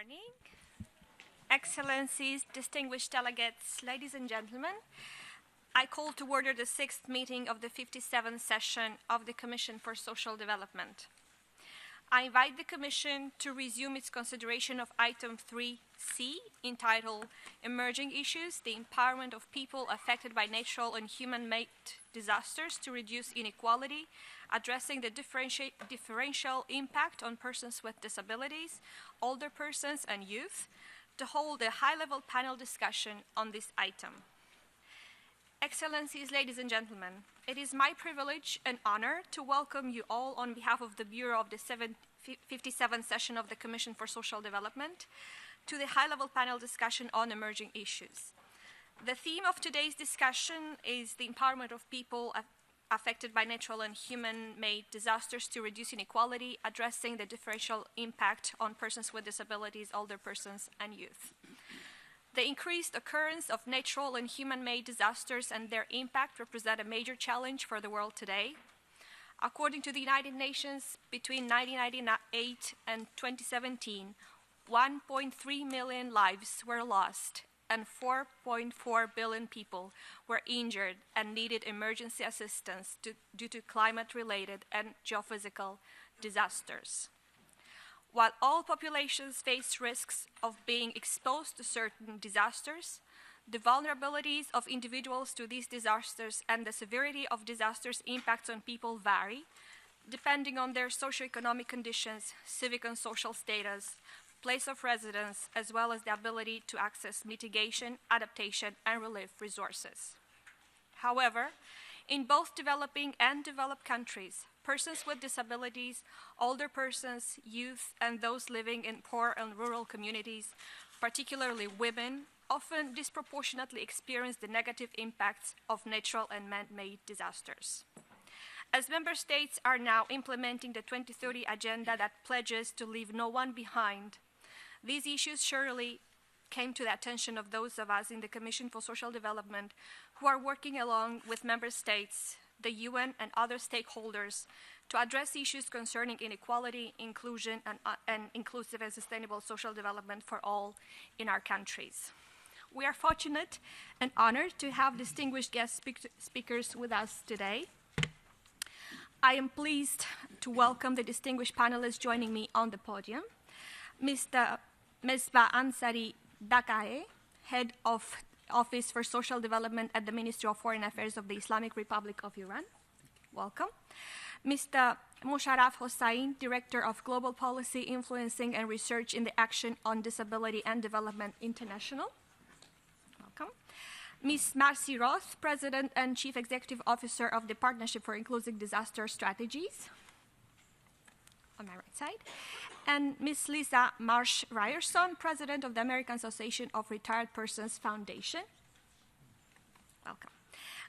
morning. Excellencies, distinguished delegates, ladies and gentlemen, I call to order the 6th meeting of the 57th session of the Commission for Social Development. I invite the Commission to resume its consideration of item 3C, entitled Emerging Issues, the Empowerment of People Affected by Natural and Human-Made Disasters to Reduce Inequality, addressing the differential impact on persons with disabilities, older persons, and youth, to hold a high-level panel discussion on this item. Excellencies, ladies and gentlemen, it is my privilege and honor to welcome you all on behalf of the Bureau of the 57th session of the Commission for Social Development to the high-level panel discussion on emerging issues. The theme of today's discussion is the empowerment of people affected by natural and human-made disasters to reduce inequality, addressing the differential impact on persons with disabilities, older persons, and youth. The increased occurrence of natural and human-made disasters and their impact represent a major challenge for the world today. According to the United Nations, between 1998 and 2017, 1.3 million lives were lost and 4.4 billion people were injured and needed emergency assistance due to climate-related and geophysical disasters. While all populations face risks of being exposed to certain disasters, the vulnerabilities of individuals to these disasters and the severity of disasters' impacts on people vary, depending on their socioeconomic conditions, civic and social status, place of residence, as well as the ability to access mitigation, adaptation, and relief resources. However, in both developing and developed countries, persons with disabilities, older persons, youth, and those living in poor and rural communities, particularly women, often disproportionately experience the negative impacts of natural and man-made disasters. As member states are now implementing the 2030 agenda that pledges to leave no one behind, these issues surely came to the attention of those of us in the Commission for Social Development who are working along with member states, the UN, and other stakeholders to address issues concerning inequality, inclusion, and inclusive and sustainable social development for all in our countries. We are fortunate and honored to have distinguished guest speakers with us today. I am pleased to welcome the distinguished panelists joining me on the podium. Mr. Mesbah Ansari Dakae, Head of Office for Social Development at the Ministry of Foreign Affairs of the Islamic Republic of Iran. Welcome. Mr. Musharraf Hossain, Director of Global Policy, Influencing and Research in the Action on Disability and Development International. Welcome. Ms. Marcy Roth, President and Chief Executive Officer of the Partnership for Inclusive Disaster Strategies, on my right side. And Ms. Lisa Marsh Ryerson, President of the American Association of Retired Persons Foundation. Welcome.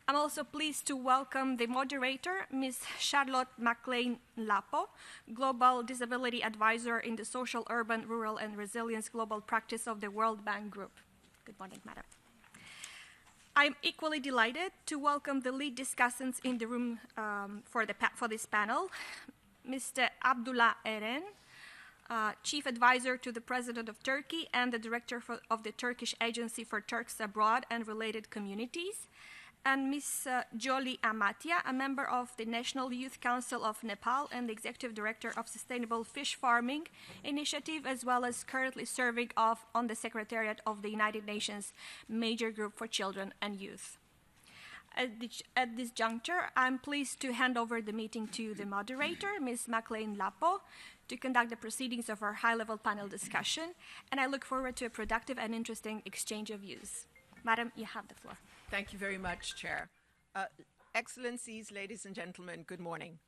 I'm also pleased to welcome the moderator, Ms. Charlotte McLean-Lapo, Global Disability Advisor in the Social, Urban, Rural, and Resilience Global Practice of the World Bank Group. Good morning, Madam. I'm equally delighted to welcome the lead discussants in the room for this panel, Mr. Abdullah Eren, Chief Advisor to the President of Turkey and the Director of the Turkish Agency for Turks Abroad and Related Communities, and Ms. Joli Amatia, a member of the National Youth Council of Nepal and the Executive Director of Sustainable Fish Farming Initiative, as well as currently serving on the Secretariat of the United Nations Major Group for Children and Youth. At this juncture, I'm pleased to hand over the meeting to the moderator, Ms. McLean-Lapo, to conduct the proceedings of our high-level panel discussion, and I look forward to a productive and interesting exchange of views. Madam, you have the floor. Thank you very much, Chair. Excellencies, ladies and gentlemen, good morning.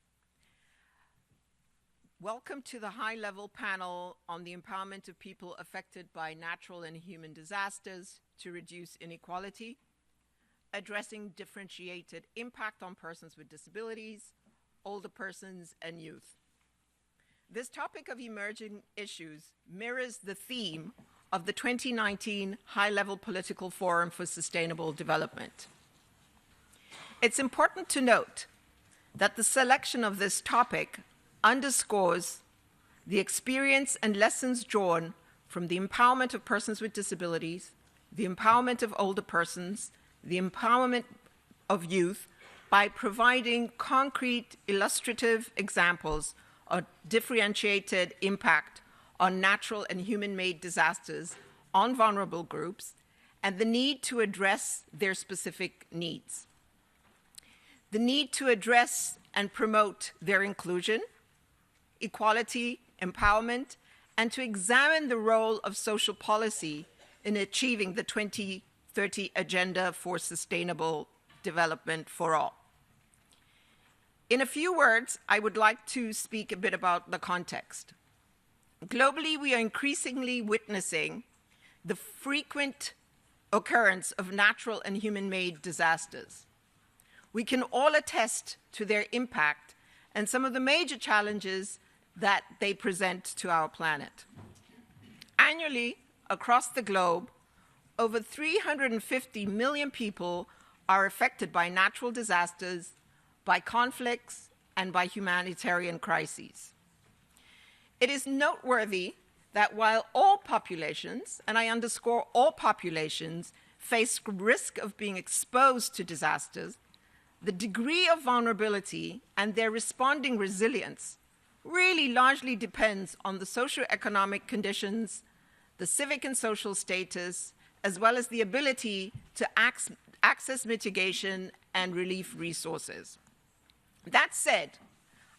Welcome to the high-level panel on the empowerment of people affected by natural and human disasters to reduce inequality, addressing differentiated impact on persons with disabilities, older persons, and youth. This topic of emerging issues mirrors the theme of the 2019 High-Level Political Forum for Sustainable Development. It's important to note that the selection of this topic underscores the experience and lessons drawn from the empowerment of persons with disabilities, the empowerment of older persons, the empowerment of youth, by providing concrete, illustrative examples of differentiated impact on natural and human-made disasters on vulnerable groups, and the need to address their specific needs. The need to address and promote their inclusion, equality, empowerment, and to examine the role of social policy in achieving the 2030 Agenda for Sustainable Development for All. In a few words, I would like to speak a bit about the context. Globally, we are increasingly witnessing the frequent occurrence of natural and human-made disasters. We can all attest to their impact and some of the major challenges that they present to our planet. Annually, across the globe, over 350 million people are affected by natural disasters, by conflicts, and by humanitarian crises. It is noteworthy that while all populations, and I underscore all populations, face risk of being exposed to disasters, the degree of vulnerability and their responding resilience really largely depends on the socioeconomic conditions, the civic and social status, as well as the ability to access mitigation and relief resources. That said,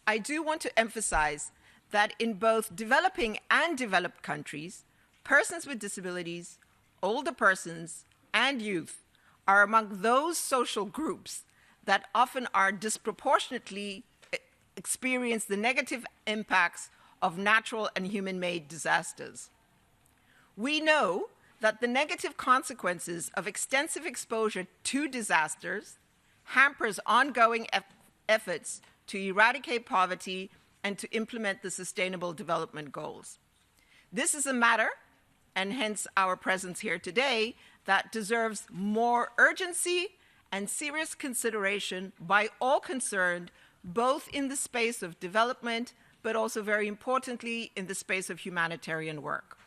I do want to emphasize that in both developing and developed countries, persons with disabilities, older persons, and youth are among those social groups that often are disproportionately experience the negative impacts of natural and human-made disasters. We know that the negative consequences of extensive exposure to disasters hampers ongoing efforts to eradicate poverty and to implement the Sustainable Development Goals. This is a matter, and hence our presence here today, that deserves more urgency and serious consideration by all concerned, both in the space of development, but also very importantly, in the space of humanitarian work.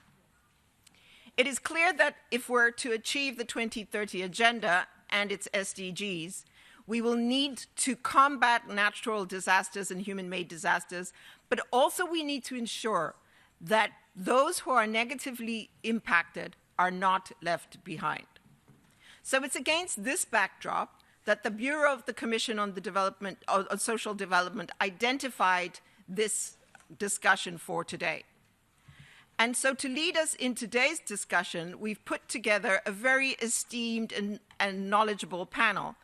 It is clear that if we're to achieve the 2030 Agenda and its SDGs, we will need to combat natural disasters and human-made disasters, but also we need to ensure that those who are negatively impacted are not left behind. So it's against this backdrop that the Bureau of the Commission on Social Development identified this discussion for today. And so to lead us in today's discussion, we've put together a very esteemed and knowledgeable panel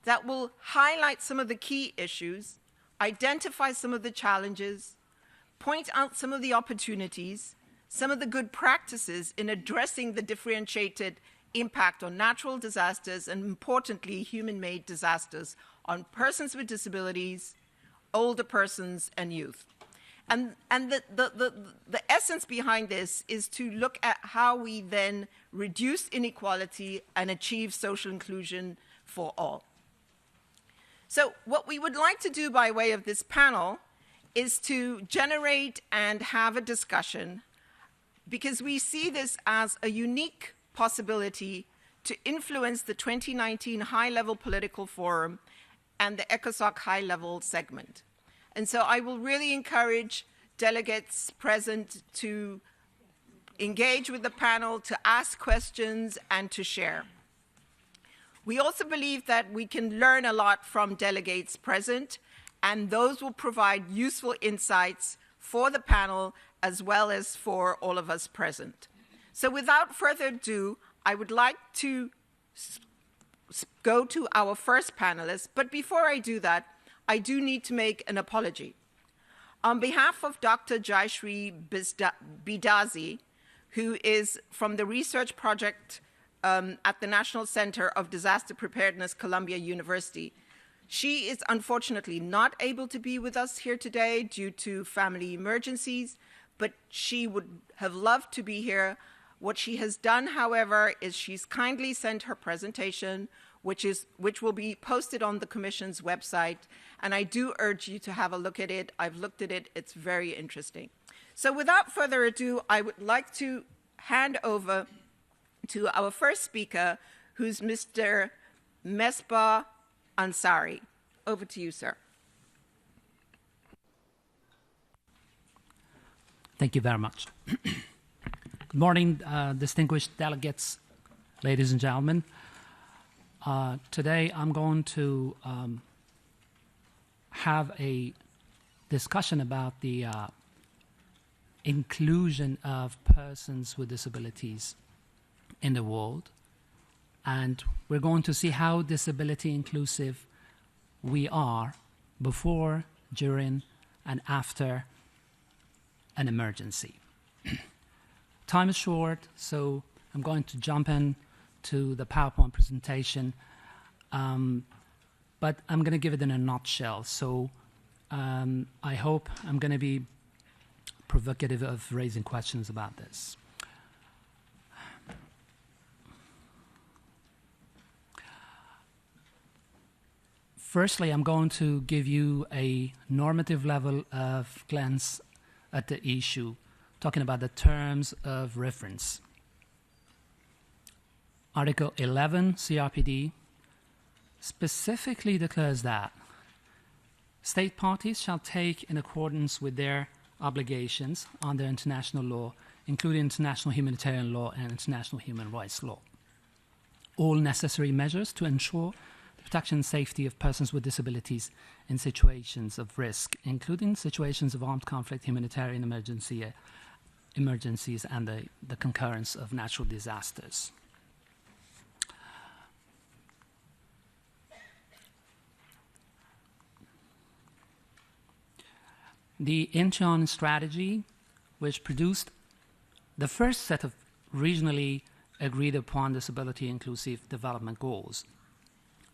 that will highlight some of the key issues, identify some of the challenges, point out some of the opportunities, some of the good practices in addressing the differentiated impact on natural disasters and, importantly, human-made disasters on persons with disabilities, older persons, and youth. And the essence behind this is to look at how we then reduce inequality and achieve social inclusion for all. So what we would like to do by way of this panel is to generate and have a discussion, because we see this as a unique possibility to influence the 2019 High-Level Political Forum and the ECOSOC High-Level segment. And so I will really encourage delegates present to engage with the panel, to ask questions, and to share. We also believe that we can learn a lot from delegates present, and those will provide useful insights for the panel as well as for all of us present. So without further ado, I would like to go to our first panelist, but before I do that, I do need to make an apology. On behalf of Dr. Jayashree Bidazi, who is from the research project at the National Center of Disaster Preparedness, Columbia University, she is unfortunately not able to be with us here today due to family emergencies, but she would have loved to be here. What she has done, however, is she's kindly sent her presentation, which will be posted on the Commission's website, and I do urge you to have a look at it. I've looked at it. It's very interesting. So without further ado, I would like to hand over to our first speaker, who's Mr. Mesbah Ansari. Over to you, sir. Thank you very much. Good morning, distinguished delegates, ladies and gentlemen. Today I'm going to have a discussion about the inclusion of persons with disabilities in the world. And we're going to see how disability inclusive we are before, during, and after an emergency. Time is short, so I'm going to jump in to the PowerPoint presentation, but I'm going to give it in a nutshell. So I hope I'm going to be provocative of raising questions about this. Firstly, I'm going to give you a normative level of glance at the issue, talking about the terms of reference. Article 11 CRPD specifically declares that state parties shall take, in accordance with their obligations under international law, including international humanitarian law and international human rights law, all necessary measures to ensure the protection and safety of persons with disabilities in situations of risk, including situations of armed conflict, humanitarian emergencies, and the concurrence of natural disasters. The Incheon strategy, which produced the first set of regionally agreed upon disability inclusive development goals,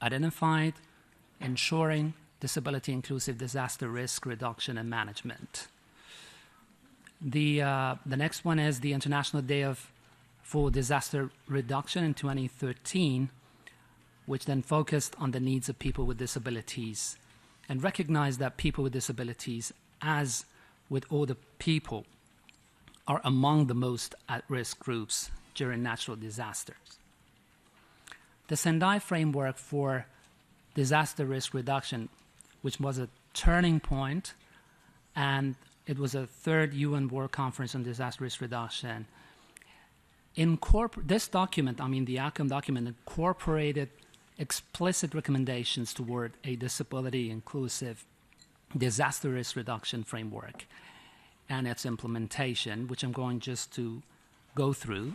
identified ensuring disability inclusive disaster risk reduction and management. The next one is the International Day for Disaster Reduction in 2013, which then focused on the needs of people with disabilities and recognized that people with disabilities, as with other people, are among the most at-risk groups during natural disasters. The Sendai Framework for Disaster Risk Reduction, which was a turning point, and it was a third UN World Conference on Disaster Risk Reduction. This document, the outcome document, incorporated explicit recommendations toward a disability-inclusive disaster risk reduction framework and its implementation, which I'm going just to go through.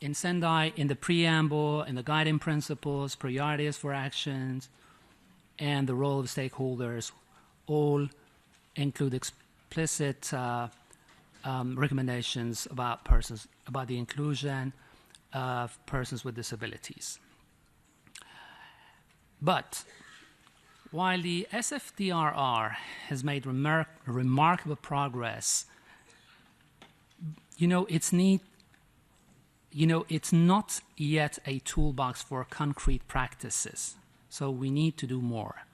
In Sendai, in the preamble, in the guiding principles, priorities for actions, and the role of stakeholders, all include explicit recommendations about the inclusion of persons with disabilities. But while the SFDRR has made remarkable progress, it's not yet a toolbox for concrete practices. So we need to do more.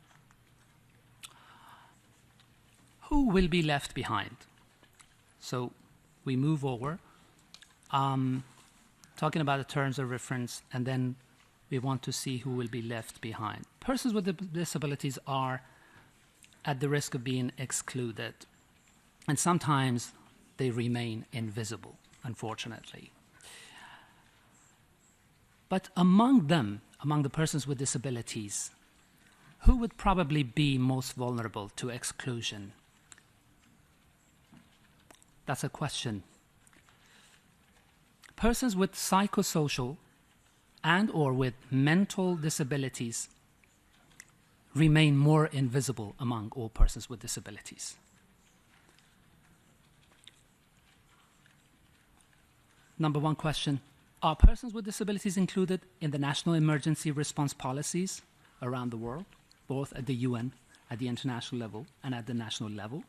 Who will be left behind? So we move over, talking about the terms of reference, and then we want to see who will be left behind. Persons with disabilities are at the risk of being excluded, and sometimes they remain invisible, unfortunately. But among the persons with disabilities, who would probably be most vulnerable to exclusion? That's a question. Persons with psychosocial and or with mental disabilities remain more invisible among all persons with disabilities. Number one question, are persons with disabilities included in the national emergency response policies around the world, both at the UN, at the international level, and at the national level?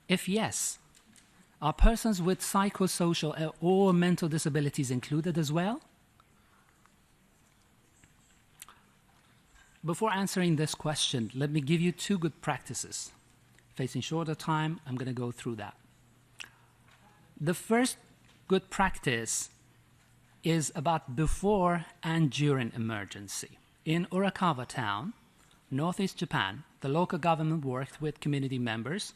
If yes, are persons with psychosocial or mental disabilities included as well? Before answering this question, let me give you two good practices. Facing short of time, I'm going to go through that. The first good practice is about before and during emergency. In Urakawa town, northeast Japan, the local government worked with community members,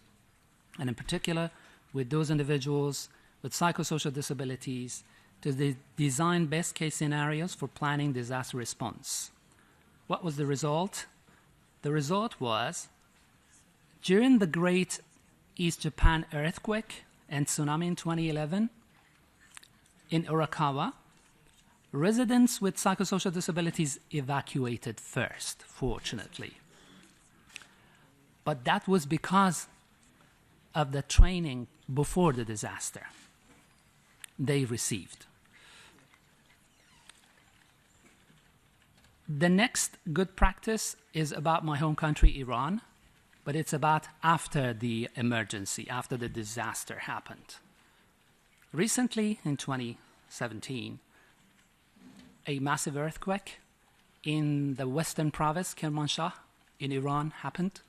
and in particular with those individuals with psychosocial disabilities, to design best-case scenarios for planning disaster response. What was the result? The result was, during the Great East Japan earthquake and tsunami in 2011, in Urakawa, residents with psychosocial disabilities evacuated first, fortunately. But that was because of the training before the disaster they received. The next good practice is about my home country, Iran, but it's about after the emergency, after the disaster happened. Recently, in 2017, a massive earthquake in the western province, Kermanshah, in Iran happened.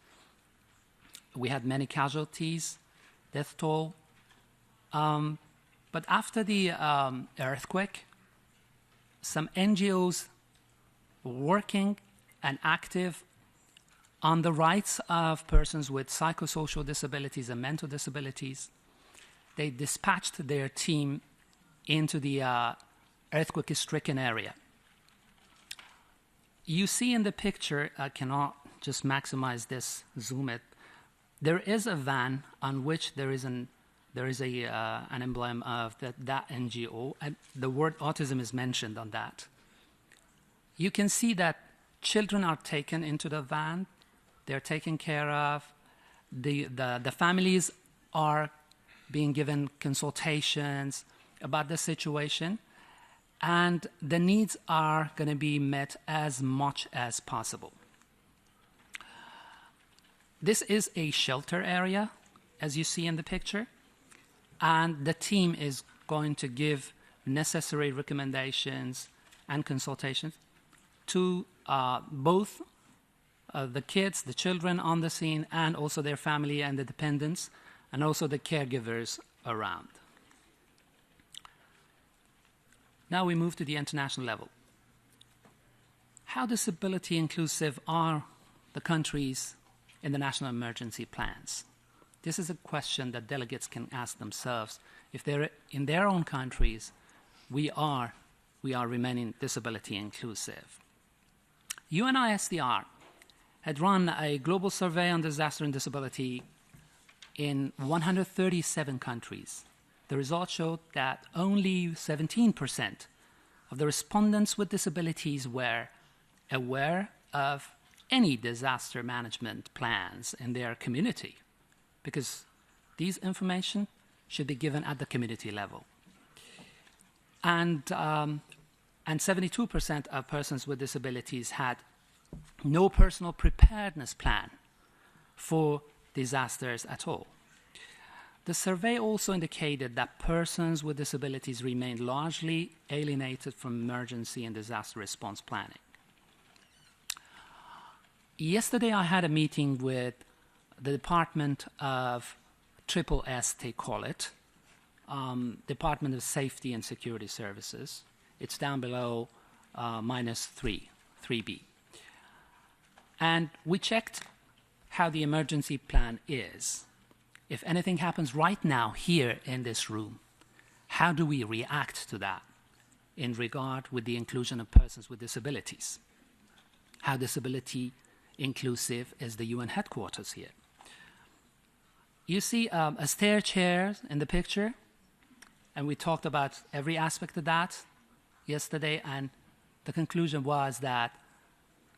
We had many casualties, death toll. But after the earthquake, some NGOs working and active on the rights of persons with psychosocial disabilities and mental disabilities, they dispatched their team into the earthquake-stricken area. You see in the picture, I cannot just maximize this, zoom it. There is a van on which there is an emblem of that NGO, and the word autism is mentioned on that. You can see that children are taken into the van, they're taken care of, the families are being given consultations about the situation, and the needs are going to be met as much as possible. This is a shelter area, as you see in the picture, and the team is going to give necessary recommendations and consultations to both the kids, the children on the scene, and also their family and the dependents, and also the caregivers around. Now we move to the international level. How disability inclusive are the countries in the national emergency plans? This is a question that delegates can ask themselves. If they're in their own countries, we are remaining disability inclusive. UNISDR had run a global survey on disaster and disability in 137 countries. The results showed that only 17% of the respondents with disabilities were aware of any disaster management plans in their community, because these information should be given at the community level. And 72% of persons with disabilities had no personal preparedness plan for disasters at all. The survey also indicated that persons with disabilities remained largely alienated from emergency and disaster response planning. Yesterday, I had a meeting with the Department of SSS, they call it, Department of Safety and Security Services. It's down below -3B. And we checked how the emergency plan is. If anything happens right now here in this room, how do we react to that in regard with the inclusion of persons with disabilities? How disability inclusive is the UN headquarters here? You see a stair chair in the picture, and we talked about every aspect of that yesterday, and the conclusion was that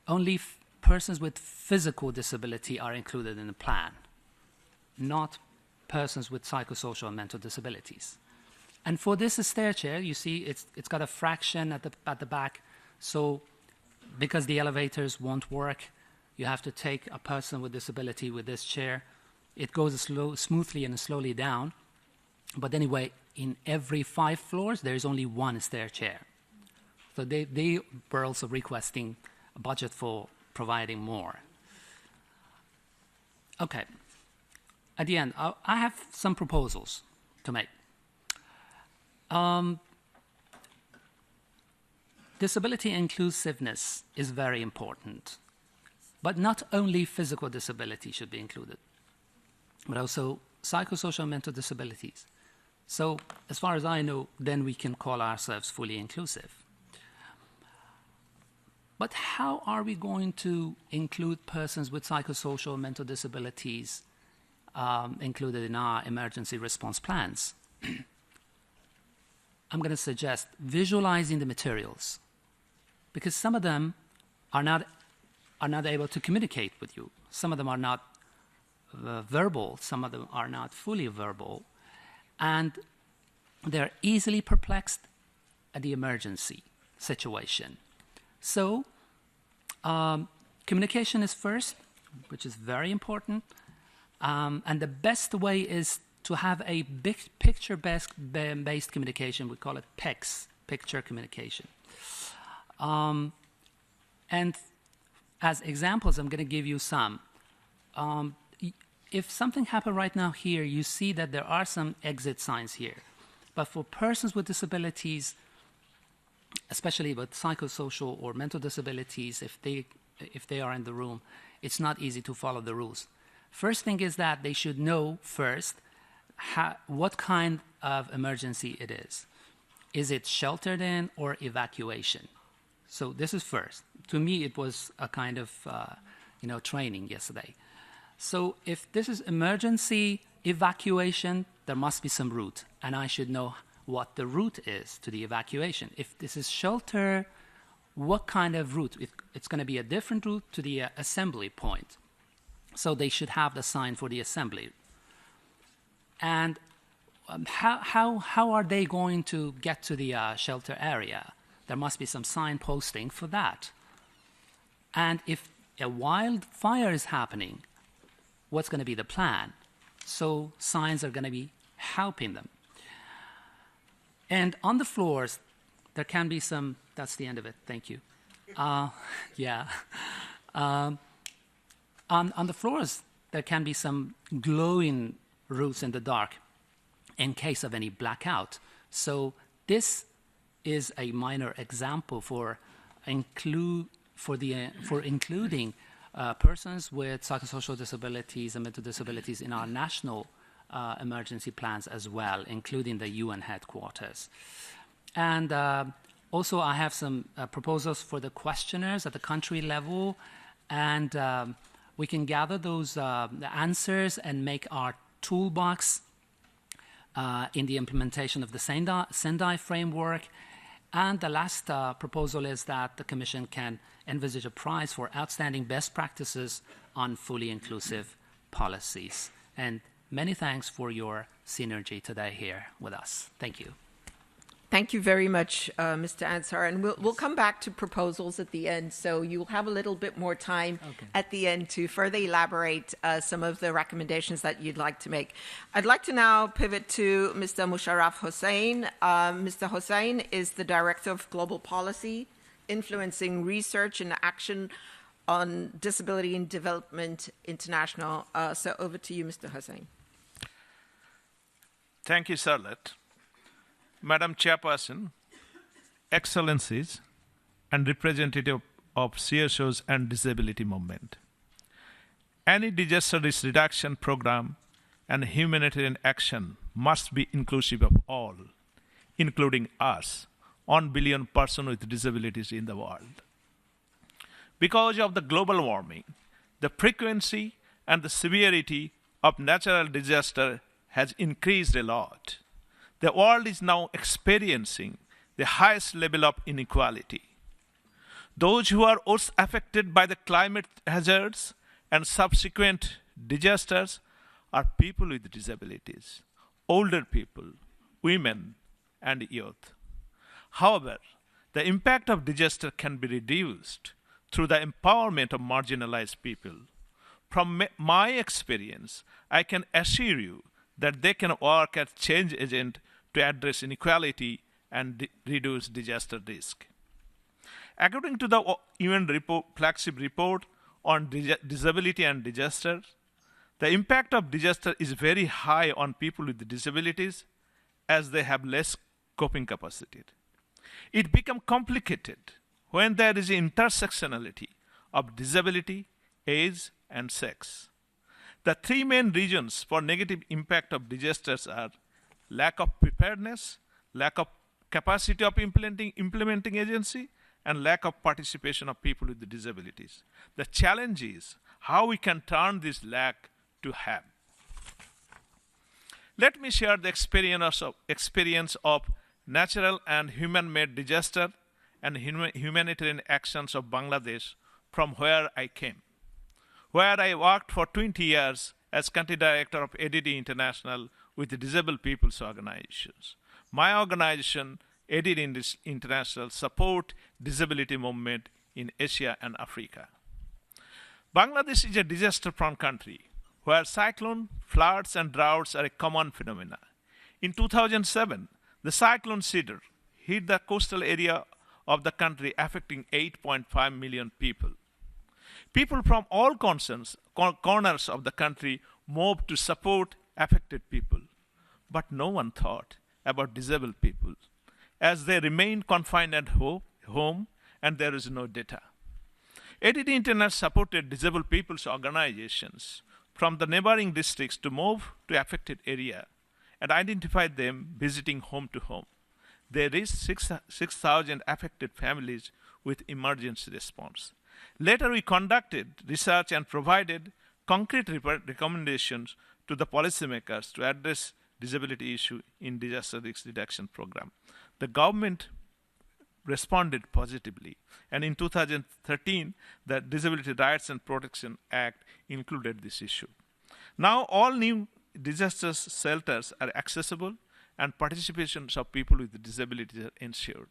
only persons with physical disability are included in the plan, not persons with psychosocial and mental disabilities. And for this stair chair, you see it's got a fraction at the back, so because the elevators won't work, you have to take a person with disability with this chair. It goes smoothly and slowly down, but anyway, in every 5 floors, there is only one stair chair. So they were also requesting a budget for providing more. Okay. At the end, I have some proposals to make. Disability inclusiveness is very important. But not only physical disability should be included, but also psychosocial mental disabilities. So as far as I know, then we can call ourselves fully inclusive. But how are we going to include persons with psychosocial mental disabilities included in our emergency response plans? I'm going to suggest visualizing the materials, because some of them are not able to communicate with you. Some of them are not verbal. Some of them are not fully verbal. And they're easily perplexed at the emergency situation. So communication is first, which is very important. And the best way is to have a big picture-based communication. We call it PECS, picture communication. And as examples, I'm going to give you some. If something happened right now here, you see that there are some exit signs here. But for persons with disabilities, especially with psychosocial or mental disabilities, if they are in the room, it's not easy to follow the rules. First thing is that they should know first what kind of emergency it is. Is it sheltered in or evacuation? So this is first. To me, it was a kind of training yesterday. So if this is emergency evacuation, there must be some route, and I should know what the route is to the evacuation. If this is shelter, what kind of route? It's going to be a different route to the assembly point. So they should have the sign for the assembly. And how are they going to get to the shelter area? There must be some signposting for that. And if a wildfire is happening, what's going to be the plan? So signs are going to be helping them. And on the floors, there can be some, that's the end of it, thank you. Yeah. On the floors, there can be some glowing routes in the dark in case of any blackout. So this is a minor example for including persons with psychosocial disabilities and mental disabilities in our national emergency plans as well, including the UN headquarters. And also I have some proposals for the questionnaires at the country level, and we can gather those the answers and make our toolbox in the implementation of the Sendai framework. And the last proposal is that the Commission can envisage a prize for outstanding best practices on fully inclusive policies. And many thanks for your synergy today here with us. Thank you. Thank you very much, Mr. Ansar. And we'll come back to proposals at the end, so you'll have a little bit more time at the end to further elaborate some of the recommendations that you'd like to make. I'd like to now pivot to Mr. Musharraf Hossain. Mr. Hossain is the Director of Global Policy, Influencing Research and Action on Disability and Development International. So over to you, Mr. Hossain. Thank you, Charlotte. Madam Chairperson, Excellencies, and representative of CSOs and disability movement. Any disaster risk reduction program and humanitarian action must be inclusive of all, including us, 1 billion persons with disabilities in the world. Because of the global warming, the frequency and the severity of natural disaster has increased a lot. The world is now experiencing the highest level of inequality. Those who are most affected by the climate hazards and subsequent disasters are people with disabilities, older people, women, and youth. However, the impact of disaster can be reduced through the empowerment of marginalized people. From my experience, I can assure you that they can work as change agent to address inequality and reduce disaster risk. According to the UN flagship report on disability and disaster, the impact of disaster is very high on people with disabilities as they have less coping capacity. It becomes complicated when there is intersectionality of disability, age, and sex. The three main reasons for negative impact of disasters are lack of preparedness, lack of capacity of implementing agency, and lack of participation of people with disabilities. The challenge is how we can turn this lack to have. Let me share the experience of natural and human-made disaster and humanitarian actions of Bangladesh from where I came, where I worked for 20 years as country director of ADD International with the disabled people's organizations. My organization, ADD International, support disability movement in Asia and Africa. Bangladesh is a disaster-prone country where cyclone, floods, and droughts are a common phenomena. In 2007, the cyclone Cedar hit the coastal area of the country, affecting 8.5 million people. People from all corners of the country moved to support affected people, but no one thought about disabled people, as they remained confined at home and there is no data. ADD International supported disabled people's organizations from the neighboring districts to move to affected area and identified them visiting home to home. They reached 6,000 affected families with emergency response. Later, we conducted research and provided concrete recommendations to the policymakers to address disability issue in disaster risk reduction program. The government responded positively, and in 2013, the Disability Rights and Protection Act included this issue. Now, all new disaster shelters are accessible, and participation of people with disabilities are ensured.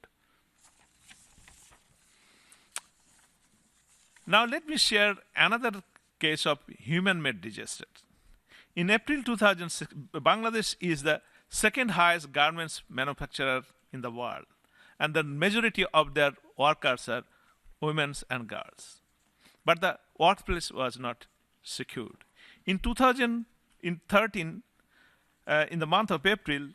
Now, let me share another case of human-made disasters. In April 2006, Bangladesh is the second highest garments manufacturer in the world, and the majority of their workers are women and girls. But the workplace was not secured. In 2013, in the month of April,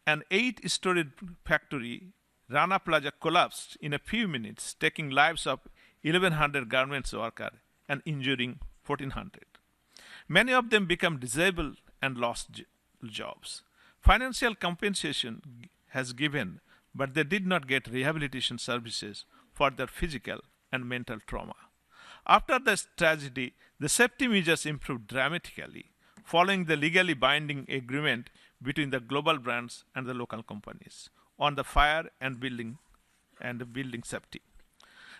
an 8-story factory, Rana Plaza, collapsed in a few minutes, taking lives of 1,100 garments workers and injuring 1,400. Many of them became disabled and lost jobs. Financial compensation has given, but they did not get rehabilitation services for their physical and mental trauma. After this tragedy, the safety measures improved dramatically, following the legally binding agreement between the global brands and the local companies on the fire and building safety.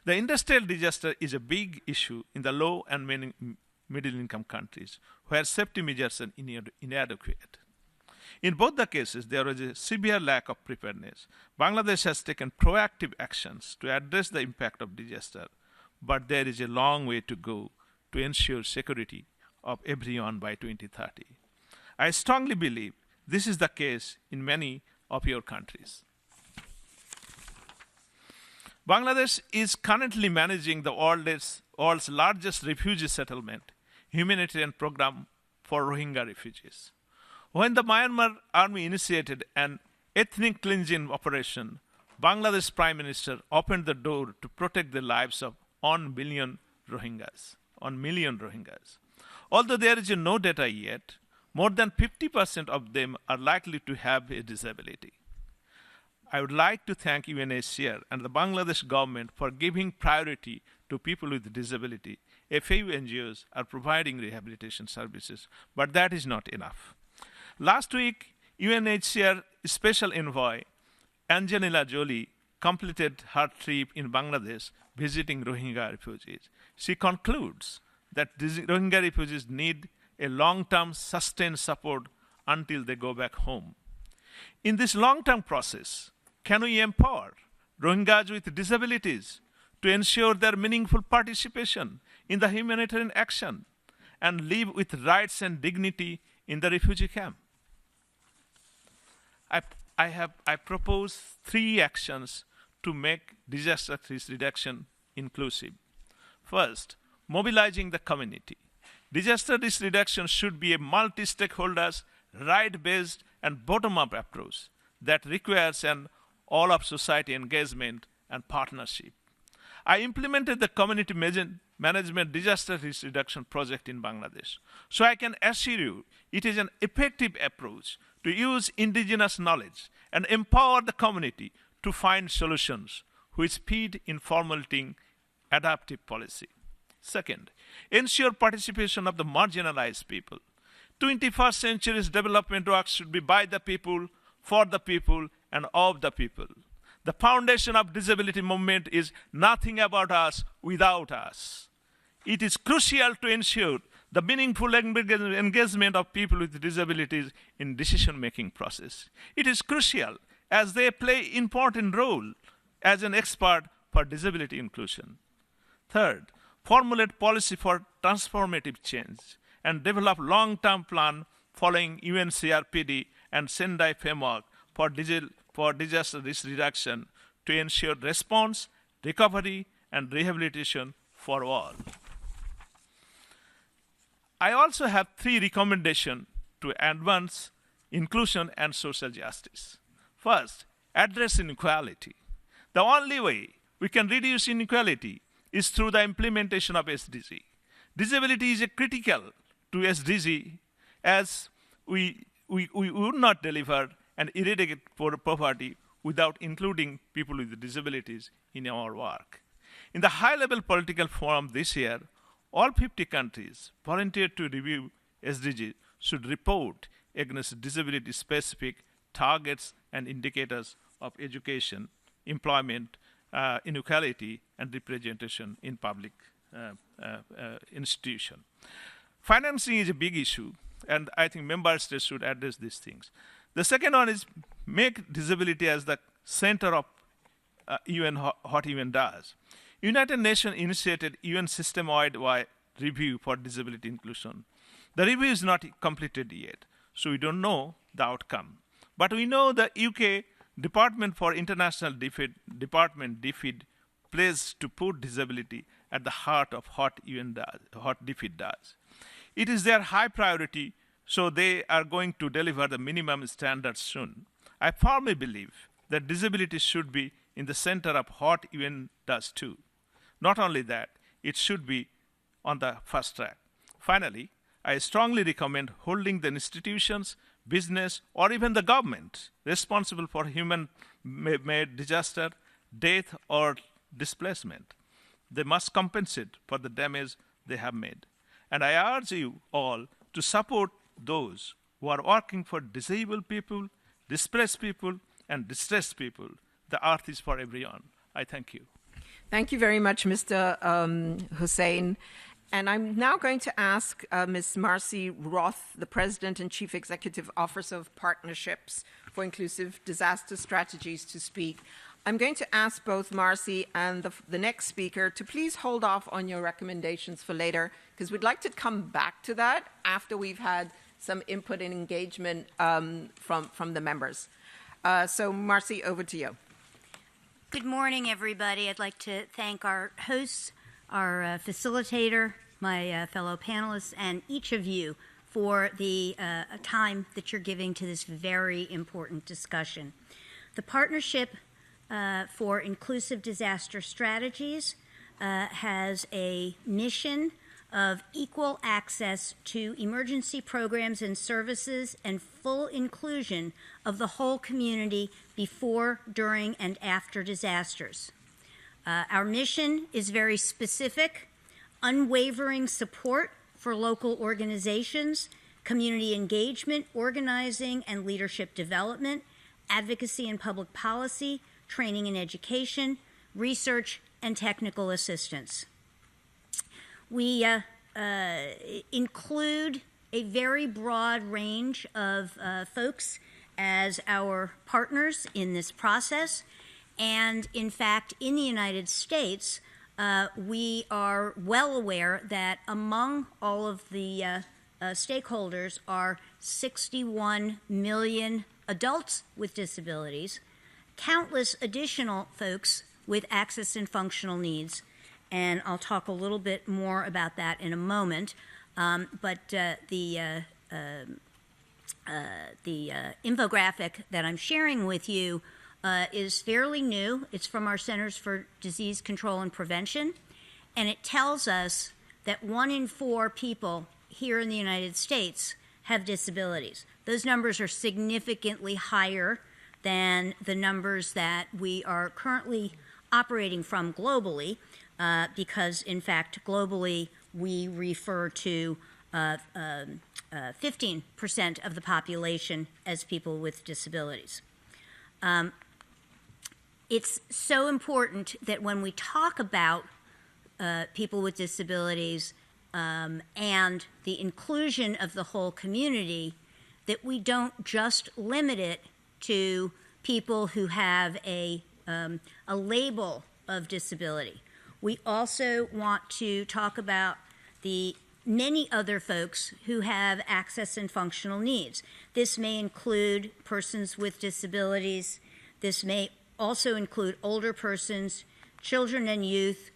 The industrial disaster is a big issue in the low and middle-income countries, where safety measures are inadequate. In both the cases, there was a severe lack of preparedness. Bangladesh has taken proactive actions to address the impact of disaster, but there is a long way to go to ensure security of everyone by 2030. I strongly believe this is the case in many of your countries. Bangladesh is currently managing the world's largest refugee settlement, humanitarian program for Rohingya refugees. When the Myanmar army initiated an ethnic cleansing operation, Bangladesh Prime Minister opened the door to protect the lives of 1 million Rohingyas. Although there is no data yet, more than 50% of them are likely to have a disability. I would like to thank UNHCR and the Bangladesh government for giving priority to people with disability. A few NGOs are providing rehabilitation services, but that is not enough. Last week, UNHCR Special Envoy Angelina Jolie completed her trip in Bangladesh visiting Rohingya refugees. She concludes that Rohingya refugees need a long-term sustained support until they go back home. In this long-term process, can we empower Rohingyas with disabilities to ensure their meaningful participation in the humanitarian action and live with rights and dignity in the refugee camp? I propose 3 actions to make disaster risk reduction inclusive. First, mobilizing the community. Disaster risk reduction should be a multi-stakeholders, right-based, and bottom-up approach. that requires an all-of-society engagement and partnership. I implemented the community management disaster risk reduction project in Bangladesh. So I can assure you it is an effective approach to use indigenous knowledge and empower the community to find solutions which feed in formulating adaptive policy. Second, ensure participation of the marginalized people. 21st century's development work should be by the people, for the people, and of the people. The foundation of disability movement is nothing about us without us. It is crucial to ensure the meaningful engagement of people with disabilities in decision-making process. It is crucial as they play important role as an expert for disability inclusion. Third, formulate policy for transformative change and develop long-term plan following UNCRPD and Sendai framework for disaster risk reduction to ensure response, recovery, and rehabilitation for all. I also have 3 recommendations to advance inclusion and social justice. First, address inequality. The only way we can reduce inequality is through the implementation of SDG. Disability is critical to SDG as we would not deliver and eradicate poverty without including people with disabilities in our work. In the high-level political forum this year, all 50 countries volunteered to review SDGs should report against disability-specific targets and indicators of education, employment, inequality, and representation in public institutions. Financing is a big issue, and I think member states should address these things. The second one is make disability as the center of UN, what UN does. United Nations initiated UN system-wide review for disability inclusion. The review is not completed yet, so we don't know the outcome. But we know the UK Department for International DFID plays to put disability at the heart of what UN does, what DFID does. It is their high priority, so they are going to deliver the minimum standards soon. I firmly believe that disability should be in the center of what UN does too. Not only that, it should be on the first track. Finally, I strongly recommend holding the institutions, business, or even the government responsible for human-made disaster, death, or displacement. They must compensate for the damage they have made. And I urge you all to support those who are working for disabled people, displaced people, and distressed people. The earth is for everyone. I thank you. Thank you very much, Mr. Hussain. And I'm now going to ask Ms. Marcy Roth, the President and Chief Executive Officer of Partnerships for Inclusive Disaster Strategies, to speak. I'm going to ask both Marcy and the next speaker to please hold off on your recommendations for later, because we'd like to come back to that after we've had some input and engagement from the members. So Marcy, over to you. Good morning, everybody. I'd like to thank our hosts, our facilitator, my fellow panelists, and each of you for the time that you're giving to this very important discussion. The Partnership for Inclusive Disaster Strategies has a mission of equal access to emergency programs and services and full inclusion of the whole community before, during, and after disasters. Our mission is very specific: unwavering support for local organizations, community engagement, organizing and leadership development, advocacy and public policy, training and education, research, and technical assistance. We include a very broad range of folks as our partners in this process. And in fact, in the United States, we are well aware that among all of the stakeholders are 61 million adults with disabilities, countless additional folks with access and functional needs. And I'll talk a little bit more about that in a moment. But the infographic that I'm sharing with you is fairly new. It's from our Centers for Disease Control and Prevention, and it tells us that 1 in 4 people here in the United States have disabilities. Those numbers are significantly higher than the numbers that we are currently operating from globally, because, in fact, globally we refer to 15% of the population as people with disabilities. It's so important that when we talk about people with disabilities and the inclusion of the whole community, that we don't just limit it to people who have a label of disability. We also want to talk about the many other folks who have access and functional needs. This may include persons with disabilities. This may also include older persons, children and youth,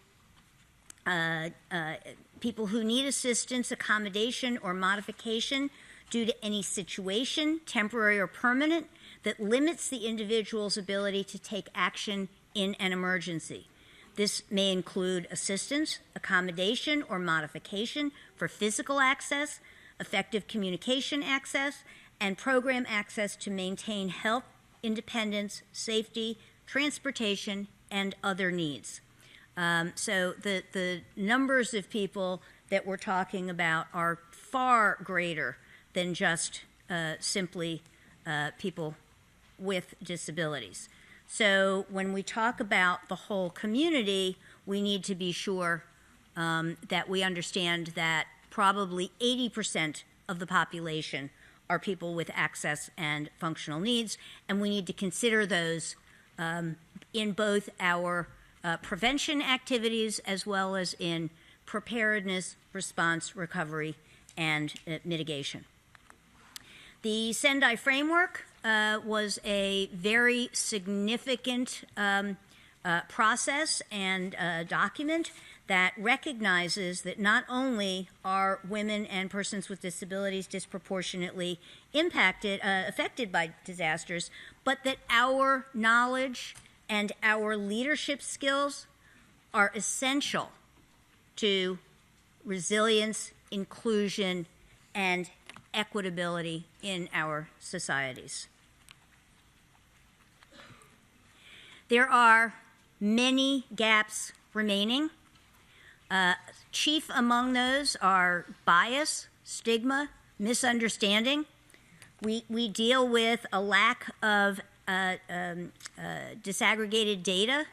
people who need assistance, accommodation, or modification due to any situation, temporary or permanent, that limits the individual's ability to take action in an emergency. This may include assistance, accommodation, or modification for physical access, effective communication access, and program access to maintain health, independence, safety, transportation, and other needs. So the numbers of people that we're talking about are far greater than just simply people with disabilities. So when we talk about the whole community, we need to be sure that we understand that probably 80% of the population are people with access and functional needs, and we need to consider those in both our prevention activities as well as in preparedness, response, recovery, and mitigation. The Sendai framework was a very significant process and document that recognizes that not only are women and persons with disabilities disproportionately affected by disasters, but that our knowledge and our leadership skills are essential to resilience, inclusion, and equitability in our societies. There are many gaps remaining. Chief among those are bias, stigma, misunderstanding. We deal with a lack of disaggregated data,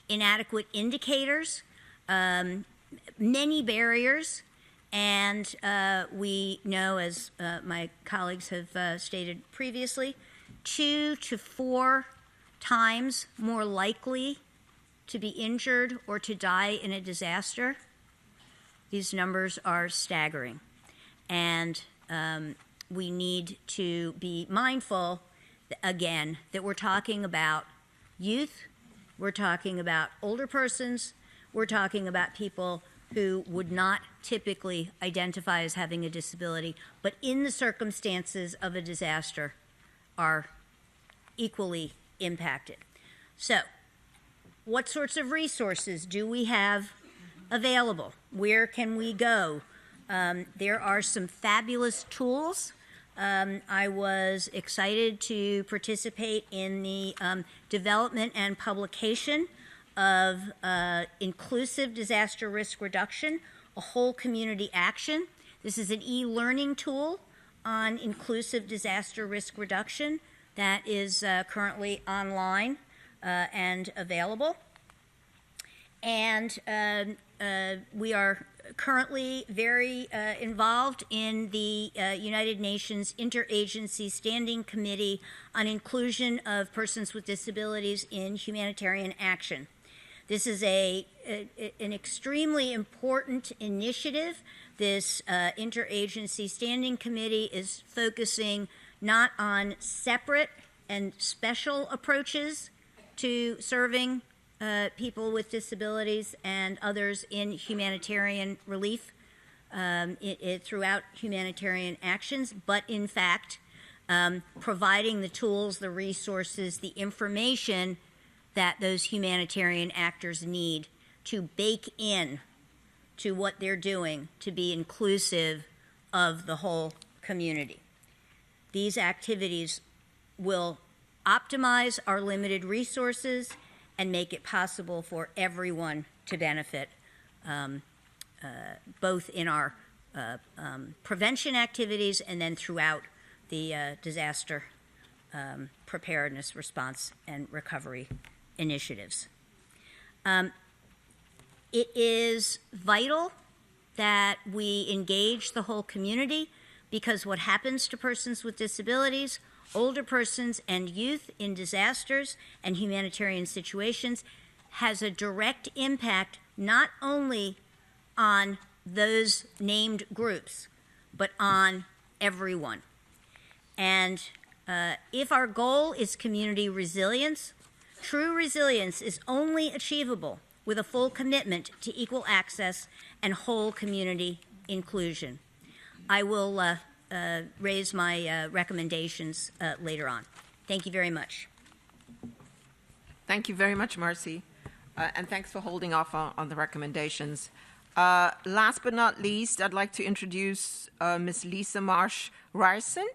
inadequate indicators, many barriers, and we know, as my colleagues have stated previously, 2 to 4 times more likely to be injured or to die in a disaster. These numbers are staggering, and we need to be mindful, again, that we're talking about youth, we're talking about older persons, we're talking about people who would not typically identify as having a disability, but in the circumstances of a disaster are equally impacted. So, what sorts of resources do we have available? Where can we go? There are some fabulous tools. I was excited to participate in the development and publication of Inclusive Disaster Risk Reduction, a whole community action. This is an e-learning tool on inclusive disaster risk reduction that is currently online and available. And we are currently very involved in the United Nations Interagency Standing Committee on Inclusion of Persons with Disabilities in Humanitarian Action. This is an extremely important initiative. This Interagency Standing Committee is focusing not on separate and special approaches to serving people with disabilities and others in humanitarian relief throughout humanitarian actions, but in fact providing the tools, the resources, the information that those humanitarian actors need to bake in to what they're doing to be inclusive of the whole community. These activities will optimize our limited resources and make it possible for everyone to benefit, both in our prevention activities and then throughout the disaster preparedness, response, and recovery initiatives. It is vital that we engage the whole community, because what happens to persons with disabilities, older persons, and youth in disasters and humanitarian situations has a direct impact not only on those named groups, but on everyone. And if our goal is community resilience, true resilience is only achievable with a full commitment to equal access and whole community inclusion. I will raise my recommendations later on. Thank you very much. Thank you very much, Marcy. And thanks for holding off on the recommendations. Last but not least, I'd like to introduce Ms. Lisa Marsh Ryerson.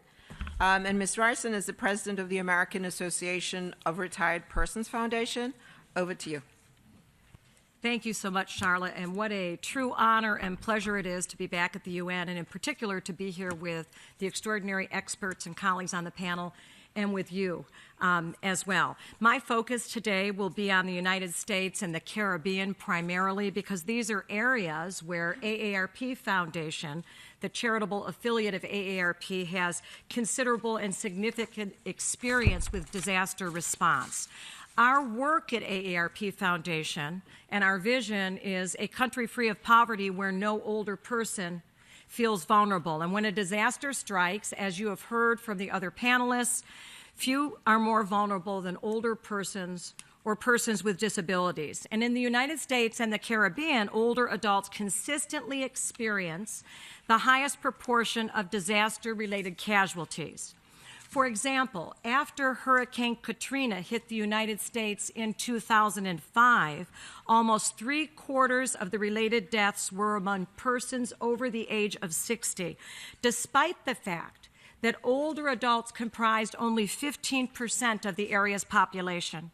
And Ms. Ryerson is the president of the American Association of Retired Persons Foundation. Over to you. Thank you so much, Charlotte, and what a true honor and pleasure it is to be back at the UN, and in particular to be here with the extraordinary experts and colleagues on the panel and with you as well. My focus today will be on the United States and the Caribbean primarily, because these are areas where AARP Foundation, the charitable affiliate of AARP, has considerable and significant experience with disaster response. Our work at AARP Foundation and our vision is a country free of poverty where no older person feels vulnerable. And when a disaster strikes, as you have heard from the other panelists, few are more vulnerable than older persons or persons with disabilities. And in the United States and the Caribbean, older adults consistently experience the highest proportion of disaster-related casualties. For example, after Hurricane Katrina hit the United States in 2005, almost 3/4 of the related deaths were among persons over the age of 60, despite the fact that older adults comprised only 15% of the area's population.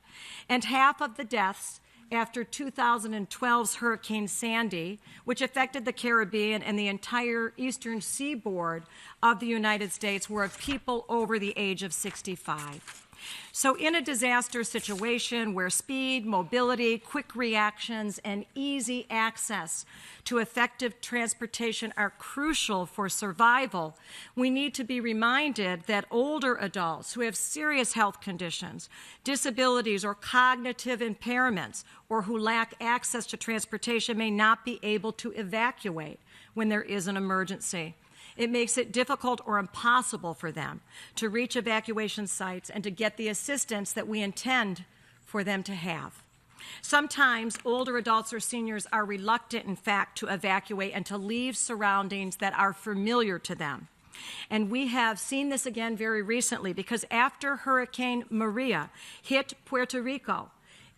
And half of the deaths after 2012's Hurricane Sandy, which affected the Caribbean and the entire eastern seaboard of the United States, were of people over the age of 65. So in a disaster situation where speed, mobility, quick reactions, and easy access to effective transportation are crucial for survival, we need to be reminded that older adults who have serious health conditions, disabilities, or cognitive impairments, or who lack access to transportation may not be able to evacuate when there is an emergency. It makes it difficult or impossible for them to reach evacuation sites and to get the assistance that we intend for them to have. Sometimes older adults or seniors are reluctant, in fact, to evacuate and to leave surroundings that are familiar to them. And we have seen this again very recently, because after Hurricane Maria hit Puerto Rico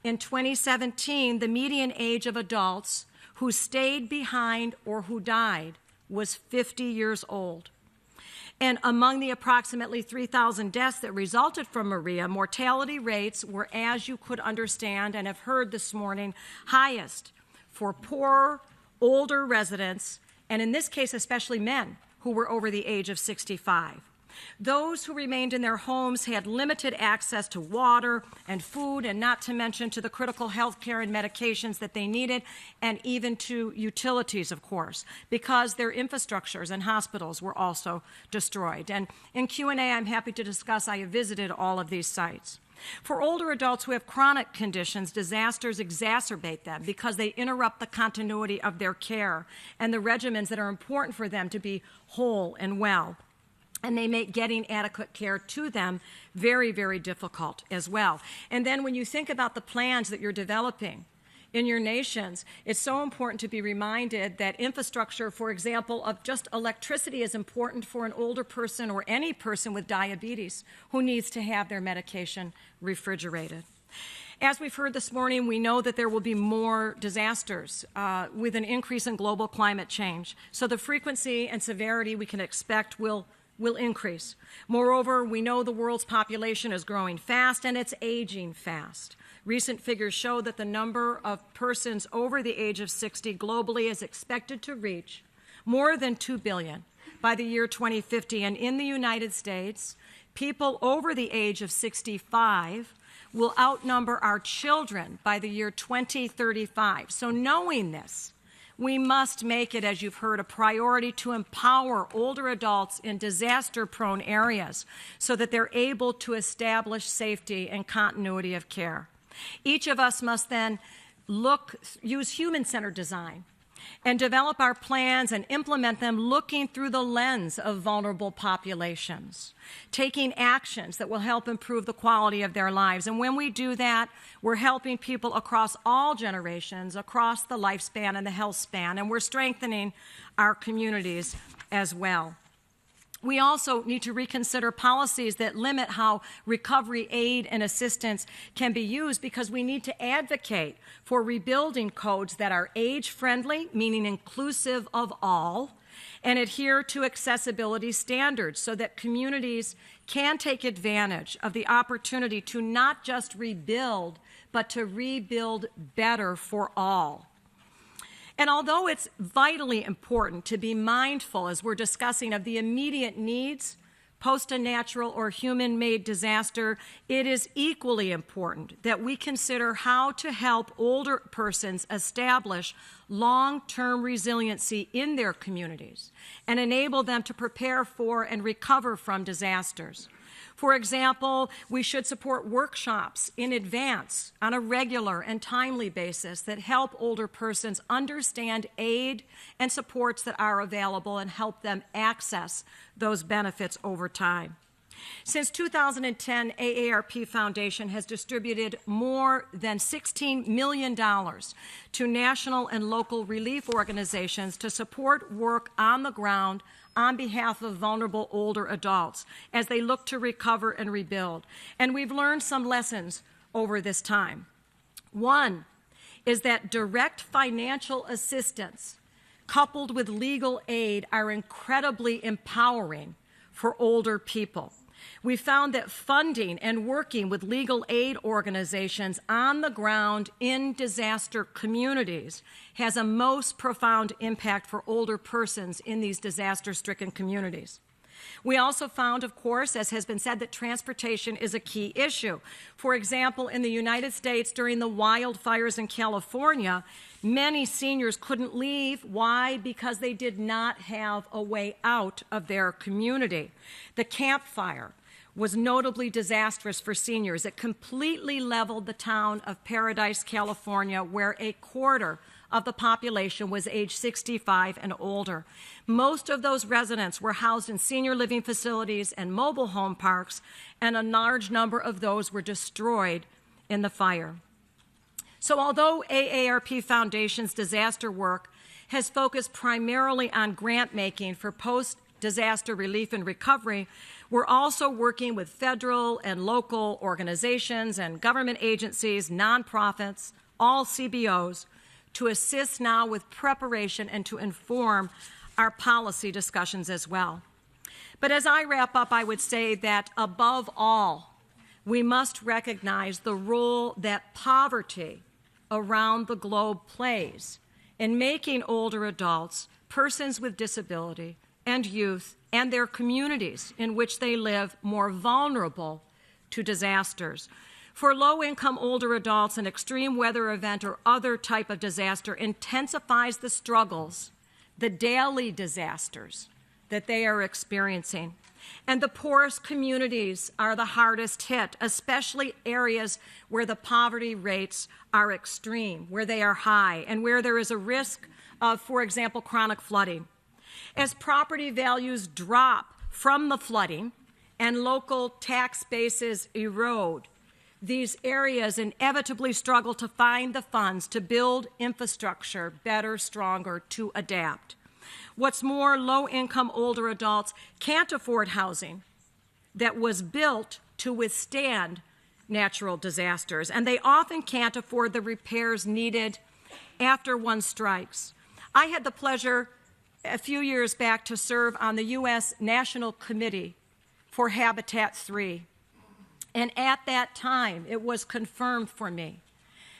in 2017, the median age of adults who stayed behind or who died was 50 years old. And among the approximately 3,000 deaths that resulted from Maria, mortality rates were, as you could understand and have heard this morning, highest for poor, older residents, and in this case especially men who were over the age of 65. Those who remained in their homes had limited access to water and food, and not to mention to the critical health care and medications that they needed, and even to utilities, of course, because their infrastructures and hospitals were also destroyed. And in Q&A, I'm happy to discuss, I have visited all of these sites. For older adults who have chronic conditions, disasters exacerbate them because they interrupt the continuity of their care and the regimens that are important for them to be whole and well. And they make getting adequate care to them very, very difficult as well. And then when you think about the plans that you're developing in your nations, it's so important to be reminded that infrastructure, for example, of just electricity is important for an older person or any person with diabetes who needs to have their medication refrigerated. As we've heard this morning, we know that there will be more disasters with an increase in global climate change. So the frequency and severity we can expect will increase. Moreover, we know the world's population is growing fast and it's aging fast. Recent figures show that the number of persons over the age of 60 globally is expected to reach more than 2 billion by the year 2050. And in the United States, people over the age of 65 will outnumber our children by the year 2035. So knowing this, we must make it, as you've heard, a priority to empower older adults in disaster-prone areas so that they're able to establish safety and continuity of care. Each of us must then use human-centered design and develop our plans and implement them looking through the lens of vulnerable populations, taking actions that will help improve the quality of their lives. And when we do that, we're helping people across all generations, across the lifespan and the health span, and we're strengthening our communities as well. We also need to reconsider policies that limit how recovery aid and assistance can be used, because we need to advocate for rebuilding codes that are age-friendly, meaning inclusive of all, and adhere to accessibility standards so that communities can take advantage of the opportunity to not just rebuild, but to rebuild better for all. And although it's vitally important to be mindful, as we're discussing, of the immediate needs post a natural or human-made disaster, it is equally important that we consider how to help older persons establish long-term resiliency in their communities and enable them to prepare for and recover from disasters. For example, we should support workshops in advance on a regular and timely basis that help older persons understand aid and supports that are available and help them access those benefits over time. Since 2010, AARP Foundation has distributed more than $16 million to national and local relief organizations to support work on the ground on behalf of vulnerable older adults as they look to recover and rebuild. And we've learned some lessons over this time. One is that direct financial assistance coupled with legal aid are incredibly empowering for older people. We found that funding and working with legal aid organizations on the ground in disaster communities has a most profound impact for older persons in these disaster-stricken communities. We also found, of course, as has been said, that transportation is a key issue. For example, in the United States during the wildfires in California, many seniors couldn't leave. Why? Because they did not have a way out of their community. The Camp Fire was notably disastrous for seniors. It completely leveled the town of Paradise, California, where a quarter of the population was age 65 and older. Most of those residents were housed in senior living facilities and mobile home parks, and a large number of those were destroyed in the fire. So although AARP Foundation's disaster work has focused primarily on grant making for post-disaster relief and recovery, we're also working with federal and local organizations and government agencies, nonprofits, all CBOs, to assist now with preparation and to inform our policy discussions as well. But as I wrap up, I would say that above all, we must recognize the role that poverty around the globe plays in making older adults, persons with disability, and youth, and their communities in which they live more vulnerable to disasters. For low-income older adults, an extreme weather event or other type of disaster intensifies the struggles, the daily disasters that they are experiencing. And the poorest communities are the hardest hit, especially areas where the poverty rates are extreme, where they are high, and where there is a risk of, for example, chronic flooding. As property values drop from the flooding and local tax bases erode, these areas inevitably struggle to find the funds to build infrastructure better, stronger, to adapt. What's more, low-income older adults can't afford housing that was built to withstand natural disasters, and they often can't afford the repairs needed after one strikes. I had the pleasure a few years back to serve on the U.S. National Committee for Habitat 3. And at that time, it was confirmed for me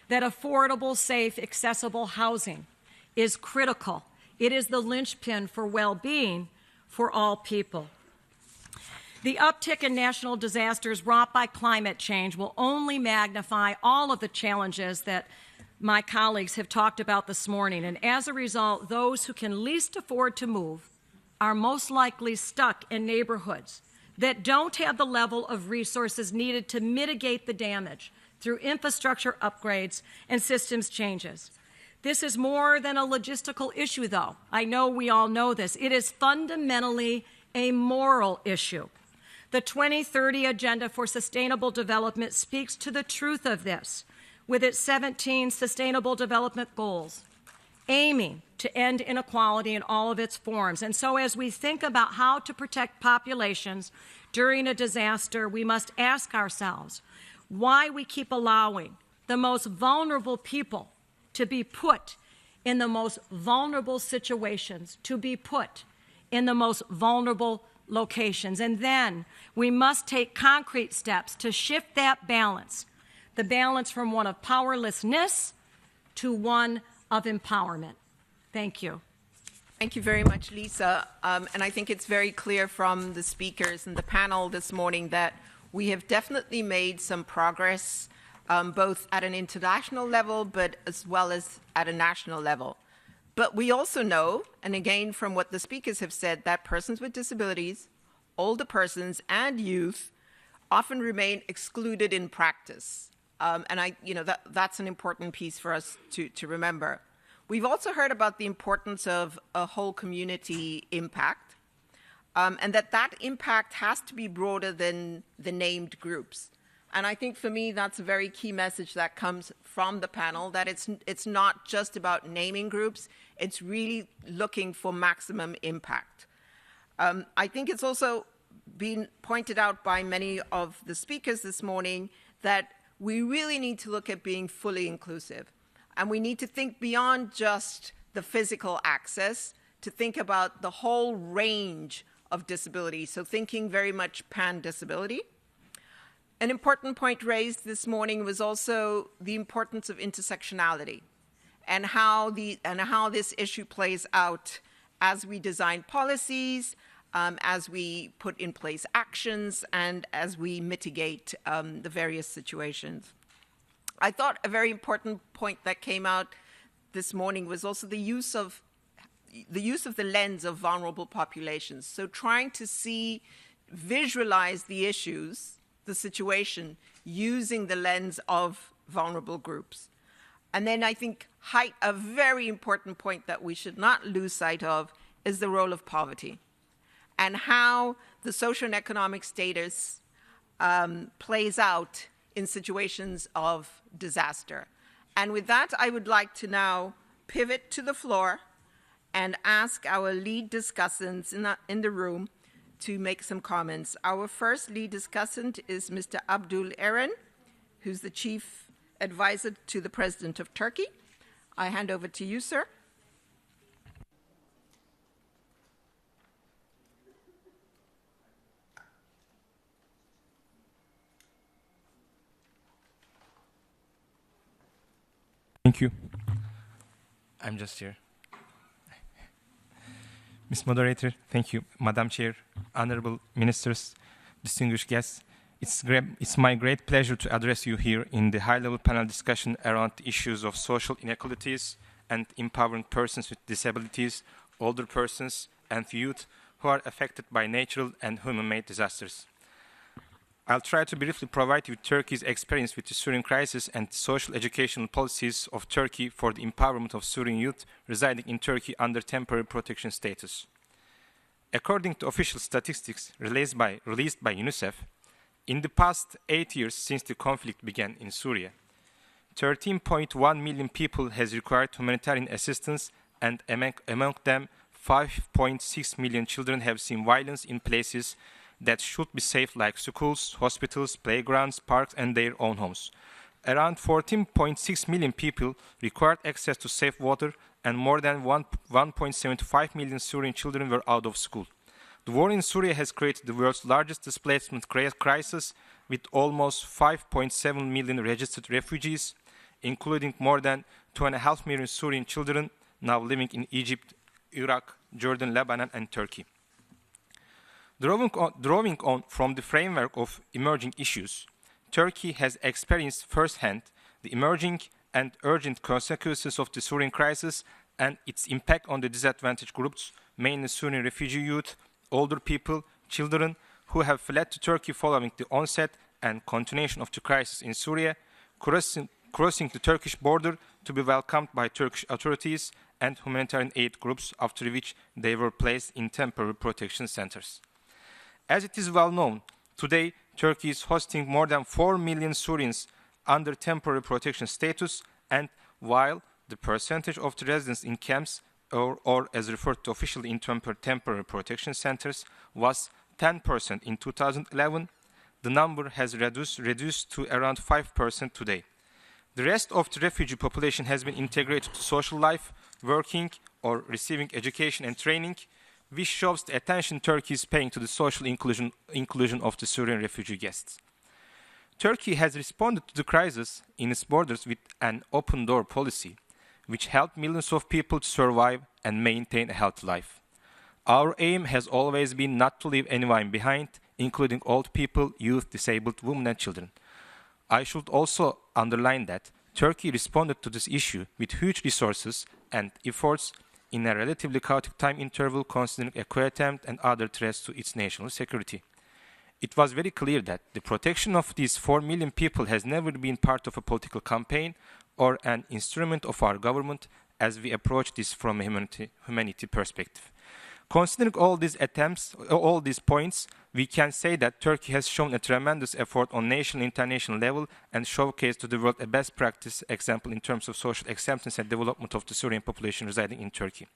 that affordable, safe, accessible housing is critical. It is the linchpin for well-being for all people. The uptick in national disasters wrought by climate change will only magnify all of the challenges that my colleagues have talked about this morning. And as a result, those who can least afford to move are most likely stuck in neighborhoods that don't have the level of resources needed to mitigate the damage through infrastructure upgrades and systems changes. This is more than a logistical issue, though. I know we all know this. It is fundamentally a moral issue. The 2030 Agenda for Sustainable Development speaks to the truth of this with its 17 Sustainable Development Goals, aiming to end inequality in all of its forms. And so as we think about how to protect populations during a disaster, we must ask ourselves why we keep allowing the most vulnerable people to be put in the most vulnerable situations, to be put in the most vulnerable locations. And then we must take concrete steps to shift that balance, the balance from one of powerlessness to one of empowerment. Thank you. Thank you very much, Lisa. And I think it's very clear from the speakers and the panel this morning that we have definitely made some progress, both at an international level, but as well as at a national level. But we also know, and again from what the speakers have said, that persons with disabilities, older persons, and youth often remain excluded in practice. That's an important piece for us to remember. We've also heard about the importance of a whole community impact, and that impact has to be broader than the named groups. And I think for me, that's a very key message that comes from the panel, that it's not just about naming groups, it's really looking for maximum impact. I think it's also been pointed out by many of the speakers this morning that we really need to look at being fully inclusive. And we need to think beyond just the physical access to think about the whole range of disability. So thinking very much pan-disability. An important point raised this morning was also the importance of intersectionality and how this issue plays out as we design policies, as we put in place actions, and as we mitigate the various situations. I thought a very important point that came out this morning was also the use of the lens of vulnerable populations. So trying to visualize the issues, the situation, using the lens of vulnerable groups. And then I think a very important point that we should not lose sight of is the role of poverty and how the social and economic status plays out in situations of disaster. And with that, I would like to now pivot to the floor and ask our lead discussants in the room to make some comments. Our first lead discussant is Mr. Abdul Eren, who's the Chief Advisor to the President of Turkey. I hand over to you, sir. Thank you. I'm just here. Ms. Moderator, thank you. Madam Chair, honorable ministers, distinguished guests, it's my great pleasure to address you here in the high-level panel discussion around the issues of social inequalities and empowering persons with disabilities, older persons, and youth who are affected by natural and human-made disasters. I'll try to briefly provide you with Turkey's experience with the Syrian crisis and social educational policies of Turkey for the empowerment of Syrian youth residing in Turkey under temporary protection status. According to official statistics released by UNICEF, In the past 8 years since the conflict began in Syria, 13.1 million people has required humanitarian assistance, and among them 5.6 million children have seen violence in places that should be safe, like schools, hospitals, playgrounds, parks, and their own homes. Around 14.6 million people required access to safe water, and more than 1.75 million Syrian children were out of school. The war in Syria has created the world's largest displacement crisis, with almost 5.7 million registered refugees, including more than 2.5 million Syrian children now living in Egypt, Iraq, Jordan, Lebanon, and Turkey. Drawing on from the framework of emerging issues, Turkey has experienced firsthand the emerging and urgent consequences of the Syrian crisis and its impact on the disadvantaged groups, mainly Syrian refugee youth, older people, children who have fled to Turkey following the onset and continuation of the crisis in Syria, crossing the Turkish border to be welcomed by Turkish authorities and humanitarian aid groups, after which they were placed in temporary protection centers. As it is well known, today Turkey is hosting more than 4 million Syrians under temporary protection status, and while the percentage of the residents in camps, or as referred to officially in temporary protection centers, was 10% in 2011, the number has reduced to around 5% today. The rest of the refugee population has been integrated to social life, working or receiving education and training, which shows the attention Turkey is paying to the social inclusion of the Syrian refugee guests. Turkey has responded to the crisis in its borders with an open-door policy, which helped millions of people to survive and maintain a healthy life. Our aim has always been not to leave anyone behind, including old people, youth, disabled, women, and children. I should also underline that Turkey responded to this issue with huge resources and efforts in a relatively chaotic time interval, considering a coup attempt and other threats to its national security. It was very clear that the protection of these 4 million people has never been part of a political campaign or an instrument of our government, as we approach this from a humanity perspective. Considering all these points, we can say that Turkey has shown a tremendous effort on national and international level and showcased to the world a best practice example in terms of social acceptance and development of the Syrian population residing in Turkey.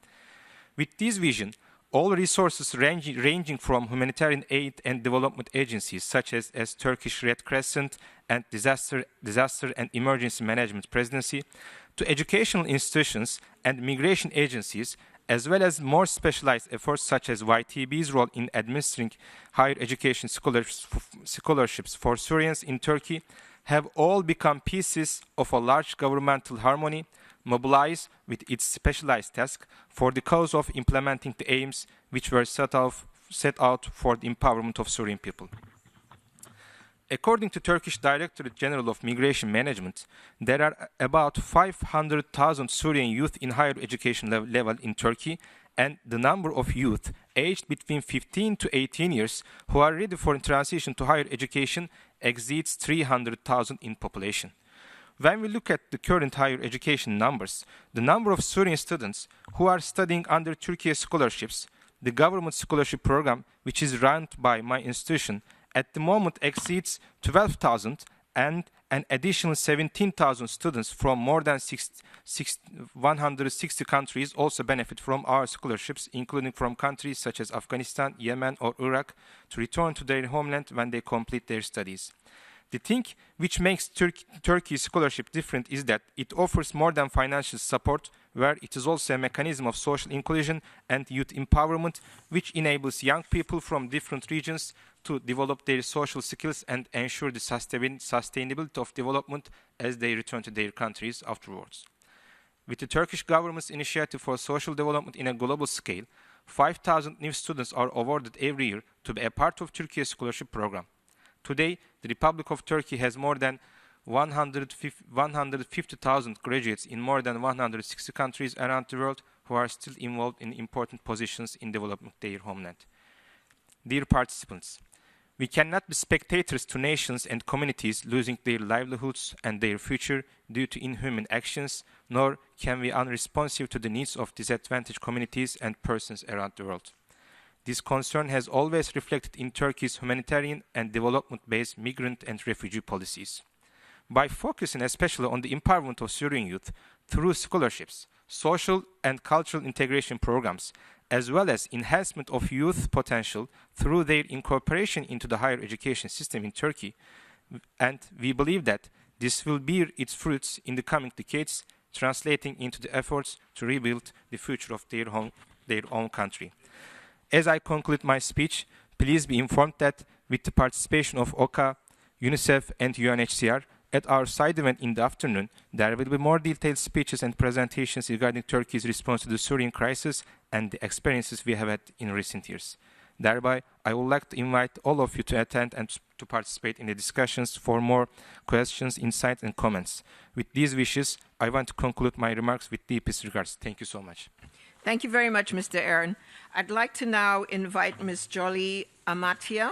With this vision, all resources ranging from humanitarian aid and development agencies such as Turkish Red Crescent and Disaster and Emergency Management Presidency, to educational institutions and migration agencies, as well as more specialized efforts such as YTB's role in administering higher education scholarships for Syrians in Turkey, have all become pieces of a large governmental harmony, mobilized with its specialized task for the cause of implementing the aims which were set out for the empowerment of Syrian people. According to Turkish Directorate General of Migration Management, there are about 500,000 Syrian youth in higher education level in Turkey, and the number of youth aged between 15 to 18 years who are ready for transition to higher education exceeds 300,000 in population. When we look at the current higher education numbers, the number of Syrian students who are studying under Turkey scholarships, the government scholarship program, which is run by my institution, at the moment exceeds 12,000, and an additional 17,000 students from more than 160 countries also benefit from our scholarships, including from countries such as Afghanistan, Yemen, or Iraq, to return to their homeland when they complete their studies. The thing which makes Turkey's scholarship different is that it offers more than financial support, where it is also a mechanism of social inclusion and youth empowerment, which enables young people from different regions to develop their social skills and ensure the sustainability of development as they return to their countries afterwards. With the Turkish government's initiative for social development in a global scale, 5,000 new students are awarded every year to be a part of Turkey's scholarship program. Today, the Republic of Turkey has more than 150,000 graduates in more than 160 countries around the world who are still involved in important positions in developing their homeland. Dear participants, we cannot be spectators to nations and communities losing their livelihoods and their future due to inhuman actions, nor can we be unresponsive to the needs of disadvantaged communities and persons around the world. This concern has always reflected in Turkey's humanitarian and development-based migrant and refugee policies. By focusing especially on the empowerment of Syrian youth through scholarships, social and cultural integration programs, as well as enhancement of youth potential through their incorporation into the higher education system in Turkey, and we believe that this will bear its fruits in the coming decades, translating into the efforts to rebuild the future of their own country. As I conclude my speech, please be informed that with the participation of OCA, UNICEF, and UNHCR, at our side event in the afternoon, there will be more detailed speeches and presentations regarding Turkey's response to the Syrian crisis and the experiences we have had in recent years. Thereby, I would like to invite all of you to attend and to participate in the discussions for more questions, insights, and comments. With these wishes, I want to conclude my remarks with deepest regards. Thank you so much. Thank you very much, Mr. Aaron. I'd like to now invite Ms. Jolly Amatia,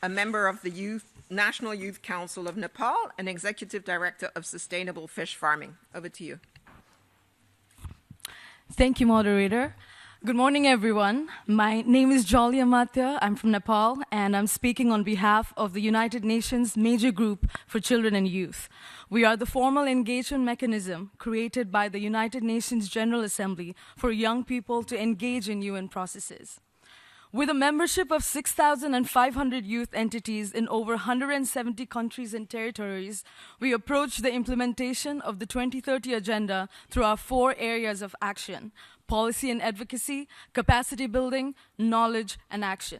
a member of the National Youth Council of Nepal and Executive Director of Sustainable Fish Farming. Over to you. Thank you, moderator. Good morning, everyone. My name is Jolly Amatia. I'm from Nepal, and I'm speaking on behalf of the United Nations Major Group for Children and Youth. We are the formal engagement mechanism created by the United Nations General Assembly for young people to engage in UN processes. With a membership of 6,500 youth entities in over 170 countries and territories, we approach the implementation of the 2030 Agenda through our 4 areas of action: policy and advocacy, capacity building, knowledge, and action.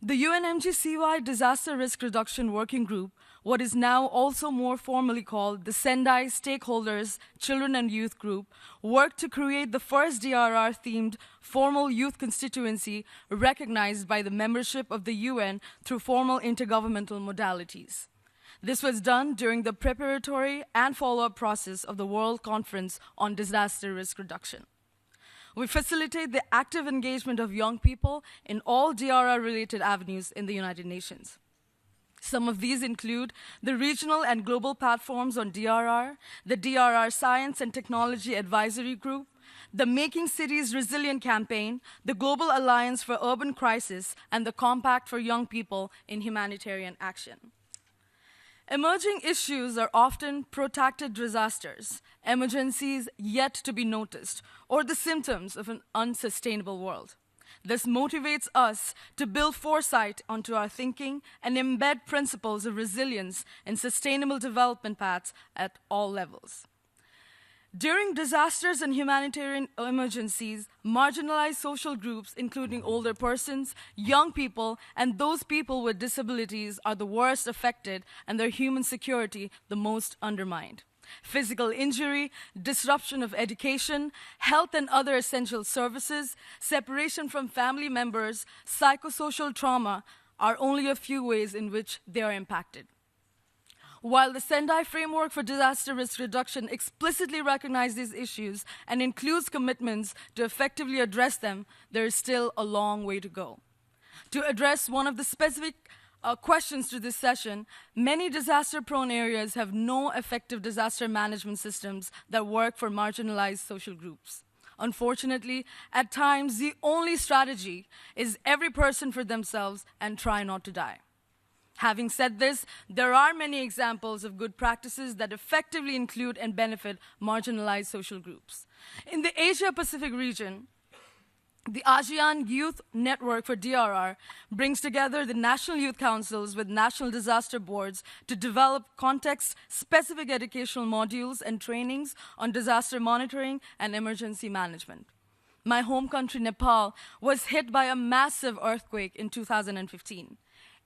The UNMGCY Disaster Risk Reduction Working Group, what is now also more formally called the Sendai Stakeholders Children and Youth Group, worked to create the first DRR-themed formal youth constituency recognized by the membership of the UN through formal intergovernmental modalities. This was done during the preparatory and follow-up process of the World Conference on Disaster Risk Reduction. We facilitate the active engagement of young people in all DRR-related avenues in the United Nations. Some of these include the regional and global platforms on DRR, the DRR Science and Technology Advisory Group, the Making Cities Resilient campaign, the Global Alliance for Urban Crisis, and the Compact for Young People in Humanitarian Action. Emerging issues are often protracted disasters, emergencies yet to be noticed, or the symptoms of an unsustainable world. This motivates us to build foresight onto our thinking and embed principles of resilience and sustainable development paths at all levels. During disasters and humanitarian emergencies, marginalized social groups, including older persons, young people, and those people with disabilities are the worst affected and their human security the most undermined. Physical injury, disruption of education, health and other essential services, separation from family members, psychosocial trauma are only a few ways in which they are impacted. While the Sendai Framework for Disaster Risk Reduction explicitly recognizes these issues and includes commitments to effectively address them, there is still a long way to go. To address one of the specific questions to this session, many disaster-prone areas have no effective disaster management systems that work for marginalized social groups. Unfortunately, at times, the only strategy is every person for themselves and try not to die. Having said this, there are many examples of good practices that effectively include and benefit marginalized social groups. In the Asia-Pacific region, the ASEAN Youth Network for DRR brings together the national youth councils with national disaster boards to develop context-specific educational modules and trainings on disaster monitoring and emergency management. My home country, Nepal, was hit by a massive earthquake in 2015.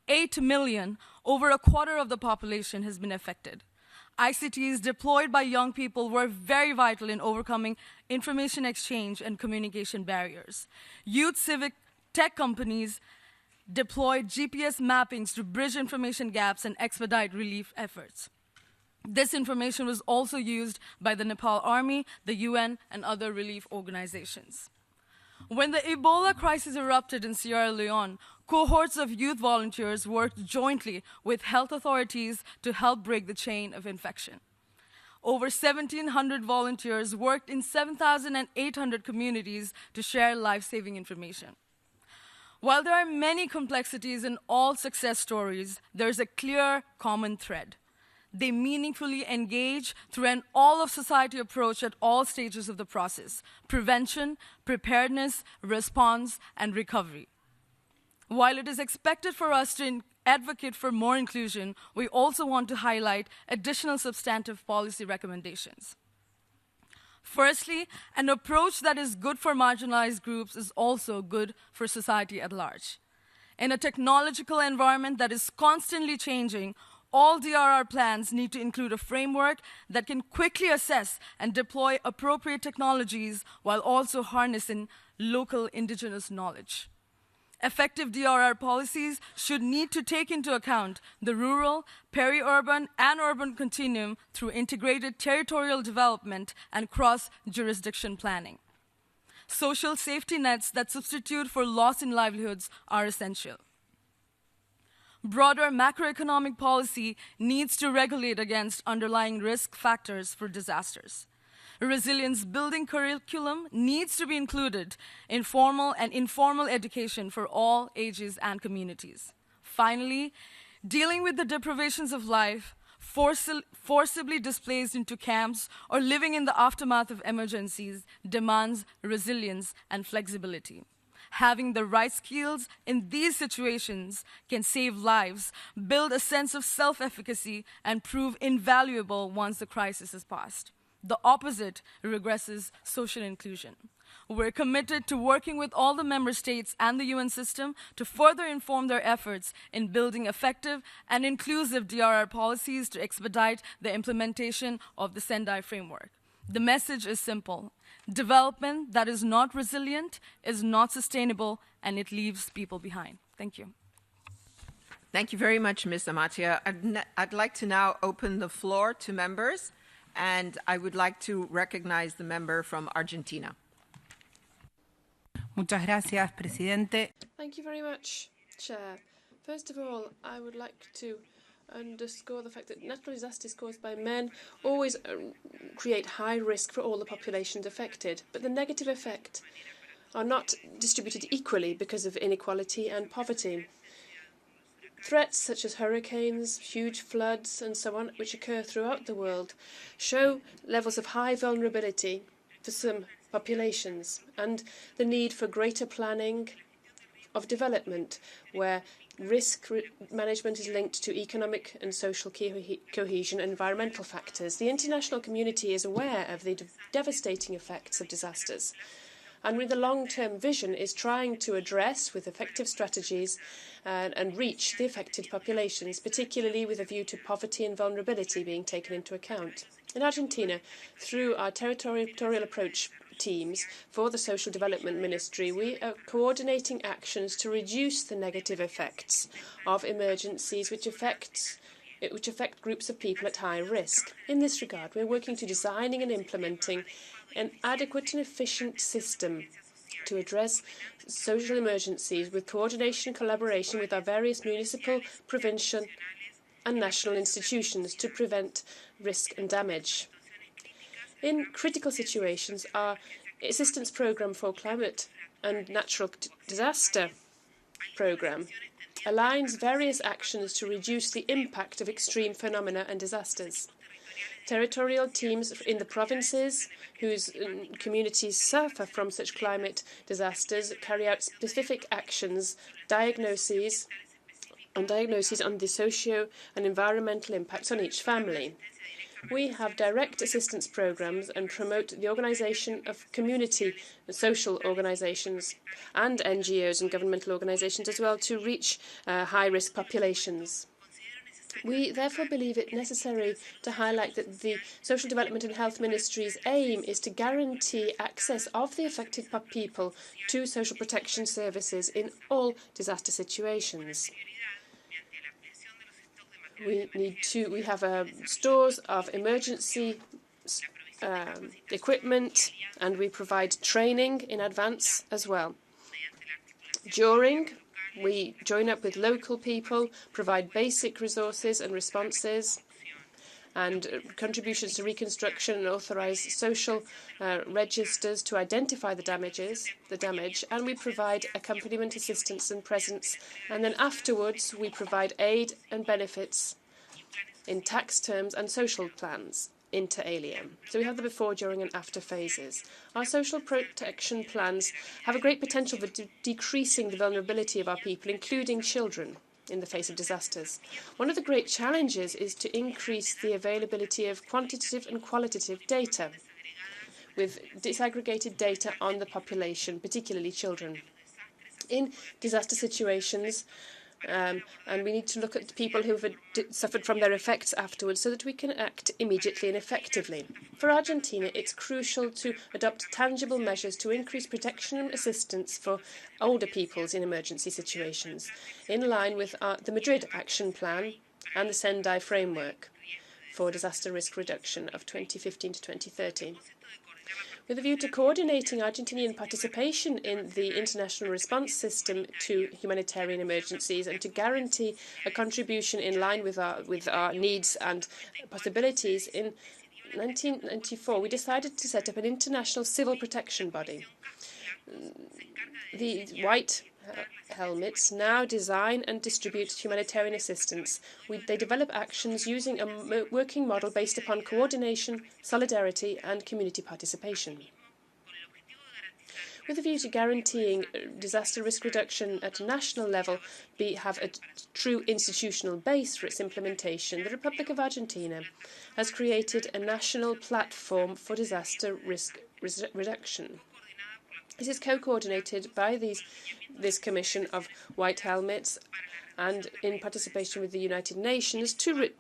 8 million, over a quarter of the population, has been affected. ICTs deployed by young people were very vital in overcoming information exchange and communication barriers. Youth civic tech companies deployed GPS mappings to bridge information gaps and expedite relief efforts. This information was also used by the Nepal Army, the UN, and other relief organizations. When the Ebola crisis erupted in Sierra Leone, cohorts of youth volunteers worked jointly with health authorities to help break the chain of infection. Over 1,700 volunteers worked in 7,800 communities to share life-saving information. While there are many complexities in all success stories, there's a clear common thread. They meaningfully engage through an all-of-society approach at all stages of the process: prevention, preparedness, response, and recovery. While it is expected for us to advocate for more inclusion, we also want to highlight additional substantive policy recommendations. Firstly, an approach that is good for marginalized groups is also good for society at large. In a technological environment that is constantly changing, all DRR plans need to include a framework that can quickly assess and deploy appropriate technologies while also harnessing local indigenous knowledge. Effective DRR policies should need to take into account the rural, peri-urban, and urban continuum through integrated territorial development and cross-jurisdiction planning. Social safety nets that substitute for loss in livelihoods are essential. Broader macroeconomic policy needs to regulate against underlying risk factors for disasters. Resilience building curriculum needs to be included in formal and informal education for all ages and communities. Finally, dealing with the deprivations of life, forcibly displaced into camps or living in the aftermath of emergencies demands resilience and flexibility. Having the right skills in these situations can save lives, build a sense of self-efficacy, and prove invaluable once the crisis is past. The opposite regresses social inclusion. We're committed to working with all the member states and the UN system to further inform their efforts in building effective and inclusive DRR policies to expedite the implementation of the Sendai framework. The message is simple. Development that is not resilient is not sustainable, and it leaves people behind. Thank you. Thank you very much, Ms. Amatia. I'd like to now open the floor to members, and I would like to recognize the member from Argentina. Muchas gracias, Presidente. Thank you very much, Chair. First of all, I would like to underscore the fact that natural disasters caused by men always create high risk for all the populations affected, but the negative effects are not distributed equally because of inequality and poverty. Threats such as hurricanes, huge floods, and so on, which occur throughout the world, show levels of high vulnerability for some populations and the need for greater planning of development, where risk management is linked to economic and social cohesion and environmental factors. The international community is aware of the devastating effects of disasters, and with a long-term vision is trying to address with effective strategies and reach the affected populations, particularly with a view to poverty and vulnerability being taken into account. In Argentina, through our territorial approach teams for the Social Development Ministry, we are coordinating actions to reduce the negative effects of emergencies which affect groups of people at high risk. In this regard, we are working to designing and implementing an adequate and efficient system to address social emergencies with coordination and collaboration with our various municipal, provincial and national institutions to prevent risk and damage. In critical situations, our assistance programme for climate and natural disaster programme aligns various actions to reduce the impact of extreme phenomena and disasters. Territorial teams in the provinces whose communities suffer from such climate disasters carry out specific actions, diagnoses on the socio and environmental impacts on each family. We have direct assistance programmes and promote the organisation of community and social organisations and NGOs and governmental organisations as well to reach high-risk populations. We therefore believe it necessary to highlight that the Social Development and Health Ministry's aim is to guarantee access of the affected people to social protection services in all disaster situations. We have stores of emergency equipment, and we provide training in advance as well. During, we join up with local people, provide basic resources and responses, and contributions to reconstruction and authorise social registers to identify the damage, and we provide accompaniment, assistance and presence. And then afterwards, we provide aid and benefits in tax terms and social plans, inter alia. So we have the before, during and after phases. Our social protection plans have a great potential for decreasing the vulnerability of our people, including children, in the face of disasters. One of the great challenges is to increase the availability of quantitative and qualitative data, with disaggregated data on the population, particularly children. In disaster situations, and we need to look at people who have suffered from their effects afterwards so that we can act immediately and effectively. For Argentina, it's crucial to adopt tangible measures to increase protection and assistance for older peoples in emergency situations, in line with the Madrid Action Plan and the Sendai Framework for Disaster Risk Reduction of 2015 to 2030. With a view to coordinating Argentinian participation in the international response system to humanitarian emergencies and to guarantee a contribution in line with our needs and possibilities, in 1994 we decided to set up an international civil protection body. The white helmets now design and distribute humanitarian assistance. They develop actions using a working model based upon coordination, solidarity and community participation. With a view to guaranteeing disaster risk reduction at a national level have a true institutional base for its implementation, the Republic of Argentina has created a national platform for disaster risk reduction. This is co-coordinated by this commission of white helmets and in participation with the United Nations to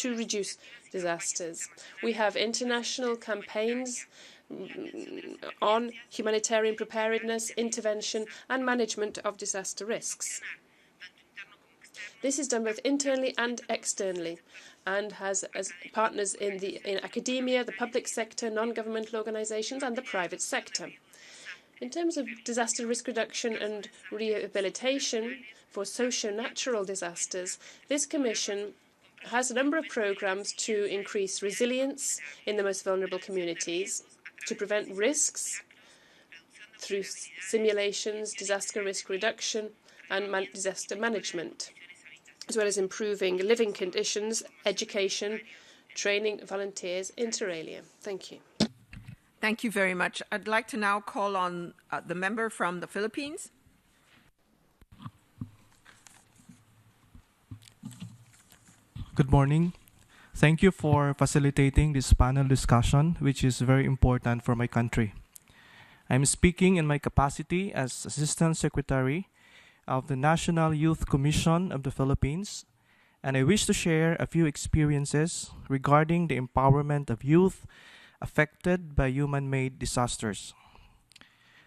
reduce disasters. We have international campaigns on humanitarian preparedness, intervention and management of disaster risks. This is done both internally and externally, and has as partners in academia, the public sector, non-governmental organisations and the private sector. In terms of disaster risk reduction and rehabilitation for socio-natural disasters, this Commission has a number of programmes to increase resilience in the most vulnerable communities, to prevent risks through simulations, disaster risk reduction and disaster management, as well as improving living conditions, education, training volunteers, inter alia. Thank you. Thank you very much. I'd like to now call on the member from the Philippines. Good morning. Thank you for facilitating this panel discussion, which is very important for my country. I'm speaking in my capacity as Assistant Secretary of the National Youth Commission of the Philippines, and I wish to share a few experiences regarding the empowerment of youth affected by human-made disasters.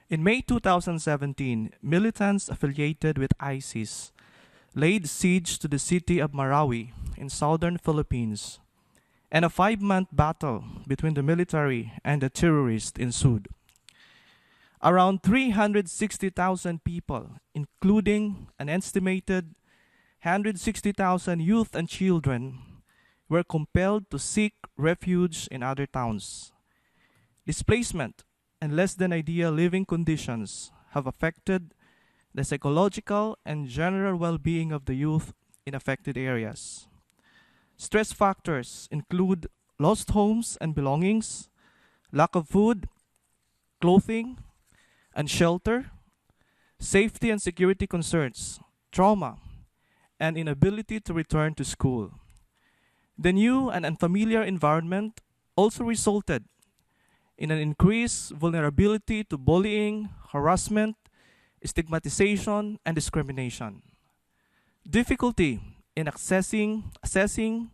In May 2017, militants affiliated with ISIS laid siege to the city of Marawi in southern Philippines, and a 5-month battle between the military and the terrorists ensued. Around 360,000 people, including an estimated 160,000 youth and children, were compelled to seek refuge in other towns. Displacement and less than ideal living conditions have affected the psychological and general well-being of the youth in affected areas. Stress factors include lost homes and belongings, lack of food, clothing, and shelter, safety and security concerns, trauma, and inability to return to school. The new and unfamiliar environment also resulted in an increased vulnerability to bullying, harassment, stigmatization, and discrimination. Difficulty in accessing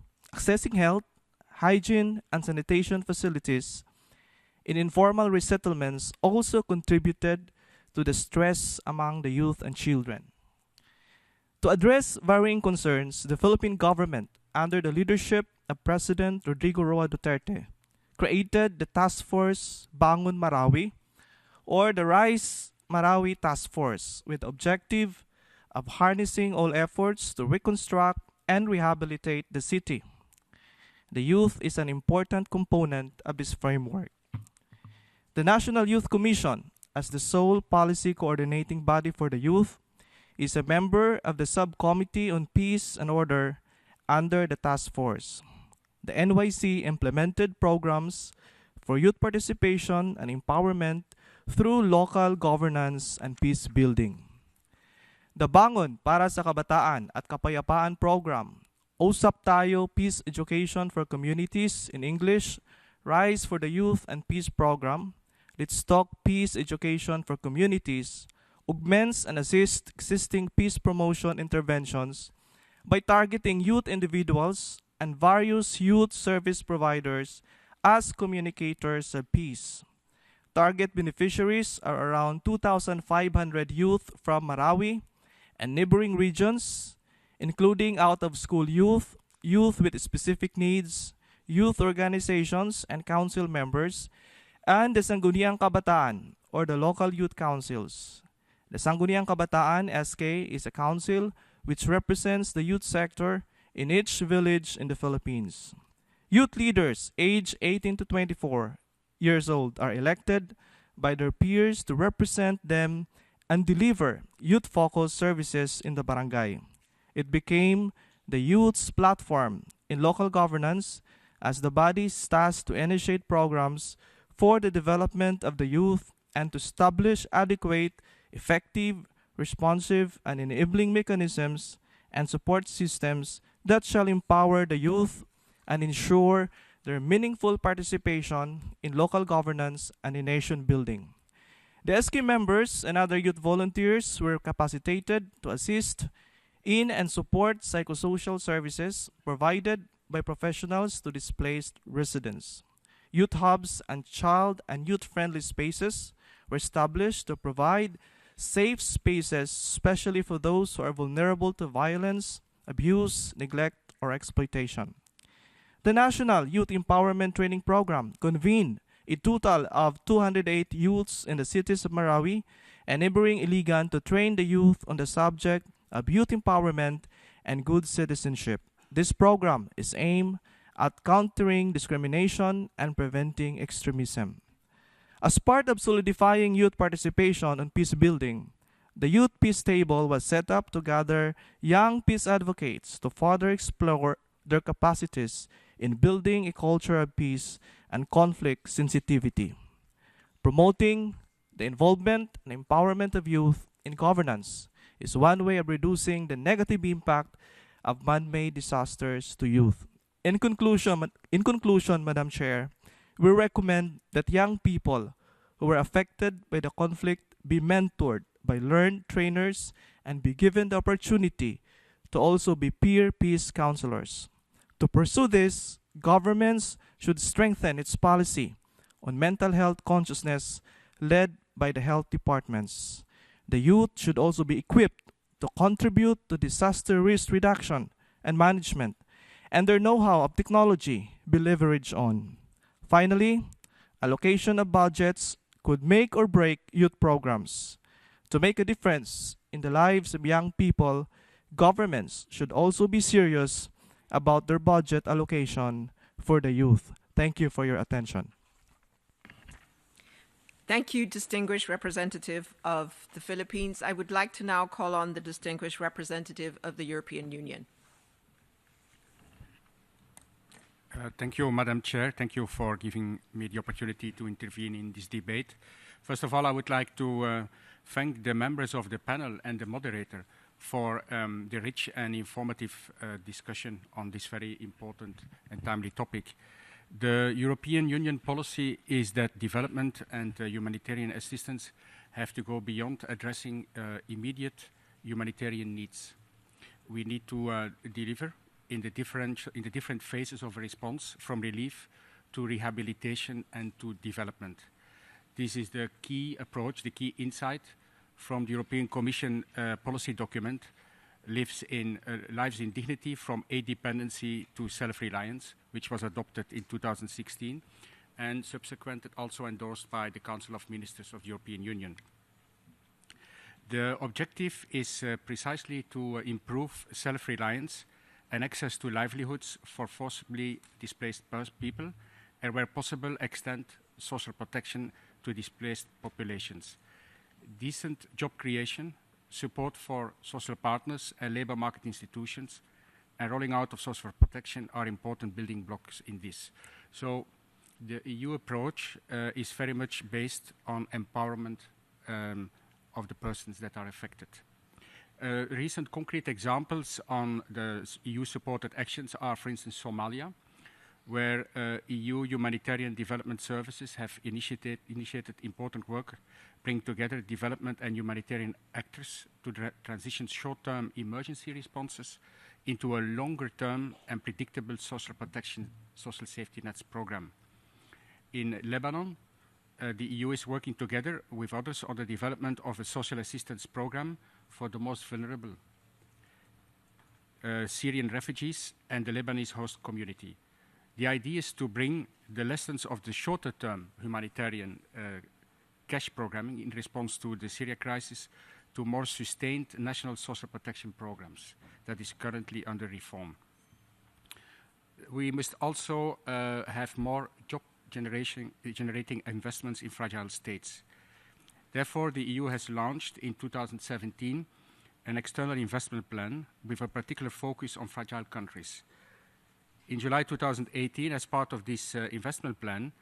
health, hygiene, and sanitation facilities in informal resettlements also contributed to the stress among the youth and children. To address varying concerns, the Philippine government, under the leadership of President Rodrigo Roa Duterte, created the Task Force Bangon Marawi, or the Rise Marawi Task Force, with the objective of harnessing all efforts to reconstruct and rehabilitate the city. The youth is an important component of this framework. The National Youth Commission, as the sole policy coordinating body for the youth, is a member of the Subcommittee on Peace and Order under the task force. The NYC implemented programs for youth participation and empowerment through local governance and peace building. The Bangon para sa Kabataan at Kapayapaan program, Usap Tayo Peace Education for Communities in English, Rise for the Youth and Peace program, Let's Talk Peace Education for Communities, augments and assists existing peace promotion interventions by targeting youth individuals and various youth service providers as communicators of peace. Target beneficiaries are around 2,500 youth from Marawi and neighboring regions, including out-of-school youth, youth with specific needs, youth organizations and council members, and the Sangguniang Kabataan, or the local youth councils. The Sangguniang Kabataan, SK, is a council which represents the youth sector in each village in the Philippines. Youth leaders aged 18 to 24 years old are elected by their peers to represent them and deliver youth-focused services in the barangay. It became the youth's platform in local governance as the body is tasked to initiate programs for the development of the youth and to establish adequate, effective, responsive, and enabling mechanisms and support systems that shall empower the youth and ensure their meaningful participation in local governance and in nation building. The SK members and other youth volunteers were capacitated to assist in and support psychosocial services provided by professionals to displaced residents. Youth hubs and child and youth-friendly spaces were established to provide safe spaces, especially for those who are vulnerable to violence, abuse, neglect, or exploitation. The National Youth Empowerment Training Program convened a total of 208 youths in the cities of Marawi and neighboring Iligan to train the youth on the subject of youth empowerment and good citizenship. This program is aimed at countering discrimination and preventing extremism. As part of solidifying youth participation on peace building, the Youth Peace Table was set up to gather young peace advocates to further explore their capacities in building a culture of peace and conflict sensitivity. Promoting the involvement and empowerment of youth in governance is one way of reducing the negative impact of man-made disasters to youth. In conclusion, Madam Chair, we recommend that young people who were affected by the conflict be mentored by learned trainers and be given the opportunity to also be peer peace counselors. To pursue this, governments should strengthen its policy on mental health consciousness led by the health departments. The youth should also be equipped to contribute to disaster risk reduction and management, and their know-how of technology be leveraged on. Finally, allocation of budgets could make or break youth programs. To make a difference in the lives of young people, governments should also be serious about their budget allocation for the youth. Thank you for your attention. Thank you, distinguished representative of the Philippines. I would like to now call on the distinguished representative of the European Union. Thank you, Madam Chair. Thank you for giving me the opportunity to intervene in this debate. First of all, I would like to thank the members of the panel and the moderator for the rich and informative discussion on this very important and timely topic. The European Union policy is that development and humanitarian assistance have to go beyond addressing immediate humanitarian needs. We need to deliver in the different phases of response, from relief to rehabilitation and to development. This is the key approach, the key insight from the European Commission policy document, Lives in Dignity from Aid Dependency to Self-Reliance, which was adopted in 2016 and subsequently also endorsed by the Council of Ministers of the European Union. The objective is precisely to improve self-reliance and access to livelihoods for forcibly displaced people, and where possible, extend social protection to displaced populations. Decent job creation, support for social partners and labor market institutions, and rolling out of social protection are important building blocks in this. So the EU approach is very much based on empowerment of the persons that are affected. Recent concrete examples on the EU-supported actions are, for instance, Somalia, where EU humanitarian development services have initiated important work, bringing together development and humanitarian actors to transition short-term emergency responses into a longer-term and predictable social protection, social safety nets program. In Lebanon, the EU is working together with others on the development of a social assistance program for the most vulnerable Syrian refugees and the Lebanese host community. The idea is to bring the lessons of the shorter-term humanitarian cash programming in response to the Syria crisis to more sustained national social protection programs that is currently under reform. We must also have more job generating investments in fragile states. Therefore, the EU has launched in 2017 an external investment plan with a particular focus on fragile countries. In July 2018, as part of this investment plan,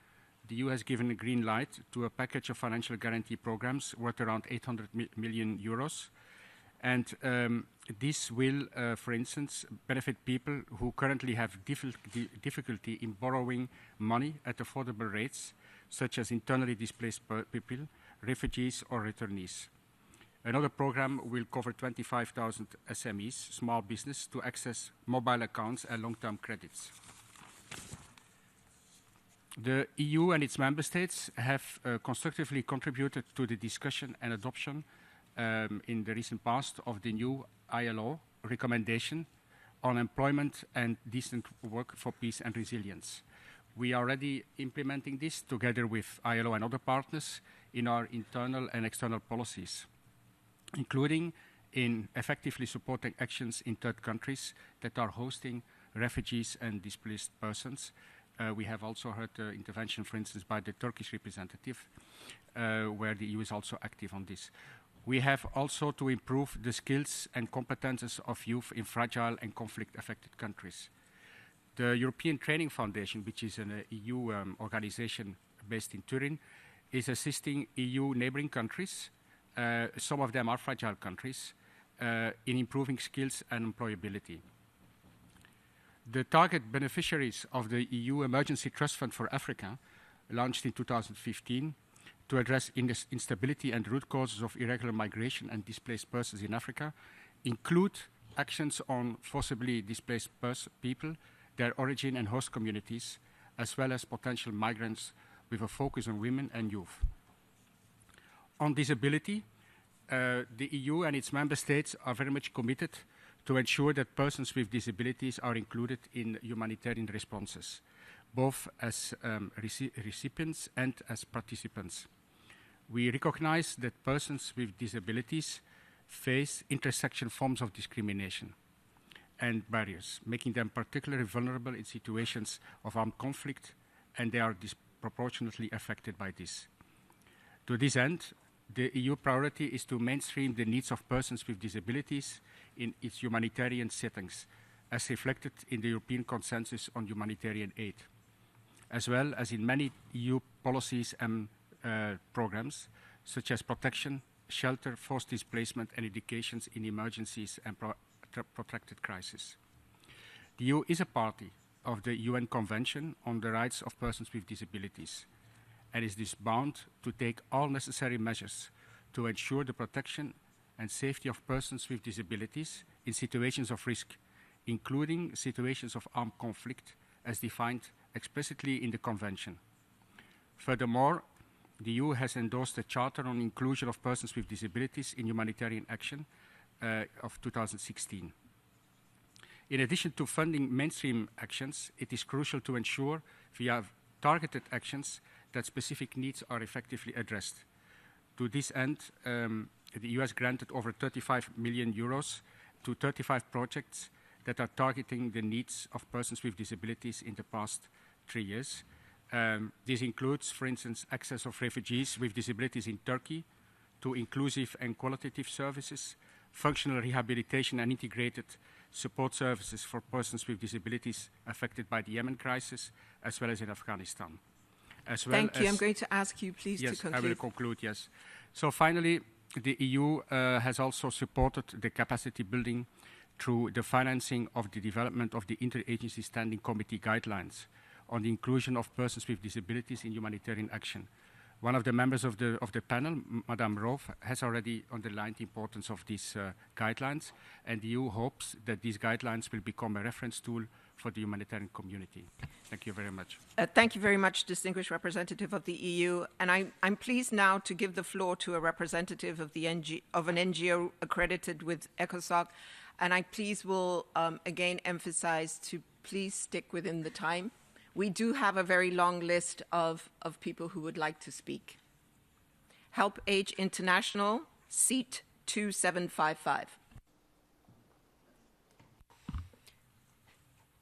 the EU has given a green light to a package of financial guarantee programs worth around 800 million euros. And this will, for instance, benefit people who currently have difficulty in borrowing money at affordable rates, such as internally displaced people, refugees, or returnees. Another program will cover 25,000 SMEs, small business, to access mobile accounts and long-term credits. The EU and its member states have constructively contributed to the discussion and adoption in the recent past of the new ILO recommendation on employment and decent work for peace and resilience. We are already implementing this together with ILO and other partners in our internal and external policies, including in effectively supporting actions in third countries that are hosting refugees and displaced persons. We have also heard the intervention, for instance, by the Turkish representative, where the EU is also active on this. We have also to improve the skills and competences of youth in fragile and conflict-affected countries. The European Training Foundation, which is an EU organization based in Turin, is assisting EU neighboring countries, some of them are fragile countries, in improving skills and employability. The target beneficiaries of the EU Emergency Trust Fund for Africa, launched in 2015, to address instability and root causes of irregular migration and displaced persons in Africa, include actions on forcibly displaced people, their origin and host communities, as well as potential migrants with a focus on women and youth. On disability, the EU and its member states are very much committed to ensure that persons with disabilities are included in humanitarian responses, both as recipients and as participants. We recognize that persons with disabilities face intersection forms of discrimination and barriers, making them particularly vulnerable in situations of armed conflict, and they are disproportionately affected by this. To this end, the EU priority is to mainstream the needs of persons with disabilities in its humanitarian settings, as reflected in the European Consensus on Humanitarian Aid, as well as in many EU policies and programs, such as protection, shelter, forced displacement, and education in emergencies and protracted crises. The EU is a party of the UN Convention on the Rights of Persons with Disabilities, and is thus bound to take all necessary measures to ensure the protection and safety of persons with disabilities in situations of risk, including situations of armed conflict, as defined explicitly in the Convention. Furthermore, the EU has endorsed the Charter on Inclusion of Persons with Disabilities in Humanitarian Action of 2016. In addition to funding mainstream actions, it is crucial to ensure via targeted actions that specific needs are effectively addressed. To this end, the EU has granted over 35 million euros to 35 projects that are targeting the needs of persons with disabilities in the past 3 years. This includes, for instance, access of refugees with disabilities in Turkey to inclusive and qualitative services, functional rehabilitation and integrated support services for persons with disabilities affected by the Yemen crisis, as well as in Afghanistan. Thank you. I'm going to ask you, please, yes, to conclude. I will conclude, yes. So finally, the EU has also supported the capacity building through the financing of the development of the Interagency Standing Committee guidelines on the inclusion of persons with disabilities in humanitarian action. One of the members of the panel, Madame Rove, has already underlined the importance of these guidelines, and the EU hopes that these guidelines will become a reference tool for the humanitarian community. Thank you very much. Thank you very much, distinguished representative of the EU. And I'm pleased now to give the floor to a representative of an NGO accredited with ECOSOC. And I please will again emphasize to please stick within the time. We do have a very long list of people who would like to speak. Help Age International, seat 2755.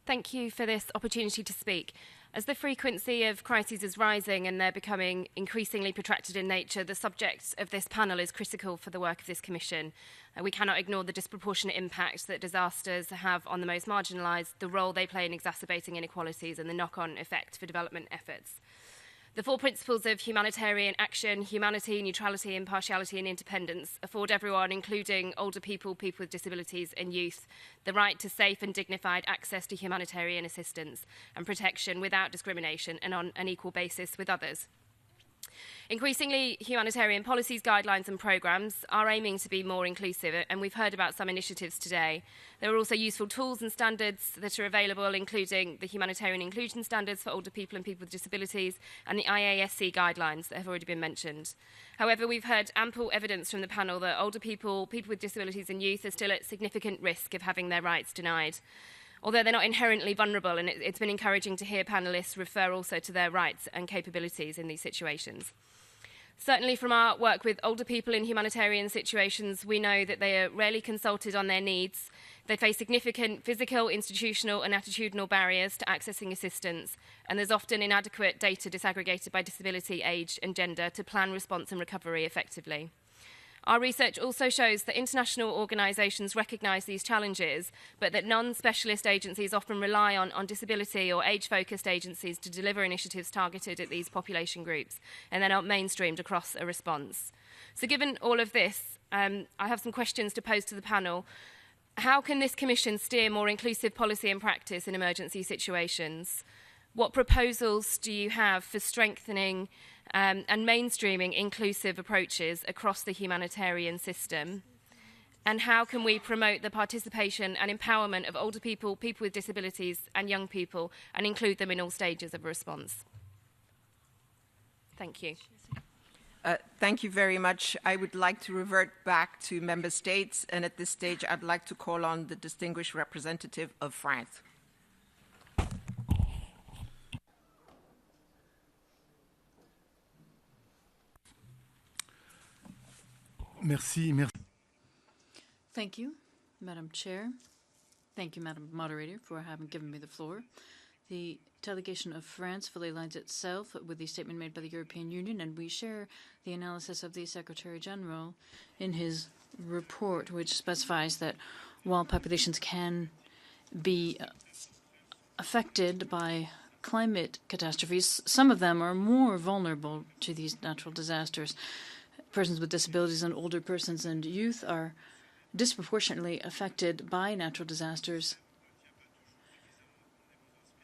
Thank you for this opportunity to speak. As the frequency of crises is rising and they're becoming increasingly protracted in nature, the subject of this panel is critical for the work of this Commission. We cannot ignore the disproportionate impact that disasters have on the most marginalised, the role they play in exacerbating inequalities and the knock-on effect for development efforts. The 4 principles of humanitarian action, humanity, neutrality, impartiality and independence afford everyone, including older people, people with disabilities and youth, the right to safe and dignified access to humanitarian assistance and protection without discrimination and on an equal basis with others. Increasingly, humanitarian policies, guidelines and programmes are aiming to be more inclusive, and we've heard about some initiatives today. There are also useful tools and standards that are available, including the humanitarian inclusion standards for older people and people with disabilities and the IASC guidelines that have already been mentioned. However, we've heard ample evidence from the panel that older people, people with disabilities and youth are still at significant risk of having their rights denied. Although they're not inherently vulnerable, and it's been encouraging to hear panellists refer also to their rights and capabilities in these situations. Certainly from our work with older people in humanitarian situations, we know that they are rarely consulted on their needs. They face significant physical, institutional and attitudinal barriers to accessing assistance, and there's often inadequate data disaggregated by disability, age and gender to plan response and recovery effectively. Our research also shows that international organisations recognise these challenges, but that non-specialist agencies often rely on disability or age-focused agencies to deliver initiatives targeted at these population groups, and they're not mainstreamed across a response. So given all of this, I have some questions to pose to the panel. How can this Commission steer more inclusive policy and practice in emergency situations? What proposals do you have for strengthening and mainstreaming inclusive approaches across the humanitarian system? And how can we promote the participation and empowerment of older people, people with disabilities and young people and include them in all stages of a response? Thank you. Thank you very much. I would like to revert back to member states, and at this stage I'd like to call on the distinguished representative of France. Merci. Thank you, Madam Chair. Thank you, Madam Moderator, for having given me the floor. The delegation of France fully aligns itself with the statement made by the European Union, and we share the analysis of the Secretary General in his report, which specifies that while populations can be affected by climate catastrophes, some of them are more vulnerable to these natural disasters. Persons with disabilities and older persons and youth are disproportionately affected by natural disasters.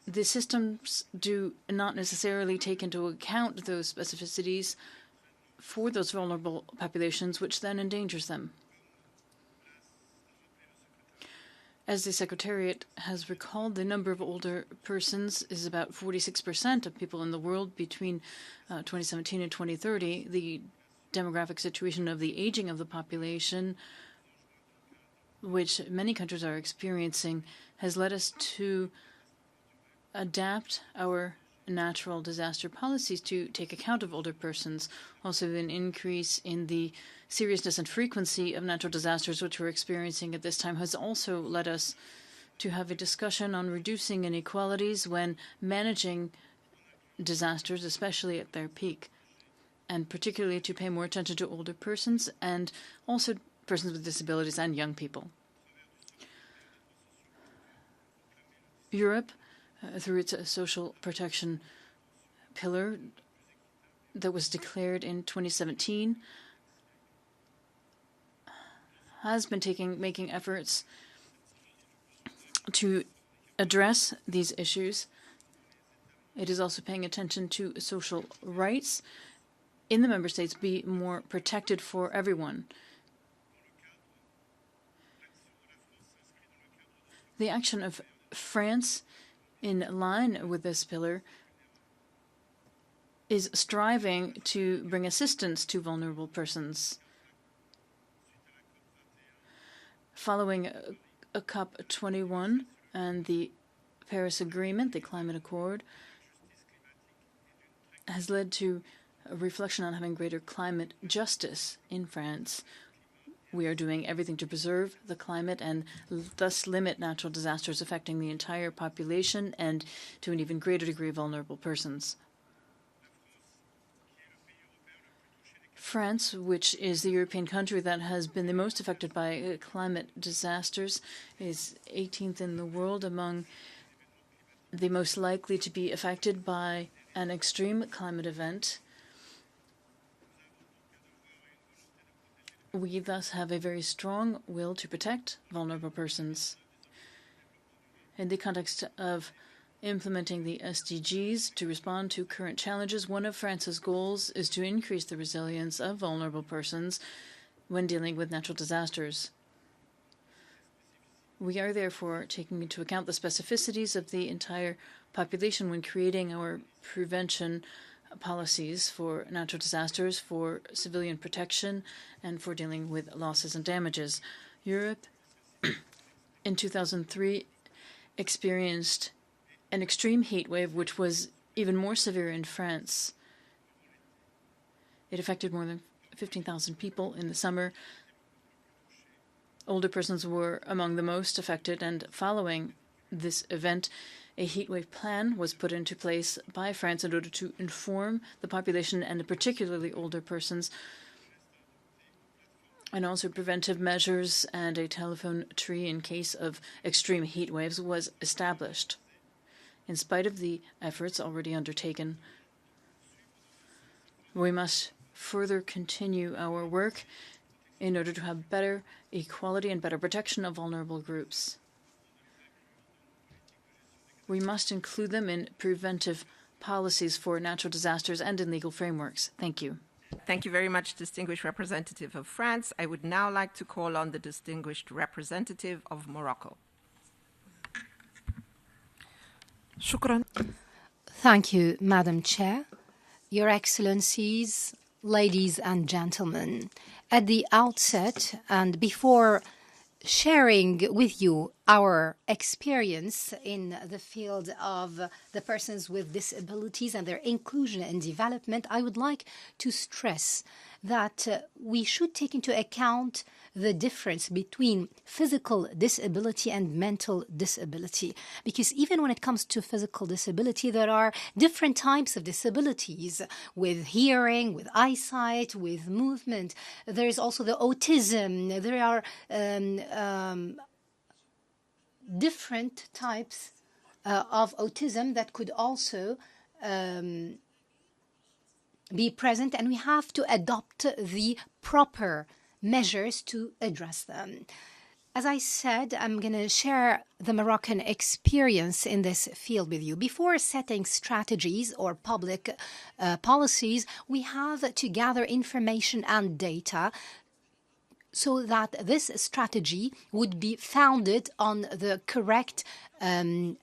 The systems do not necessarily take into account those specificities for those vulnerable populations, which then endangers them. As the Secretariat has recalled, the number of older persons is about 46% of people in the world between 2017 and 2030. The demographic situation of the aging of the population, which many countries are experiencing, has led us to adapt our natural disaster policies to take account of older persons. Also, an increase in the seriousness and frequency of natural disasters, which we're experiencing at this time, has also led us to have a discussion on reducing inequalities when managing disasters, especially at their peak, and particularly to pay more attention to older persons and also persons with disabilities and young people. Europe, through its social protection pillar that was declared in 2017, has been making efforts to address these issues. It is also paying attention to social rights in the member states be more protected for everyone. The action of France, in line with this pillar, is striving to bring assistance to vulnerable persons. Following a COP21 and the Paris Agreement, the Climate Accord, has led to a reflection on having greater climate justice in France. We are doing everything to preserve the climate and thus limit natural disasters affecting the entire population and to an even greater degree of vulnerable persons. France, which is the European country that has been the most affected by climate disasters, is 18th in the world among the most likely to be affected by an extreme climate event. We thus have a very strong will to protect vulnerable persons. In the context of implementing the SDGs to respond to current challenges, one of France's goals is to increase the resilience of vulnerable persons when dealing with natural disasters. We are therefore taking into account the specificities of the entire population when creating our prevention policies for natural disasters, for civilian protection, and for dealing with losses and damages. Europe, in 2003, experienced an extreme heat wave, which was even more severe in France. It affected more than 15,000 people in the summer. Older persons were among the most affected, and following this event, a heatwave plan was put into place by France in order to inform the population, and particularly older persons, and also preventive measures, and a telephone tree in case of extreme heat waves was established. In spite of the efforts already undertaken, we must further continue our work in order to have better equality and better protection of vulnerable groups. We must include them in preventive policies for natural disasters and in legal frameworks. Thank you. Thank you very much, distinguished representative of France. I would now like to call on the distinguished representative of Morocco. Shukran. Thank you, Madam Chair, Your Excellencies, ladies and gentlemen. At the outset, and before sharing with you our experience in the field of the persons with disabilities and their inclusion and development, I would like to stress that we should take into account the difference between physical disability and mental disability. Because even when it comes to physical disability, there are different types of disabilities with hearing, with eyesight, with movement. There is also the autism. There are different types of autism that could also be present, and we have to adopt the proper measures to address them. As I said, I'm going to share the Moroccan experience in this field with you. Before setting strategies or public policies, we have to gather information and data so that this strategy would be founded on the correct and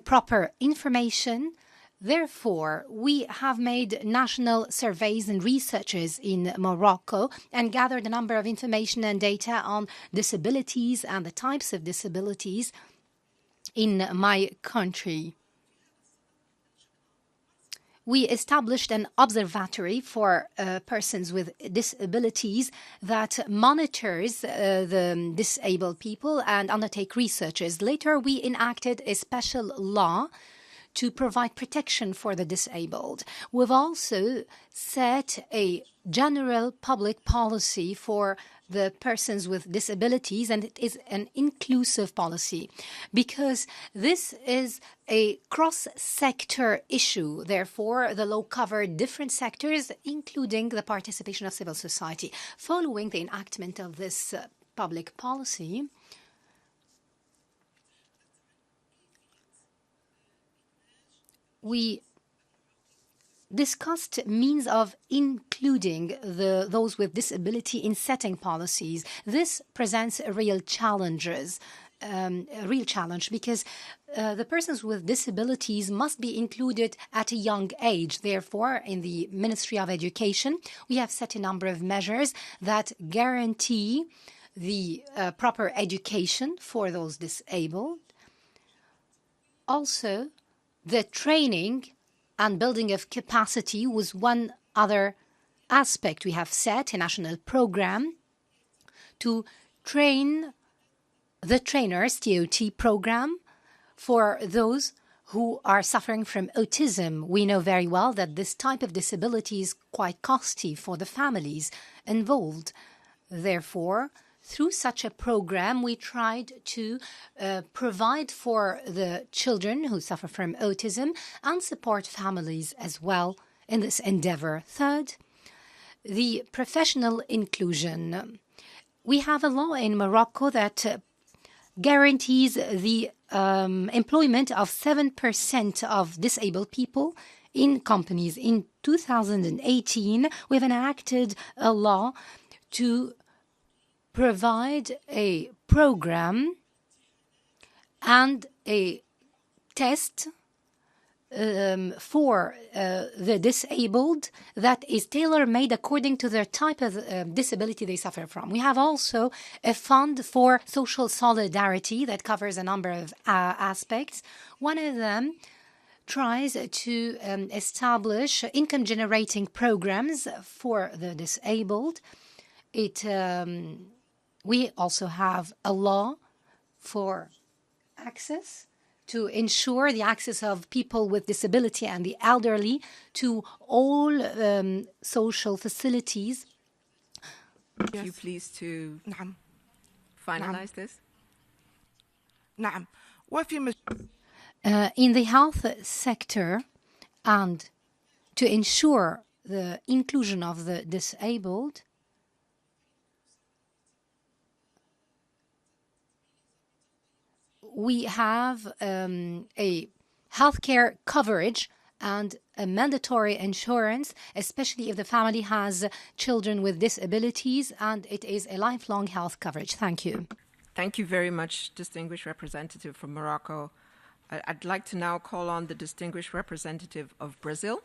proper information. Therefore, we have made national surveys and researches in Morocco and gathered a number of information and data on disabilities and the types of disabilities in my country. we established an observatory for persons with disabilities that monitors the disabled people and undertake researches. Later, we enacted a special law to provide protection for the disabled. We've also set a general public policy for the persons with disabilities, and it is an inclusive policy because this is a cross-sector issue. Therefore, the law covered different sectors, including the participation of civil society. Following the enactment of this public policy, we discussed means of including those with disability in setting policies. This presents a real challenge because the persons with disabilities must be included at a young age. Therefore, in the Ministry of Education, we have set a number of measures that guarantee the proper education for those disabled. Also, the training and building of capacity was one other aspect. We have set a national program to train the trainers, TOT program, for those who are suffering from autism. We know very well that this type of disability is quite costly for the families involved. Therefore, through such a program, we tried to provide for the children who suffer from autism and support families as well in this endeavor. Third, the professional inclusion. We have a law in Morocco that guarantees the employment of 7% of disabled people in companies. In 2018, we've enacted a law to provide a program and a test for the disabled that is tailor-made according to their type of disability they suffer from. We have also a fund for social solidarity that covers a number of aspects. One of them tries to establish income-generating programs for the disabled. We also have a law for access to ensure the access of people with disability and the elderly to all social facilities. Would you please to finalize this? In the health sector, and to ensure the inclusion of the disabled, we have a healthcare coverage and a mandatory insurance, especially if the family has children with disabilities, and it is a lifelong health coverage. Thank you. Thank you very much, distinguished representative from Morocco. I'd like to now call on the distinguished representative of Brazil.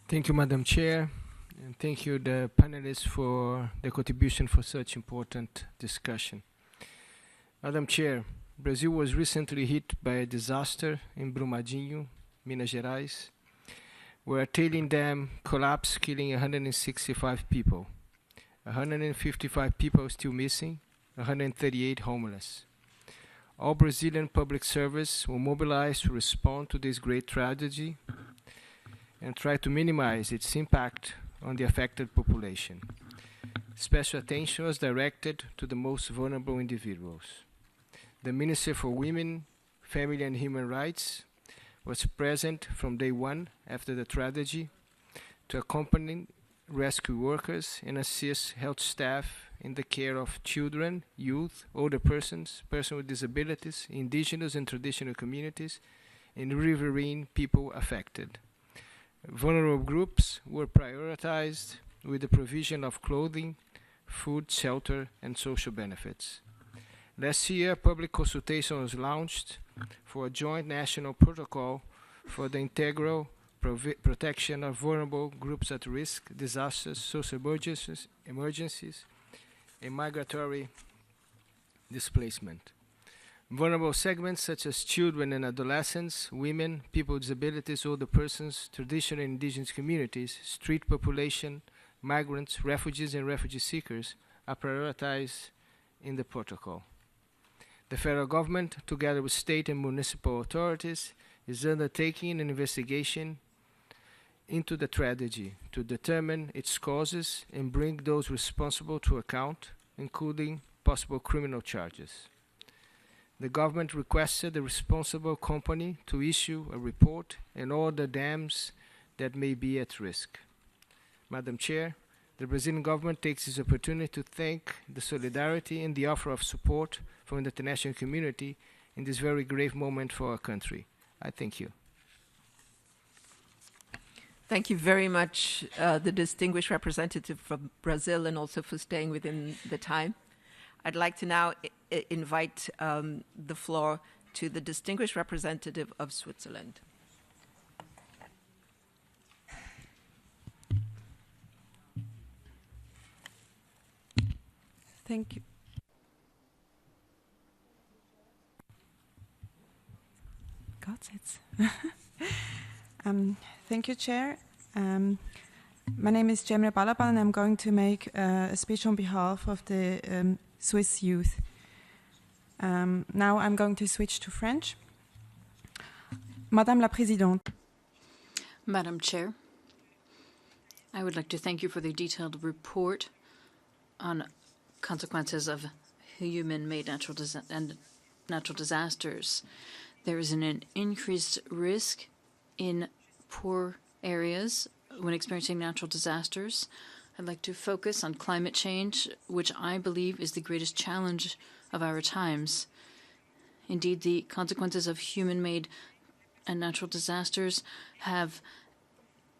Thank you, Madam Chair. And thank you, the panelists, for their contribution for such important discussion. Madam Chair, Brazil was recently hit by a disaster in Brumadinho, Minas Gerais, where a tailing dam collapsed, killing 165 people. 155 people still missing, 138 homeless. All Brazilian public servants were mobilized to respond to this great tragedy and try to minimize its impact on the affected population. Special attention was directed to the most vulnerable individuals. The Minister for Women, Family and Human Rights was present from day one after the tragedy to accompany rescue workers and assist health staff in the care of children, youth, older persons, persons with disabilities, indigenous and traditional communities, and riverine people affected. Vulnerable groups were prioritized with the provision of clothing, food, shelter, and social benefits. Last year, public consultation was launched for a joint national protocol for the integral protection of vulnerable groups at risk, disasters, social emergencies, and migratory displacement. Vulnerable segments such as children and adolescents, women, people with disabilities, older persons, traditional and indigenous communities, street population, migrants, refugees, and refugee seekers are prioritized in the protocol. The federal government, together with state and municipal authorities, is undertaking an investigation into the tragedy to determine its causes and bring those responsible to account, including possible criminal charges. The government requested the responsible company to issue a report and all the dams that may be at risk. Madam Chair, the Brazilian government takes this opportunity to thank the solidarity and the offer of support from the international community in this very grave moment for our country. I thank you. Thank you very much, the distinguished representative from Brazil, and also for staying within the time. I'd like to now invite the floor to the distinguished representative of Switzerland. Thank you. Thank you, Chair. My name is Cemre Balabal, and I'm going to make a speech on behalf of the Swiss youth. Now I'm going to switch to French. Madame la Présidente. Madam Chair, I would like to thank you for the detailed report on consequences of human-made natural disasters. There is an increased risk in poor areas when experiencing natural disasters. I'd like to focus on climate change, which I believe is the greatest challenge of our times. Indeed, the consequences of human-made and natural disasters have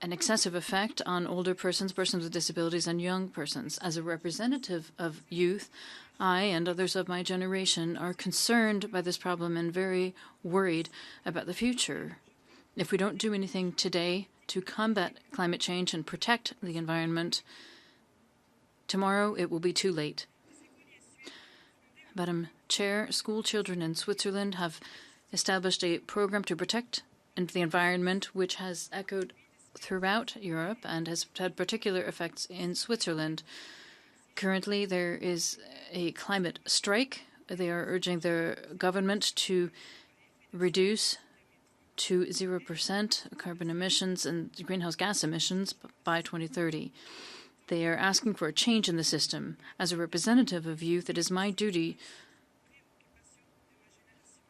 an excessive effect on older persons, persons with disabilities, and young persons. As a representative of youth, I and others of my generation are concerned by this problem and very worried about the future. If we don't do anything today to combat climate change and protect the environment, tomorrow it will be too late. Madam Chair, school children in Switzerland have established a program to protect the environment, which has echoed throughout Europe and has had particular effects in Switzerland. Currently, there is a climate strike. They are urging their government to reduce to 0% carbon emissions and greenhouse gas emissions by 2030. They are asking for a change in the system. As a representative of youth, it is my duty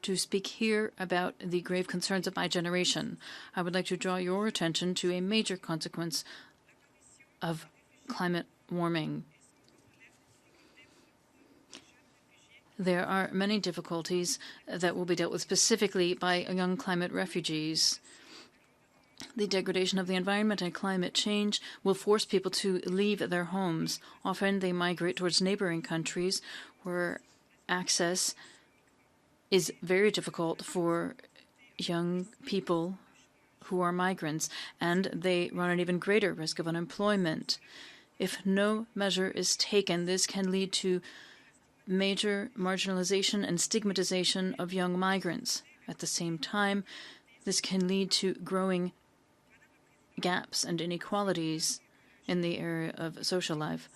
to speak here about the grave concerns of my generation. I would like to draw your attention to a major consequence of climate warming. There are many difficulties that will be dealt with specifically by young climate refugees. The degradation of the environment and climate change will force people to leave their homes. Often they migrate towards neighboring countries where access is very difficult for young people who are migrants, and they run an even greater risk of unemployment. If no measure is taken, this can lead to major marginalization and stigmatization of young migrants. At the same time, this can lead to growing gaps and inequalities in the area of social life.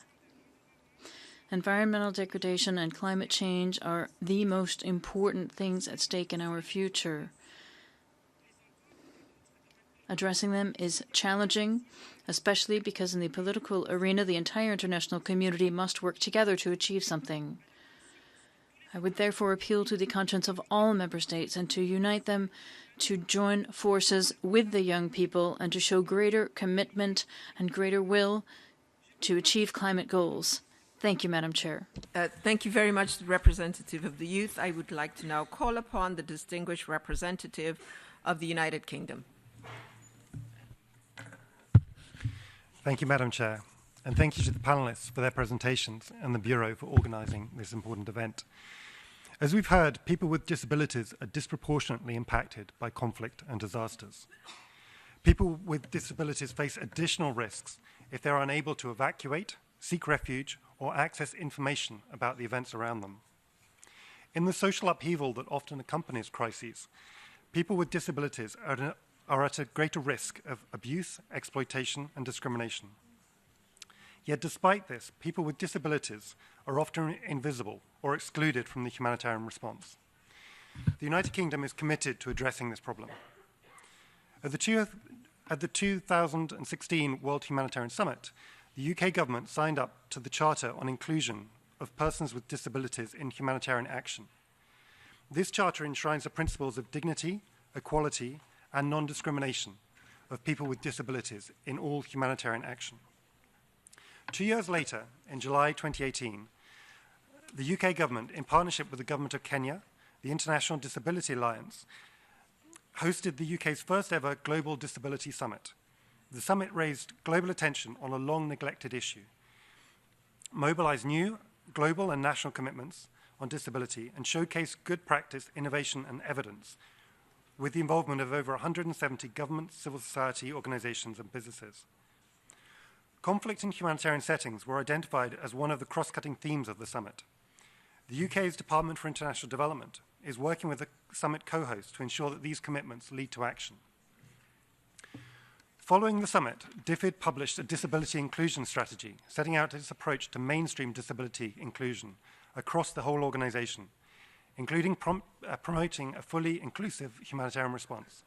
Environmental degradation and climate change are the most important things at stake in our future. Addressing them is challenging, especially because in the political arena, the entire international community must work together to achieve something. I would therefore appeal to the conscience of all member states and to unite them to join forces with the young people and to show greater commitment and greater will to achieve climate goals. Thank you, Madam Chair. Thank you very much, the representative of the youth. I would like to now call upon the distinguished representative of the United Kingdom. Thank you, Madam Chair, and thank you to the panelists for their presentations and the Bureau for organising this important event. As we've heard, people with disabilities are disproportionately impacted by conflict and disasters. People with disabilities face additional risks if they're unable to evacuate, seek refuge, or access information about the events around them. In the social upheaval that often accompanies crises, people with disabilities are at a greater risk of abuse, exploitation, and discrimination. Yet despite this, people with disabilities are often invisible or excluded from the humanitarian response. The United Kingdom is committed to addressing this problem. At the 2016 World Humanitarian Summit, the UK government signed up to the Charter on Inclusion of Persons with Disabilities in Humanitarian Action. This charter enshrines the principles of dignity, equality, and non-discrimination of people with disabilities in all humanitarian action. 2 years later, in July 2018, the UK government, in partnership with the government of Kenya, the International Disability Alliance, hosted the UK's first ever Global Disability Summit. The summit raised global attention on a long-neglected issue, mobilized new global and national commitments on disability, and showcased good practice, innovation, and evidence with the involvement of over 170 governments, civil society organizations, and businesses. Conflict in humanitarian settings were identified as one of the cross-cutting themes of the summit. The UK's Department for International Development is working with the summit co-host to ensure that these commitments lead to action. Following the summit, DFID published a disability inclusion strategy, setting out its approach to mainstream disability inclusion across the whole organization, including promoting a fully inclusive humanitarian response.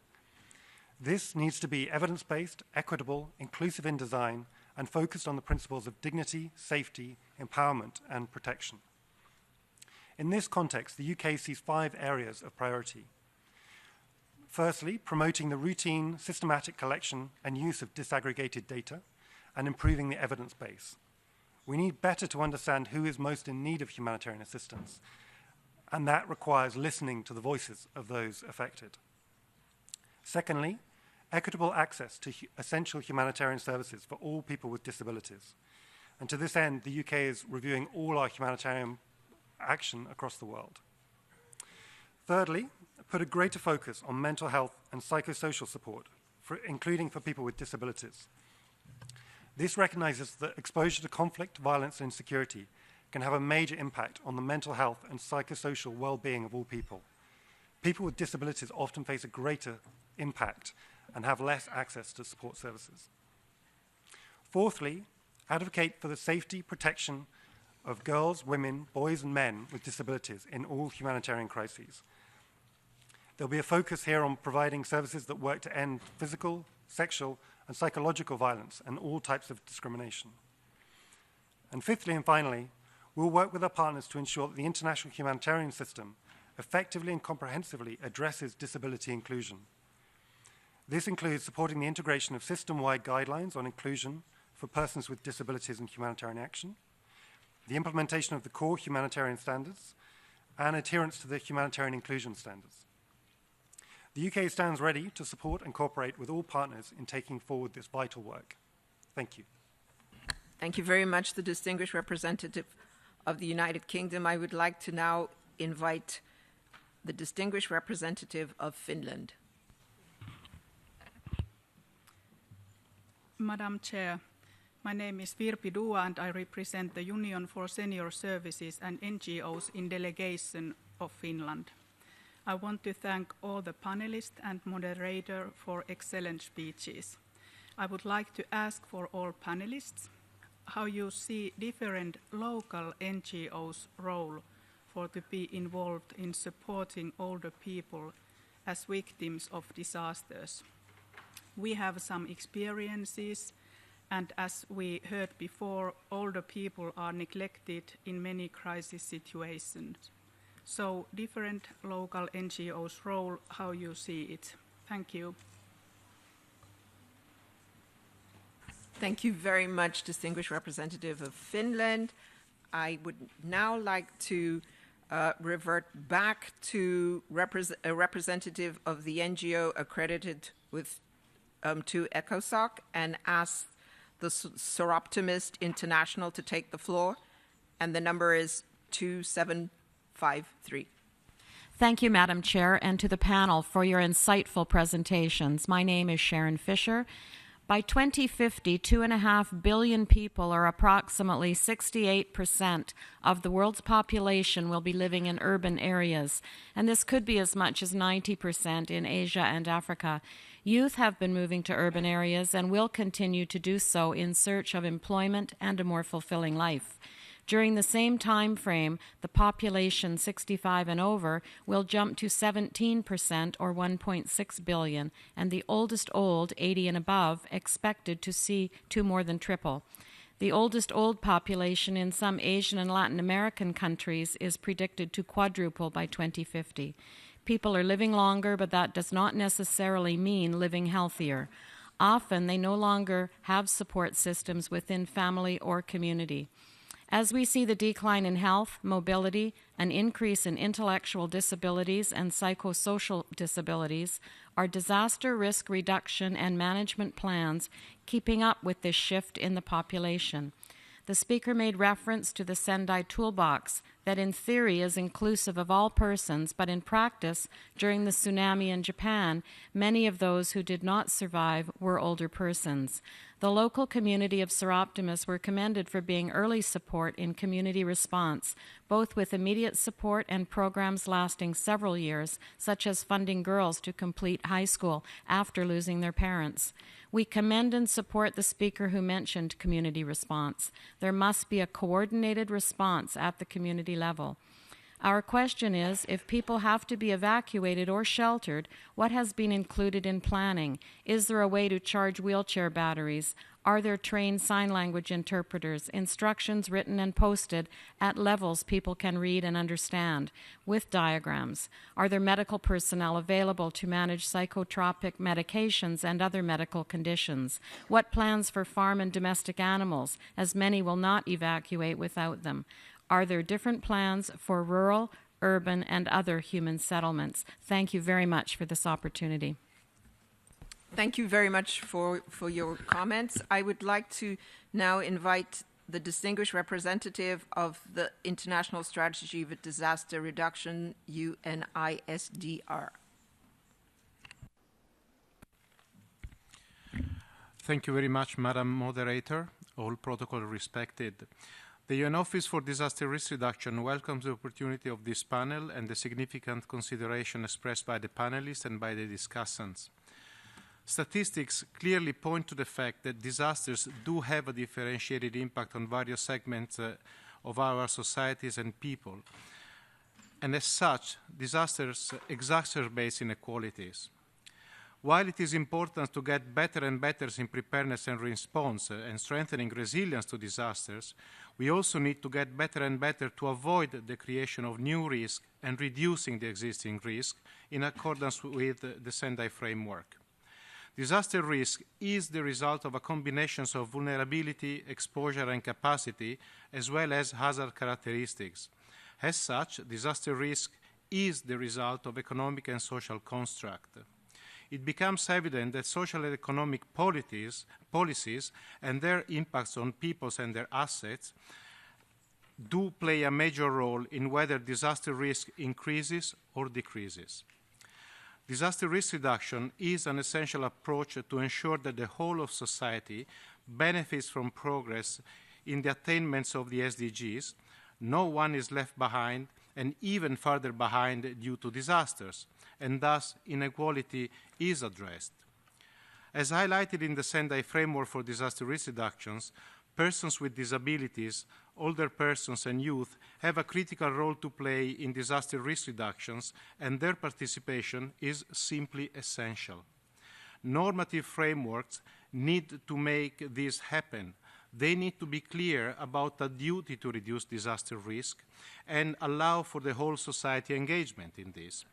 This needs to be evidence-based, equitable, inclusive in design, and focused on the principles of dignity, safety, empowerment, and protection. In this context, the UK sees 5 areas of priority. Firstly, promoting the routine, systematic collection and use of disaggregated data and improving the evidence base. We need better to understand who is most in need of humanitarian assistance, and that requires listening to the voices of those affected. Secondly, equitable access to essential humanitarian services for all people with disabilities. And to this end, the UK is reviewing all our humanitarian action across the world. Thirdly, put a greater focus on mental health and psychosocial support, including for people with disabilities. This recognizes that exposure to conflict, violence, and insecurity can have a major impact on the mental health and psychosocial well-being of all people. People with disabilities often face a greater impact and have less access to support services. Fourthly, advocate for the safety, protection of girls, women, boys, and men with disabilities in all humanitarian crises. There'll be a focus here on providing services that work to end physical, sexual, and psychological violence and all types of discrimination. And fifthly and finally, we'll work with our partners to ensure that the international humanitarian system effectively and comprehensively addresses disability inclusion. This includes supporting the integration of system-wide guidelines on inclusion for persons with disabilities in humanitarian action, the implementation of the core humanitarian standards, and adherence to the humanitarian inclusion standards. The UK stands ready to support and cooperate with all partners in taking forward this vital work. Thank you. Thank you very much, the distinguished representative of the United Kingdom. I would like to now invite the distinguished representative of Finland. Madam Chair, my name is Virpi Dua and I represent the Union for Senior Services and NGOs in delegation of Finland. I want to thank all the panelists and moderator for excellent speeches. I would like to ask for all panelists how you see different local NGOs' role for to be involved in supporting older people as victims of disasters. We have some experiences, and as we heard before, older people are neglected in many crisis situations. So different local NGOs' role, how you see it. Thank you. Thank you very much, distinguished representative of Finland. I would now like to revert back to a representative of the NGO accredited with to ECOSOC and ask the Soroptimist International to take the floor. And the number is 2753. Thank you, Madam Chair, and to the panel for your insightful presentations. My name is Sharon Fisher. By 2050, 2.5 billion people, or approximately 68% of the world's population, will be living in urban areas, and this could be as much as 90% in Asia and Africa. Youth have been moving to urban areas and will continue to do so in search of employment and a more fulfilling life. During the same time frame, the population 65 and over will jump to 17%, or 1.6 billion, and the oldest old, 80 and above, expected to more than triple. The oldest old population in some Asian and Latin American countries is predicted to quadruple by 2050. People are living longer, but that does not necessarily mean living healthier. Often they no longer have support systems within family or community. As we see the decline in health, mobility, an increase in intellectual disabilities and psychosocial disabilities, are disaster risk reduction and management plans keeping up with this shift in the population? The speaker made reference to the Sendai Toolbox that in theory is inclusive of all persons, but in practice, during the tsunami in Japan, many of those who did not survive were older persons. The local community of Seroptimus were commended for being early support in community response, both with immediate support and programs lasting several years, such as funding girls to complete high school after losing their parents. We commend and support the speaker who mentioned community response. There must be a coordinated response at the community level. Our question is, if people have to be evacuated or sheltered, what has been included in planning? Is there a way to charge wheelchair batteries? Are there trained sign language interpreters, instructions written and posted at levels people can read and understand, with diagrams? Are there medical personnel available to manage psychotropic medications and other medical conditions? What plans for farm and domestic animals, as many will not evacuate without them? Are there different plans for rural, urban, and other human settlements? Thank you very much for this opportunity. Thank you very much for your comments. I would like to now invite the distinguished representative of the International Strategy for Disaster Reduction, UNISDR. Thank you very much, Madam Moderator. All protocol respected. The UN Office for Disaster Risk Reduction welcomes the opportunity of this panel and the significant consideration expressed by the panelists and by the discussants. Statistics clearly point to the fact that disasters do have a differentiated impact on various segments of our societies and people. And as such, disasters exacerbate inequalities. While it is important to get better and better in preparedness and response and strengthening resilience to disasters, we also need to get better and better to avoid the creation of new risk and reducing the existing risk in accordance with the Sendai framework. Disaster risk is the result of a combination of vulnerability, exposure, and capacity, as well as hazard characteristics. As such, disaster risk is the result of economic and social construct. It becomes evident that social and economic policies and their impacts on peoples and their assets do play a major role in whether disaster risk increases or decreases. Disaster risk reduction is an essential approach to ensure that the whole of society benefits from progress in the attainments of the SDGs. No one is left behind, and even further behind due to disasters, and thus inequality is addressed. As highlighted in the Sendai Framework for Disaster Risk Reductions, persons with disabilities, older persons, and youth have a critical role to play in disaster risk reductions, and their participation is simply essential. Normative frameworks need to make this happen. They need to be clear about the duty to reduce disaster risk and allow for the whole society engagement in this.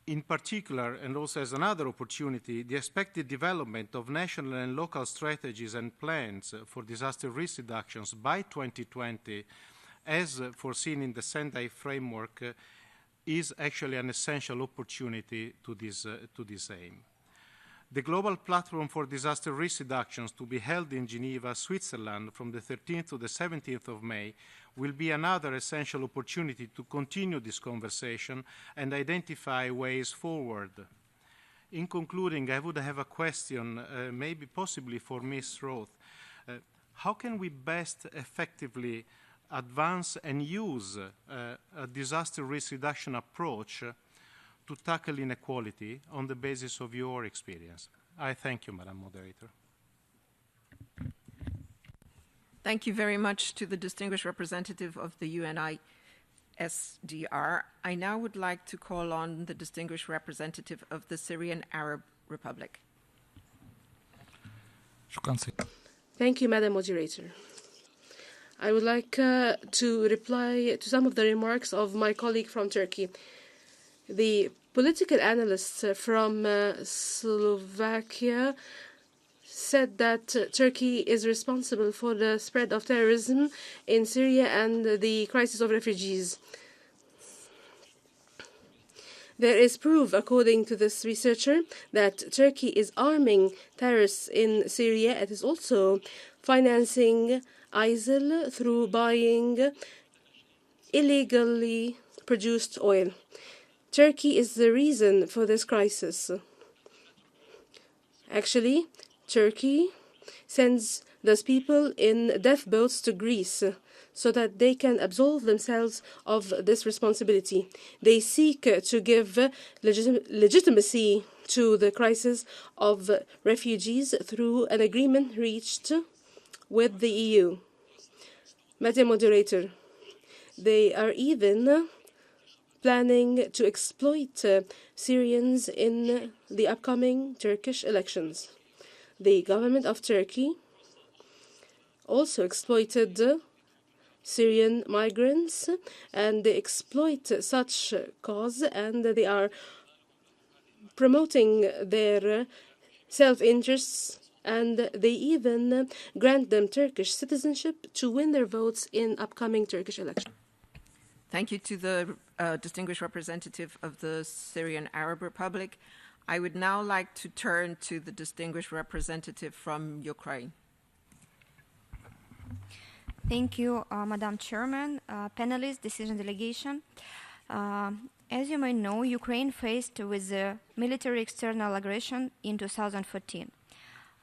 In particular, and also as another opportunity, the expected development of national and local strategies and plans for disaster risk reductions by 2020, as foreseen in the Sendai framework, is actually an essential opportunity to this aim. The Global Platform for Disaster Risk Reductions, to be held in Geneva, Switzerland, from the 13th to the 17th of May, will be another essential opportunity to continue this conversation and identify ways forward. In concluding, I would have a question, maybe possibly for Ms. Roth. How can we best effectively advance and use a disaster risk reduction approach to tackle inequality on the basis of your experience? I thank you, Madam Moderator. Thank you very much to the distinguished representative of the UNISDR. I now would like to call on the distinguished representative of the Syrian Arab Republic. Thank you, Madam Moderator. I would like to reply to some of the remarks of my colleague from Turkey. The political analyst from Slovakia said that Turkey is responsible for the spread of terrorism in Syria and the crisis of refugees. There is proof, according to this researcher, that Turkey is arming terrorists in Syria. It is also financing ISIL through buying illegally produced oil. Turkey is the reason for this crisis. Actually, Turkey sends those people in death boats to Greece so that they can absolve themselves of this responsibility. They seek to give legitimacy to the crisis of refugees through an agreement reached with the EU. Madam Moderator, they are even planning to exploit Syrians in the upcoming Turkish elections. The government of Turkey also exploited Syrian migrants, and they exploit such cause, and they are promoting their self-interests, and they even grant them Turkish citizenship to win their votes in upcoming Turkish elections. Thank you to the distinguished representative of the Syrian Arab Republic. I would now like to turn to the distinguished representative from Ukraine. Thank you, Madam Chairman, panelists, decision delegation. As you may know, Ukraine faced with the military external aggression in 2014.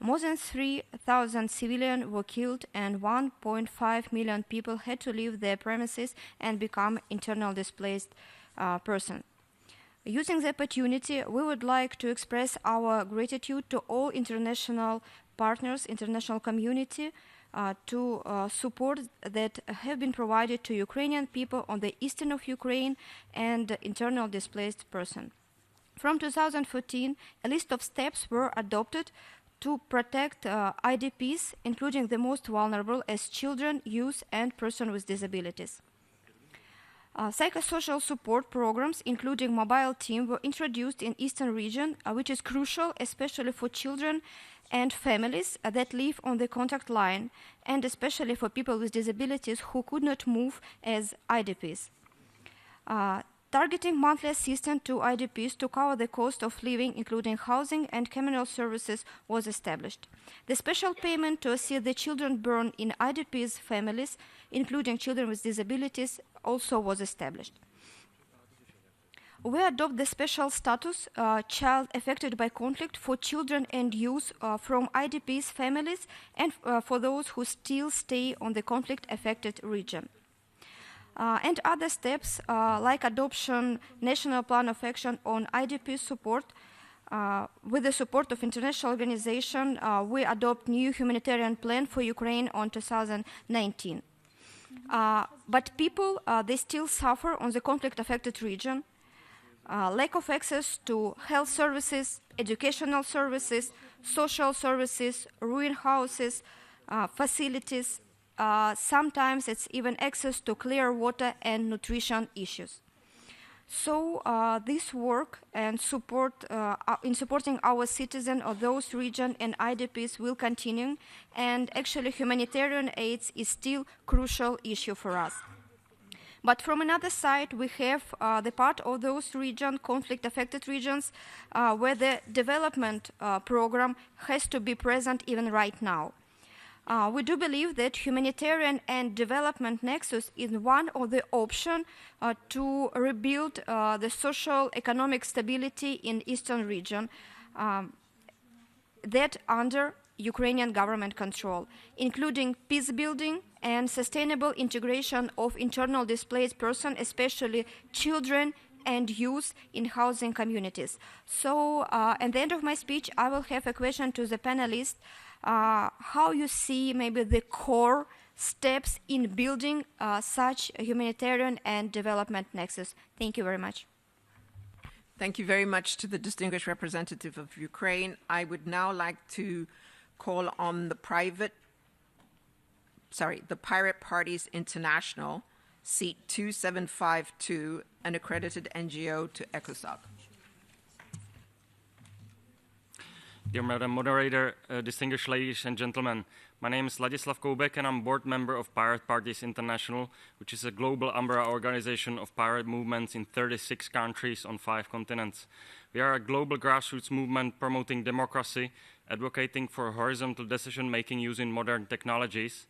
More than 3,000 civilians were killed and 1.5 million people had to leave their premises and become internally displaced persons. Using the opportunity, we would like to express our gratitude to all international partners, international community, to support that have been provided to Ukrainian people on the eastern of Ukraine and internally displaced persons. From 2014, a list of steps were adopted to protect IDPs, including the most vulnerable as children, youth, and persons with disabilities. Psychosocial support programs, including mobile team, were introduced in Eastern region, which is crucial, especially for children and families that live on the contact line, and especially for people with disabilities who could not move as IDPs. Targeting monthly assistance to IDPs to cover the cost of living, including housing and communal services, was established. The special payment to assist the children born in IDPs' families, including children with disabilities, also was established. We adopt the special status, child affected by conflict, for children and youth from IDPs' families and for those who still stay on the conflict-affected region. And other steps like adoption, national plan of action on IDP support. With the support of international organization, we adopt new humanitarian plan for Ukraine on 2019. But people, they still suffer on the conflict-affected region. Lack of access to health services, educational services, social services, ruined houses, facilities. Sometimes it's even access to clear water and nutrition issues. So this work and support in supporting our citizens of those regions and IDPs will continue, and actually humanitarian aid is still crucial issue for us. But from another side, we have the part of those regions, conflict-affected regions, where the development program has to be present even right now. We do believe that humanitarian and development nexus is one of the options to rebuild the social economic stability in Eastern region. that under Ukrainian government control, including peace building and sustainable integration of internal displaced persons, especially children and youth in housing communities. So at the end of my speech, I will have a question to the panelists, how you see maybe the core steps in building such a humanitarian and development nexus. Thank you very much. Thank you very much to the distinguished representative of Ukraine. I would now like to call on the Pirate Parties International, seat 2752, an accredited NGO, to ECOSOC. Dear Madam Moderator, distinguished ladies and gentlemen, my name is Ladislav Koubek and I'm board member of Pirate Parties International, which is a global umbrella organization of pirate movements in 36 countries on 5 continents. We are a global grassroots movement promoting democracy, advocating for horizontal decision-making using modern technologies,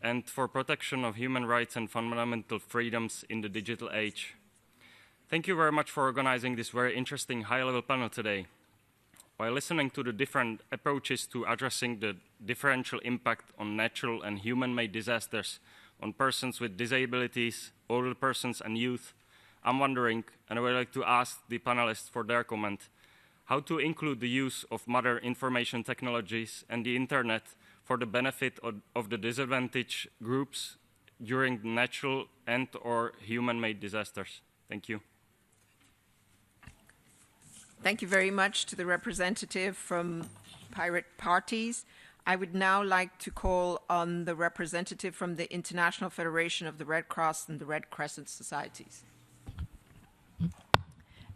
and for protection of human rights and fundamental freedoms in the digital age. Thank you very much for organizing this very interesting high-level panel today. While listening to the different approaches to addressing the differential impact on natural and human-made disasters on persons with disabilities, older persons, and youth, I'm wondering, and I would like to ask the panelists for their comment, how to include the use of modern information technologies and the internet for the benefit of the disadvantaged groups during natural and/or human-made disasters. Thank you. Thank you very much to the representative from Pirate Parties. I would now like to call on the representative from the International Federation of the Red Cross and the Red Crescent Societies.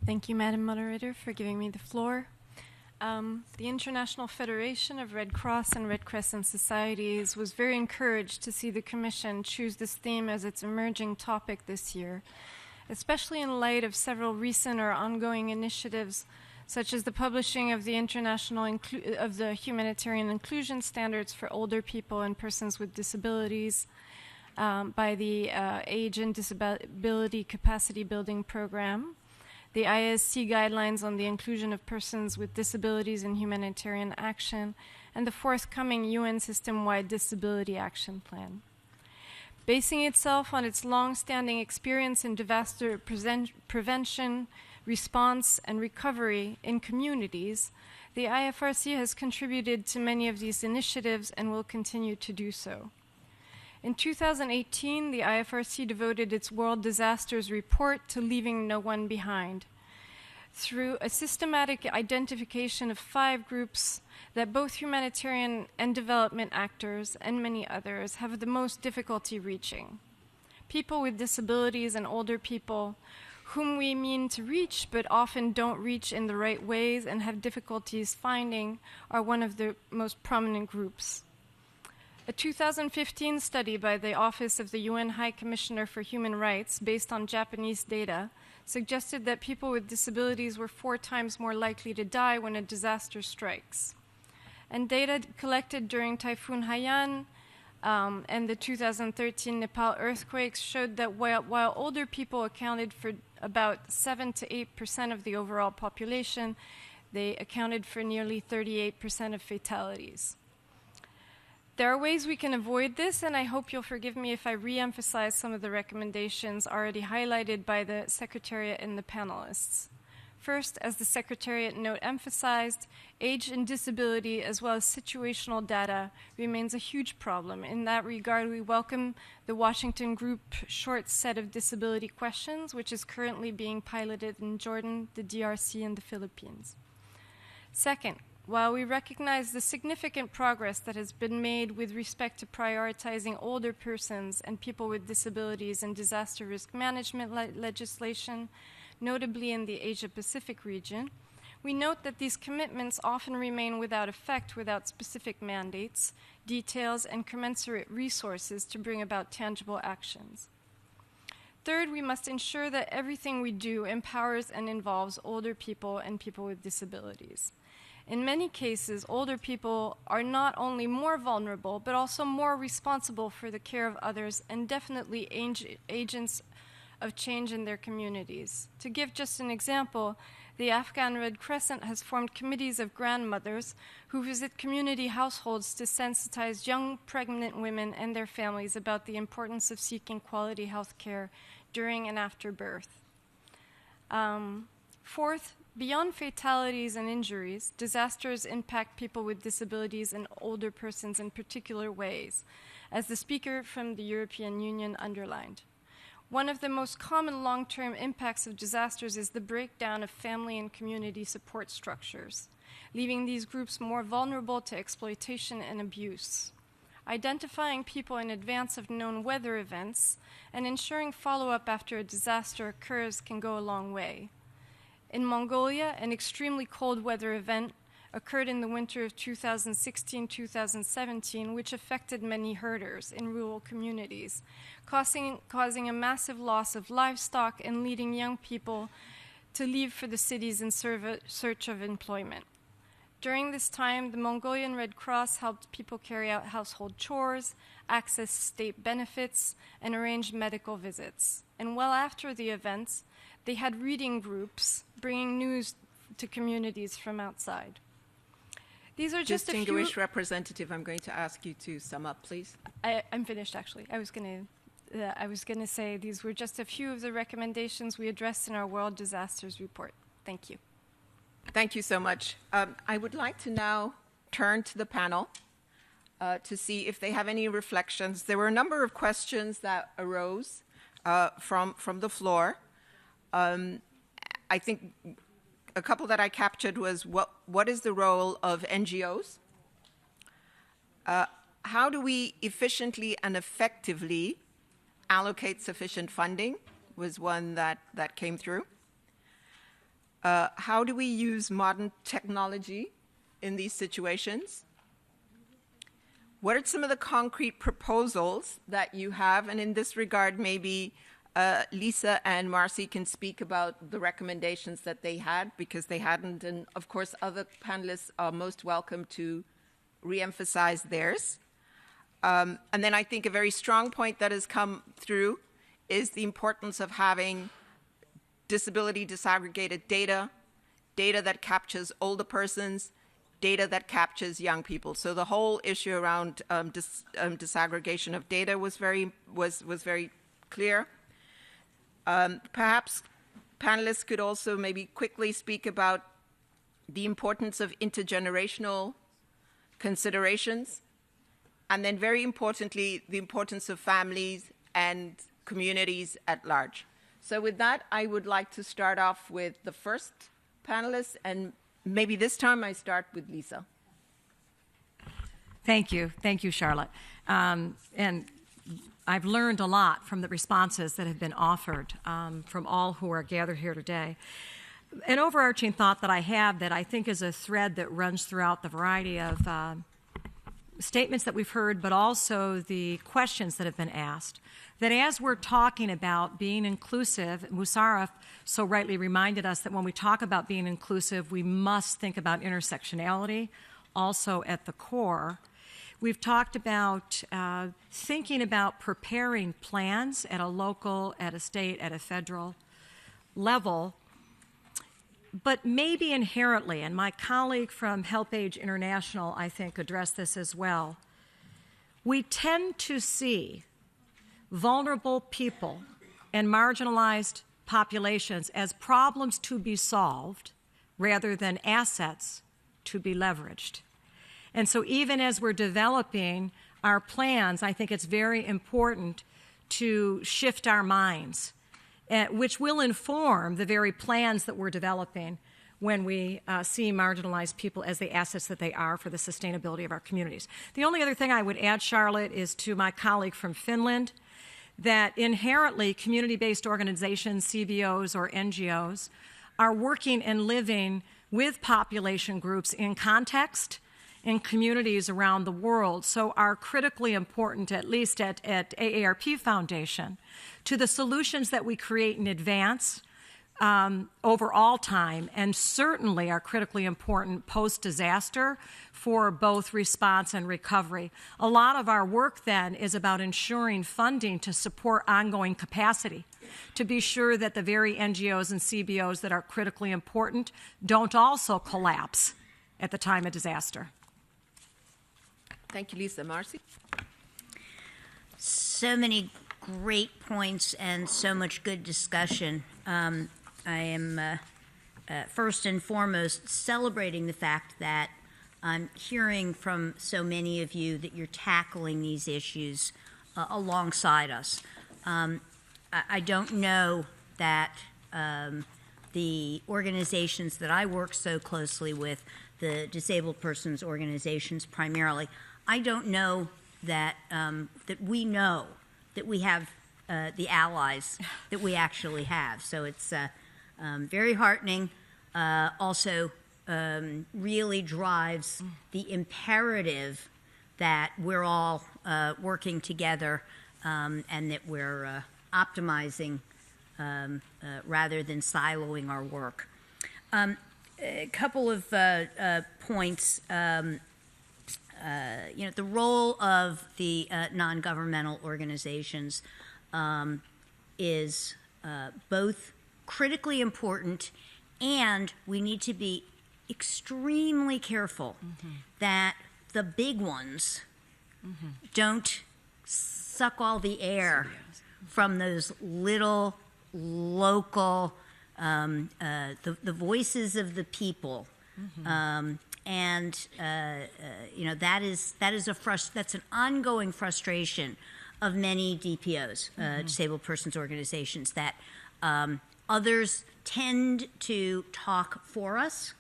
Thank you, Madam Moderator, for giving me the floor. The International Federation of Red Cross and Red Crescent Societies was very encouraged to see the Commission choose this theme as its emerging topic this year, especially in light of several recent or ongoing initiatives, such as the publishing of the of the humanitarian inclusion standards for older people and persons with disabilities by the Age and Disability Capacity Building Program, the ISC guidelines on the inclusion of persons with disabilities in humanitarian action, and the forthcoming UN system-wide disability action plan. Basing itself on its long-standing experience in disaster prevention, response, and recovery in communities, the IFRC has contributed to many of these initiatives and will continue to do so. In 2018, the IFRC devoted its World Disasters Report to leaving no one behind, through a systematic identification of 5 groups that both humanitarian and development actors and many others have the most difficulty reaching. People with disabilities and older people whom we mean to reach but often don't reach in the right ways and have difficulties finding are one of the most prominent groups. A 2015 study by the Office of the UN High Commissioner for Human Rights, based on Japanese data, suggested that people with disabilities were 4 times more likely to die when a disaster strikes. And data collected during Typhoon Haiyan and the 2013 Nepal earthquakes showed that while older people accounted for about 7 to 8% of the overall population, they accounted for nearly 38% of fatalities. There are ways we can avoid this, and I hope you'll forgive me if I re-emphasize some of the recommendations already highlighted by the Secretariat and the panelists. First, as the Secretariat note emphasized, age and disability as well as situational data remains a huge problem. In that regard, we welcome the Washington Group short set of disability questions, which is currently being piloted in Jordan, the DRC, and the Philippines. Second, while we recognize the significant progress that has been made with respect to prioritizing older persons and people with disabilities in disaster risk management legislation, notably in the Asia-Pacific region, we note that these commitments often remain without effect without specific mandates, details, and commensurate resources to bring about tangible actions. Third, we must ensure that everything we do empowers and involves older people and people with disabilities. In many cases, older people are not only more vulnerable, but also more responsible for the care of others and definitely agents of change in their communities. To give just an example, the Afghan Red Crescent has formed committees of grandmothers who visit community households to sensitize young pregnant women and their families about the importance of seeking quality health care during and after birth. Fourth, beyond fatalities and injuries, disasters impact people with disabilities and older persons in particular ways, as the speaker from the European Union underlined. One of the most common long-term impacts of disasters is the breakdown of family and community support structures, leaving these groups more vulnerable to exploitation and abuse. Identifying people in advance of known weather events and ensuring follow-up after a disaster occurs can go a long way. In Mongolia, an extremely cold weather event occurred in the winter of 2016-2017, which affected many herders in rural communities, causing a massive loss of livestock and leading young people to leave for the cities in search of employment. During this time, the Mongolian Red Cross helped people carry out household chores, access state benefits, and arrange medical visits. And well after the events, they had reading groups bringing news to communities from outside. These are just Distinguished representative, I'm going to ask you to sum up, please. I'm finished, actually. I was going to say these were just a few of the recommendations we addressed in our World Disasters Report. Thank you. Thank you so much. I would like to now turn to the panel to see if they have any reflections. There were a number of questions that arose from the floor. I think a couple that I captured was what is the role of NGOs? How do we efficiently and effectively allocate sufficient funding was one that came through. How do we use modern technology in these situations? What are some of the concrete proposals that you have? And in this regard, maybe Lisa and Marcy can speak about the recommendations that they had, because they hadn't. And of course, other panelists are most welcome to re-emphasize theirs. And then I think a very strong point that has come through is the importance of having disability disaggregated data, data that captures older persons, data that captures young people. So the whole issue around disaggregation of data was very clear. Perhaps panelists could also maybe quickly speak about the importance of intergenerational considerations, and then very importantly, the importance of families and communities at large. So with that, I would like to start off with the first panelist, and maybe this time I start with Lisa. Thank you, Charlotte. And I've learned a lot from the responses that have been offered from all who are gathered here today. An overarching thought that I have that I think is a thread that runs throughout the variety of statements that we've heard, but also the questions that have been asked, that as we're talking about being inclusive, Musharraf so rightly reminded us that when we talk about being inclusive, we must think about intersectionality also at the core. We've talked about thinking about preparing plans at a local, at a state, at a federal level, but maybe inherently, and my colleague from HelpAge International, I think, addressed this as well, we tend to see vulnerable people and marginalized populations as problems to be solved rather than assets to be leveraged. And so even as we're developing our plans, I think it's very important to shift our minds, which will inform the very plans that we're developing when we see marginalized people as the assets that they are for the sustainability of our communities. The only other thing I would add, Charlotte, is to my colleague from Finland, that inherently community-based organizations, CBOs or NGOs, are working and living with population groups in context in communities around the world, so are critically important, at least at AARP Foundation, to the solutions that we create in advance over all time, and certainly are critically important post-disaster for both response and recovery. A lot of our work then is about ensuring funding to support ongoing capacity to be sure that the very NGOs and CBOs that are critically important don't also collapse at the time of disaster. Thank you, Lisa. Marcy? So many great points and so much good discussion. I am first and foremost celebrating the fact that I'm hearing from so many of you that you're tackling these issues alongside us. I don't know that the organizations that I work so closely with, the disabled persons organizations primarily, I don't know that that we know that we have the allies that we actually have. So it's very heartening. Also really drives the imperative that we're all working together and that we're optimizing rather than siloing our work. A couple of points. The role of the non-governmental organizations is both critically important, and we need to be extremely careful that the big ones don't suck all the air from those little local, the voices of the people. That's an ongoing frustration of many DPOs, disabled persons organizations, that others tend to talk for us.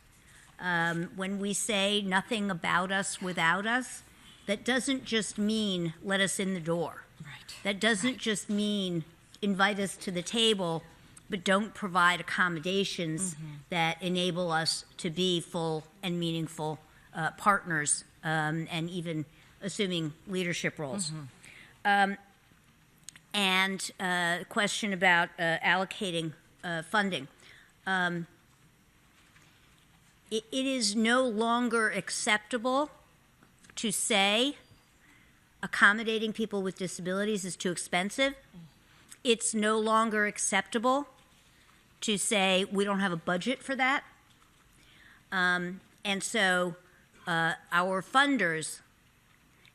When we say nothing about us without us, that doesn't just mean let us in the door. Right. That doesn't just mean invite us to the table, but don't provide accommodations that enable us to be full and meaningful partners and even assuming leadership roles. And the question about allocating funding. It is no longer acceptable to say accommodating people with disabilities is too expensive. It's no longer acceptable to say we don't have a budget for that. And so our funders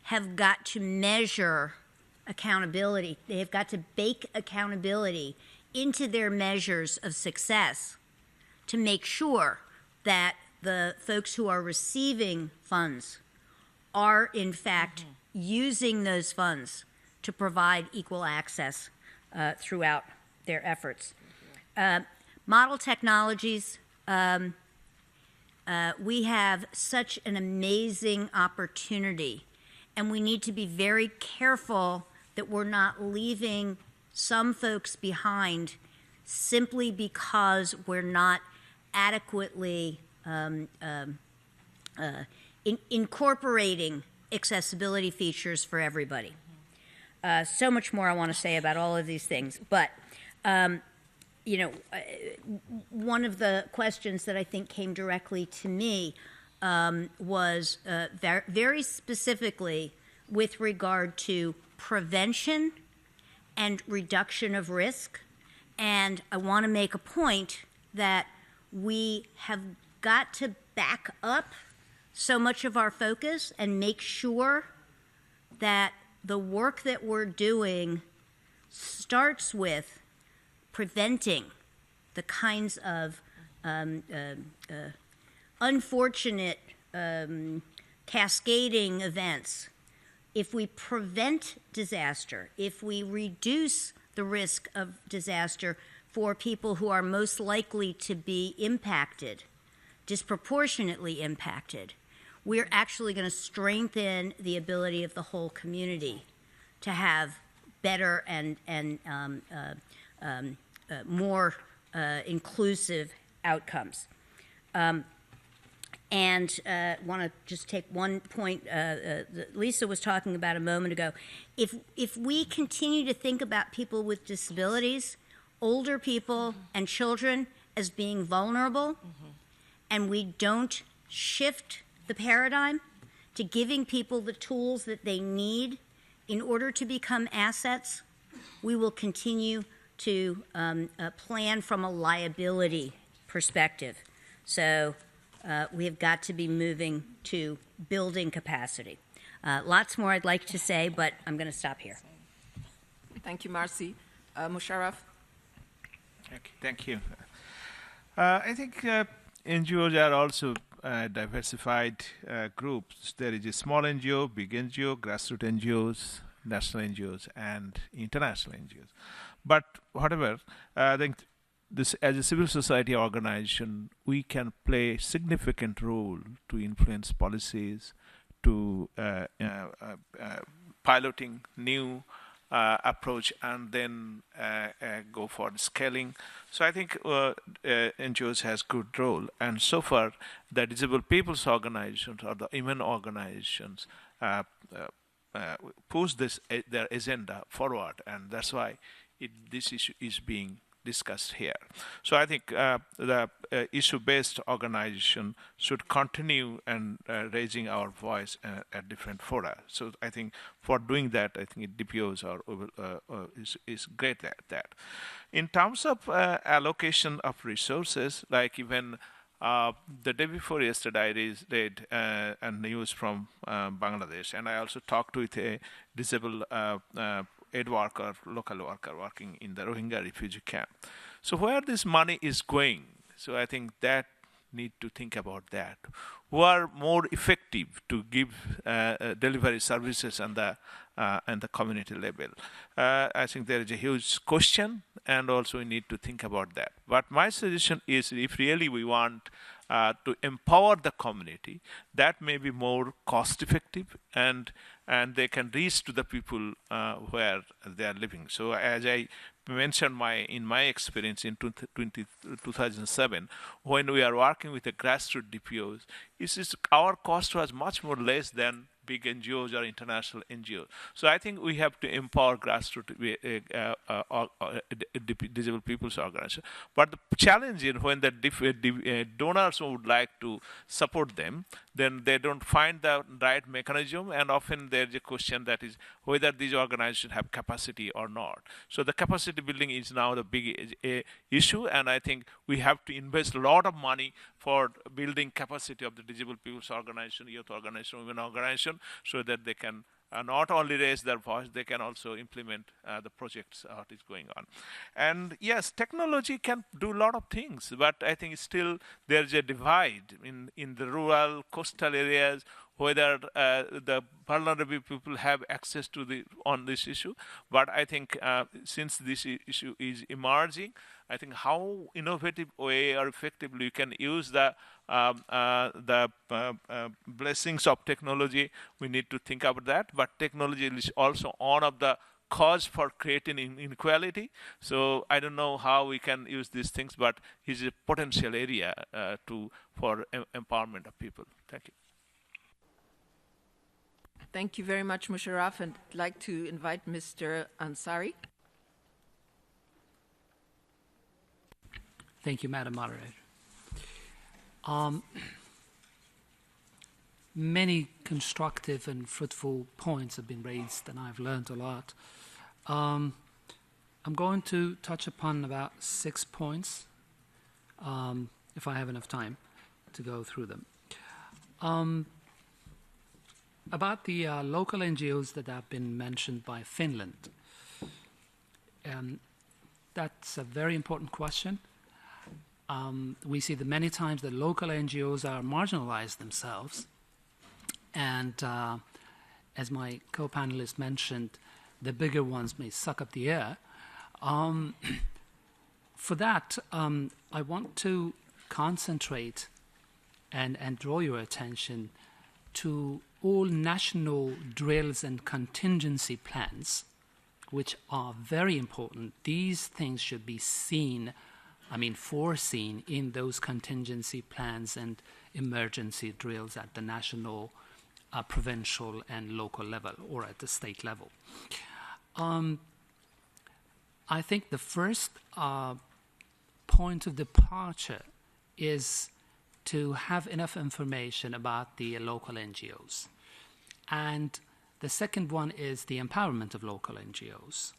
have got to measure accountability. They have got to bake accountability into their measures of success to make sure that the folks who are receiving funds are in fact using those funds to provide equal access throughout their efforts. Model technologies, we have such an amazing opportunity, and we need to be very careful that we're not leaving some folks behind simply because we're not adequately incorporating accessibility features for everybody. So much more I want to say about all of these things, but one of the questions that I think came directly to me was very specifically with regard to prevention and reduction of risk. And I want to make a point that we have got to back up so much of our focus and make sure that the work that we're doing starts with preventing the kinds of unfortunate cascading events. If we prevent disaster, if we reduce the risk of disaster for people who are most likely to be impacted, disproportionately impacted, we're actually going to strengthen the ability of the whole community to have better and more inclusive outcomes. And want to just take one point that Lisa was talking about a moment ago. If we continue to think about people with disabilities, older people and children as being vulnerable, and we don't shift the paradigm to giving people the tools that they need in order to become assets, we will continue to plan from a liability perspective. So we have got to be moving to building capacity. Lots more I'd like to say, but I'm going to stop here. Thank you, Marcy. Musharraf? Thank you. I think NGOs are also diversified groups. There is a small NGO, big NGO, grassroots NGOs, national NGOs, and international NGOs. But whatever, I think this, as a civil society organization, we can play a significant role to influence policies, to piloting new approach, and then go for scaling. So I think NGOs has good role, and so far the disabled people's organizations or the women organizations push this their agenda forward, and that's why this issue is being discussed here. So I think the issue-based organization should continue and raising our voice at different fora. So I think for doing that, I think DPOs is great at that. In terms of allocation of resources, like even the day before yesterday, I read a news from Bangladesh, and I also talked with a disabled aid worker, local worker working in the Rohingya refugee camp. So where this money is going, so I think that need to think about that. Who are more effective to give delivery services on the community level? I think there is a huge question, and also we need to think about that. But my suggestion is, if really we want to empower the community, that may be more cost effective, and they can reach to the people where they are living. So as I mentioned in my experience in 2007, when we are working with the grassroots DPOs, our cost was much more less than big NGOs or international NGOs. So I think we have to empower grassroots disabled people's organization. But the challenge is when the donors would like to support them, then they don't find the right mechanism, and often there's a question that is whether these organizations have capacity or not. So the capacity building is now the big issue, and I think we have to invest a lot of money for building capacity of the disabled people's organization, youth organization, women organization, so that they can not only raise their voice, they can also implement the projects that is going on. And yes, technology can do a lot of things, but I think still there's a divide in the rural, coastal areas, whether the vulnerable people have access to on this issue. But I think since this issue is emerging, I think how innovative way or effectively you can use the blessings of technology, we need to think about that. But technology is also one of the cause for creating inequality. So I don't know how we can use these things, but it's a potential area for empowerment of people. Thank you. Thank you very much, Musharraf, and I'd like to invite Mr. Ansari. Thank you, Madam Moderator. Many constructive and fruitful points have been raised, and I've learned a lot. I'm going to touch upon about 6 points, if I have enough time to go through them. About the local NGOs that have been mentioned by Finland. That's a very important question. We see that many times the local NGOs are marginalized themselves. And as my co-panelist mentioned, the bigger ones may suck up the air. For that, I want to concentrate and draw your attention to all national drills and contingency plans, which are very important. These things should be foreseen in those contingency plans and emergency drills at the national, provincial, and local level, or at the state level. I think the first point of departure is to have enough information about the local NGOs. And the second one is the empowerment of local NGOs.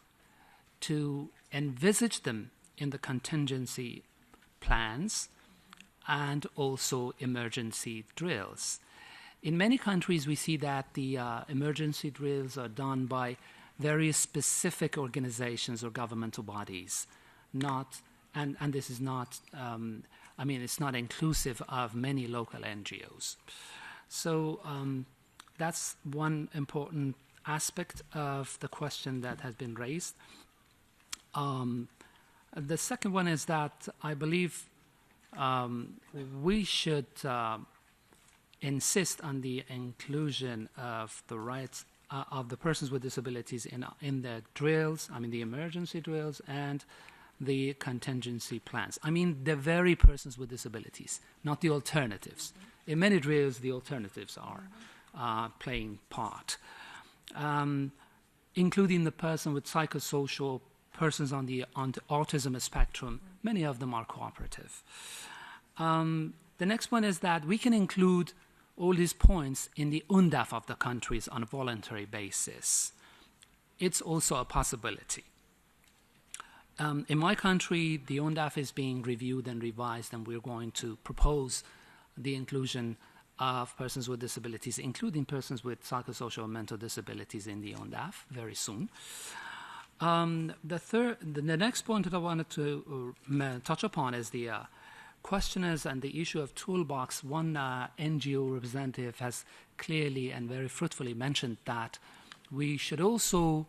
to envisage them in the contingency plans and also emergency drills. In many countries, we see that the emergency drills are done by very specific organizations or governmental bodies, and this is not, it's not inclusive of many local NGOs. So that's one important aspect of the question that has been raised. The second one is that I believe we should insist on the inclusion of the rights of the persons with disabilities in the drills, the emergency drills and the contingency plans. The very persons with disabilities, not the alternatives. In many drills, the alternatives are playing part, including the person with psychosocial, persons on the autism spectrum. Many of them are cooperative. The next one is that we can include all these points in the UNDAF of the countries on a voluntary basis. It's also a possibility. In my country, the UNDAF is being reviewed and revised, and we're going to propose the inclusion of persons with disabilities, including persons with psychosocial and mental disabilities in the UNDAF very soon. The next point that I wanted to touch upon is the questioners and the issue of toolbox. One NGO representative has clearly and very fruitfully mentioned that we should also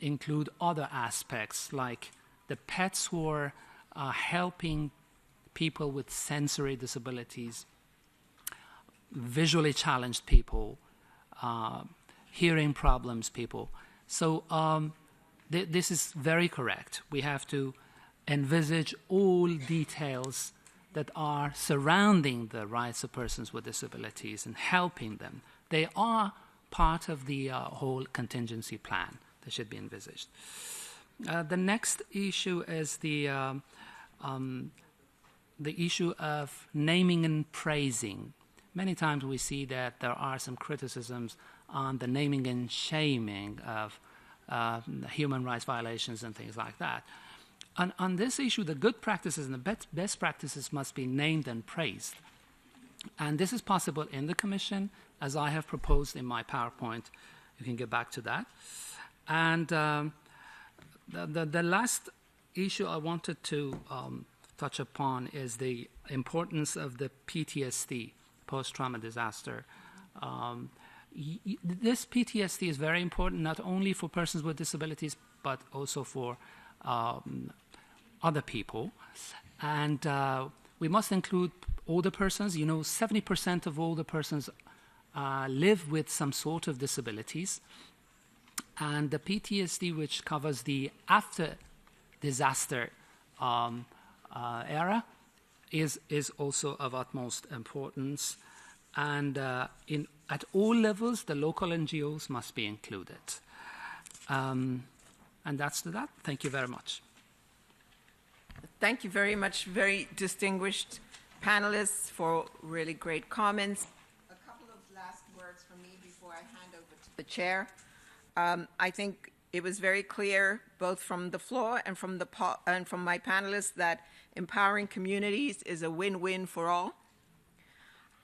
include other aspects like the pets who are helping people with sensory disabilities, visually challenged people, hearing problems people. So this is very correct. We have to envisage all details that are surrounding the rights of persons with disabilities and helping them. They are part of the whole contingency plan that should be envisaged. The next issue is the issue of naming and praising. Many times we see that there are some criticisms on the naming and shaming of human rights violations and things like that. On this issue, the good practices and the best practices must be named and praised. And this is possible in the Commission, as I have proposed in my PowerPoint. You can get back to that. And the last issue I wanted to touch upon is the importance of the PTSD, post-trauma disaster. This PTSD is very important, not only for persons with disabilities, but also for other people. And we must include older persons. 70% of older persons live with some sort of disabilities. And the PTSD, which covers the after-disaster era, is also of utmost importance. And at all levels, the local NGOs must be included. And that's to that. Thank you very much. Thank you very much, very distinguished panelists, for really great comments. A couple of last words from me before I hand over to the chair. I think it was very clear, both from the floor and from my panelists, that empowering communities is a win-win for all.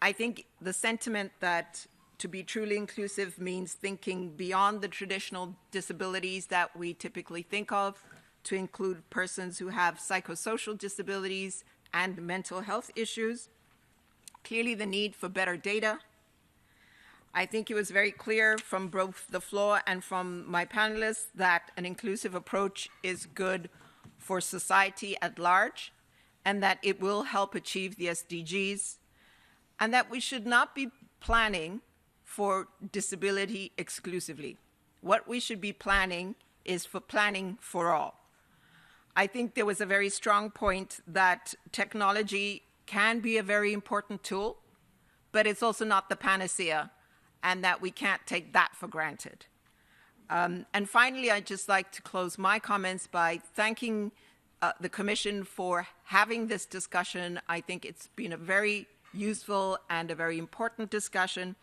I think the sentiment that to be truly inclusive means thinking beyond the traditional disabilities that we typically think of, to include persons who have psychosocial disabilities and mental health issues. Clearly, the need for better data. I think it was very clear from both the floor and from my panelists that an inclusive approach is good for society at large, and that it will help achieve the SDGs, and that we should not be planning for disability exclusively. What we should be planning is for planning for all. I think there was a very strong point that technology can be a very important tool, but it's also not the panacea, and that we can't take that for granted. And finally, I'd just like to close my comments by thanking the Commission for having this discussion. I think it's been a very useful and a very important discussion,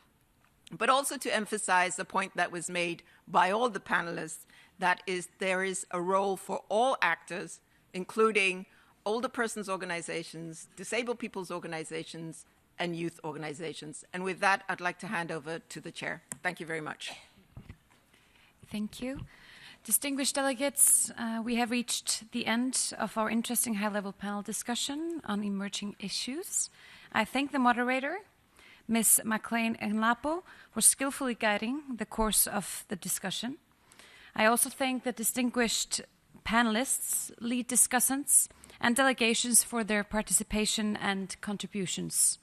but also to emphasize the point that was made by all the panelists, there is a role for all actors, including older persons organizations, disabled people's organizations, and youth organizations. And with that, I'd like to hand over to the chair. Thank you very much. Thank you. Distinguished delegates, we have reached the end of our interesting high-level panel discussion on emerging issues. I thank the moderator, Ms. McLean Enlapo, for skillfully guiding the course of the discussion. I also thank the distinguished panelists, lead discussants, and delegations for their participation and contributions.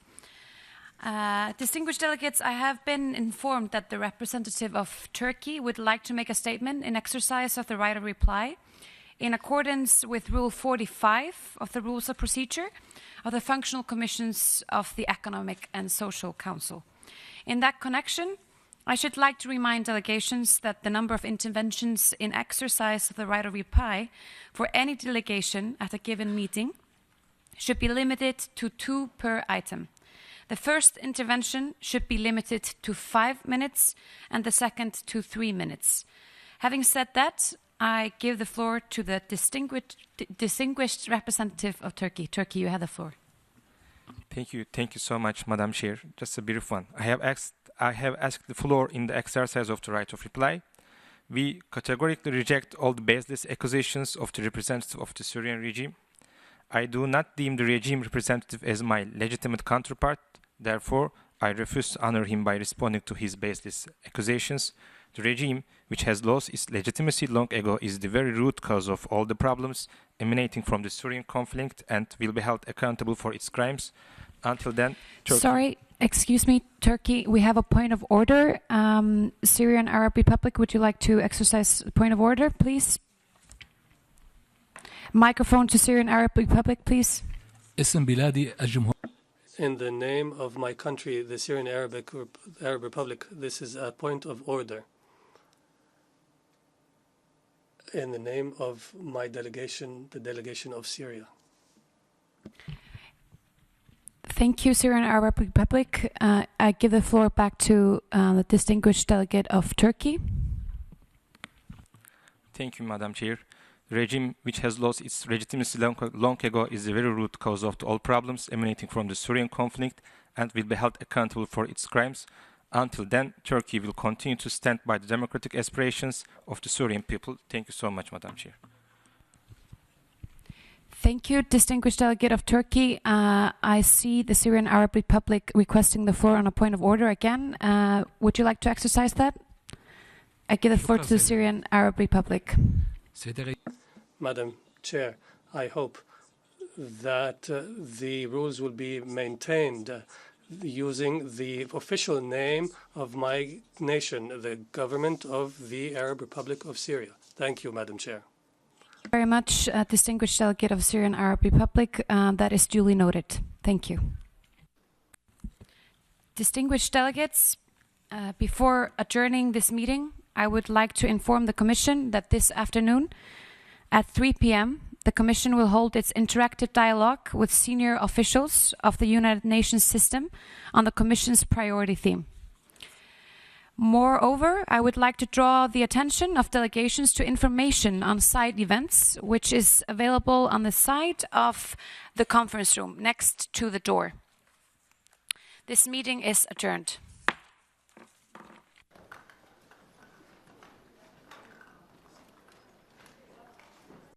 Distinguished delegates, I have been informed that the representative of Turkey would like to make a statement in exercise of the right of reply in accordance with Rule 45 of the Rules of Procedure of the Functional Commissions of the Economic and Social Council. In that connection, I should like to remind delegations that the number of interventions in exercise of the right of reply for any delegation at a given meeting should be limited to 2 per item. The first intervention should be limited to 5 minutes and the second to 3 minutes. Having said that, I give the floor to the distinguished representative of Turkey. Turkey, you have the floor. Thank you so much, Madam Chair. Just a brief one. I have asked the floor in the exercise of the right of reply. We categorically reject all the baseless accusations of the representative of the Syrian regime. I do not deem the regime representative as my legitimate counterpart. Therefore, I refuse to honor him by responding to his baseless accusations. The regime, which has lost its legitimacy long ago, is the very root cause of all the problems emanating from the Syrian conflict and will be held accountable for its crimes. Until then, Turkey... Sorry, excuse me, Turkey, we have a point of order. Syrian Arab Republic, would you like to exercise a point of order, please? Microphone to Syrian Arab Republic, please. In the name of my country, the Syrian Arab Republic, this is a point of order. In the name of my delegation, the delegation of Syria. Thank you, Syrian Arab Republic. I give the floor back to the distinguished delegate of Turkey. Thank you, Madam Chair. The regime, which has lost its legitimacy long ago, is the very root cause of all problems emanating from the Syrian conflict and will be held accountable for its crimes. Until then, Turkey will continue to stand by the democratic aspirations of the Syrian people. Thank you so much, Madam Chair. Thank you, distinguished delegate of Turkey. I see the Syrian Arab Republic requesting the floor on a point of order again. Would you like to exercise that? I give the floor to the Syrian Arab Republic. Madam Chair, I hope that the rules will be maintained using the official name of my nation, the government of the Arab Republic of Syria. Thank you, Madam Chair. Very much, distinguished delegate of Syrian Arab Republic. That is duly noted. Thank you. Distinguished delegates, before adjourning this meeting, I would like to inform the Commission that this afternoon at 3 p.m., the Commission will hold its interactive dialogue with senior officials of the United Nations system on the Commission's priority theme. Moreover, I would like to draw the attention of delegations to information on side events, which is available on the side of the conference room next to the door. This meeting is adjourned.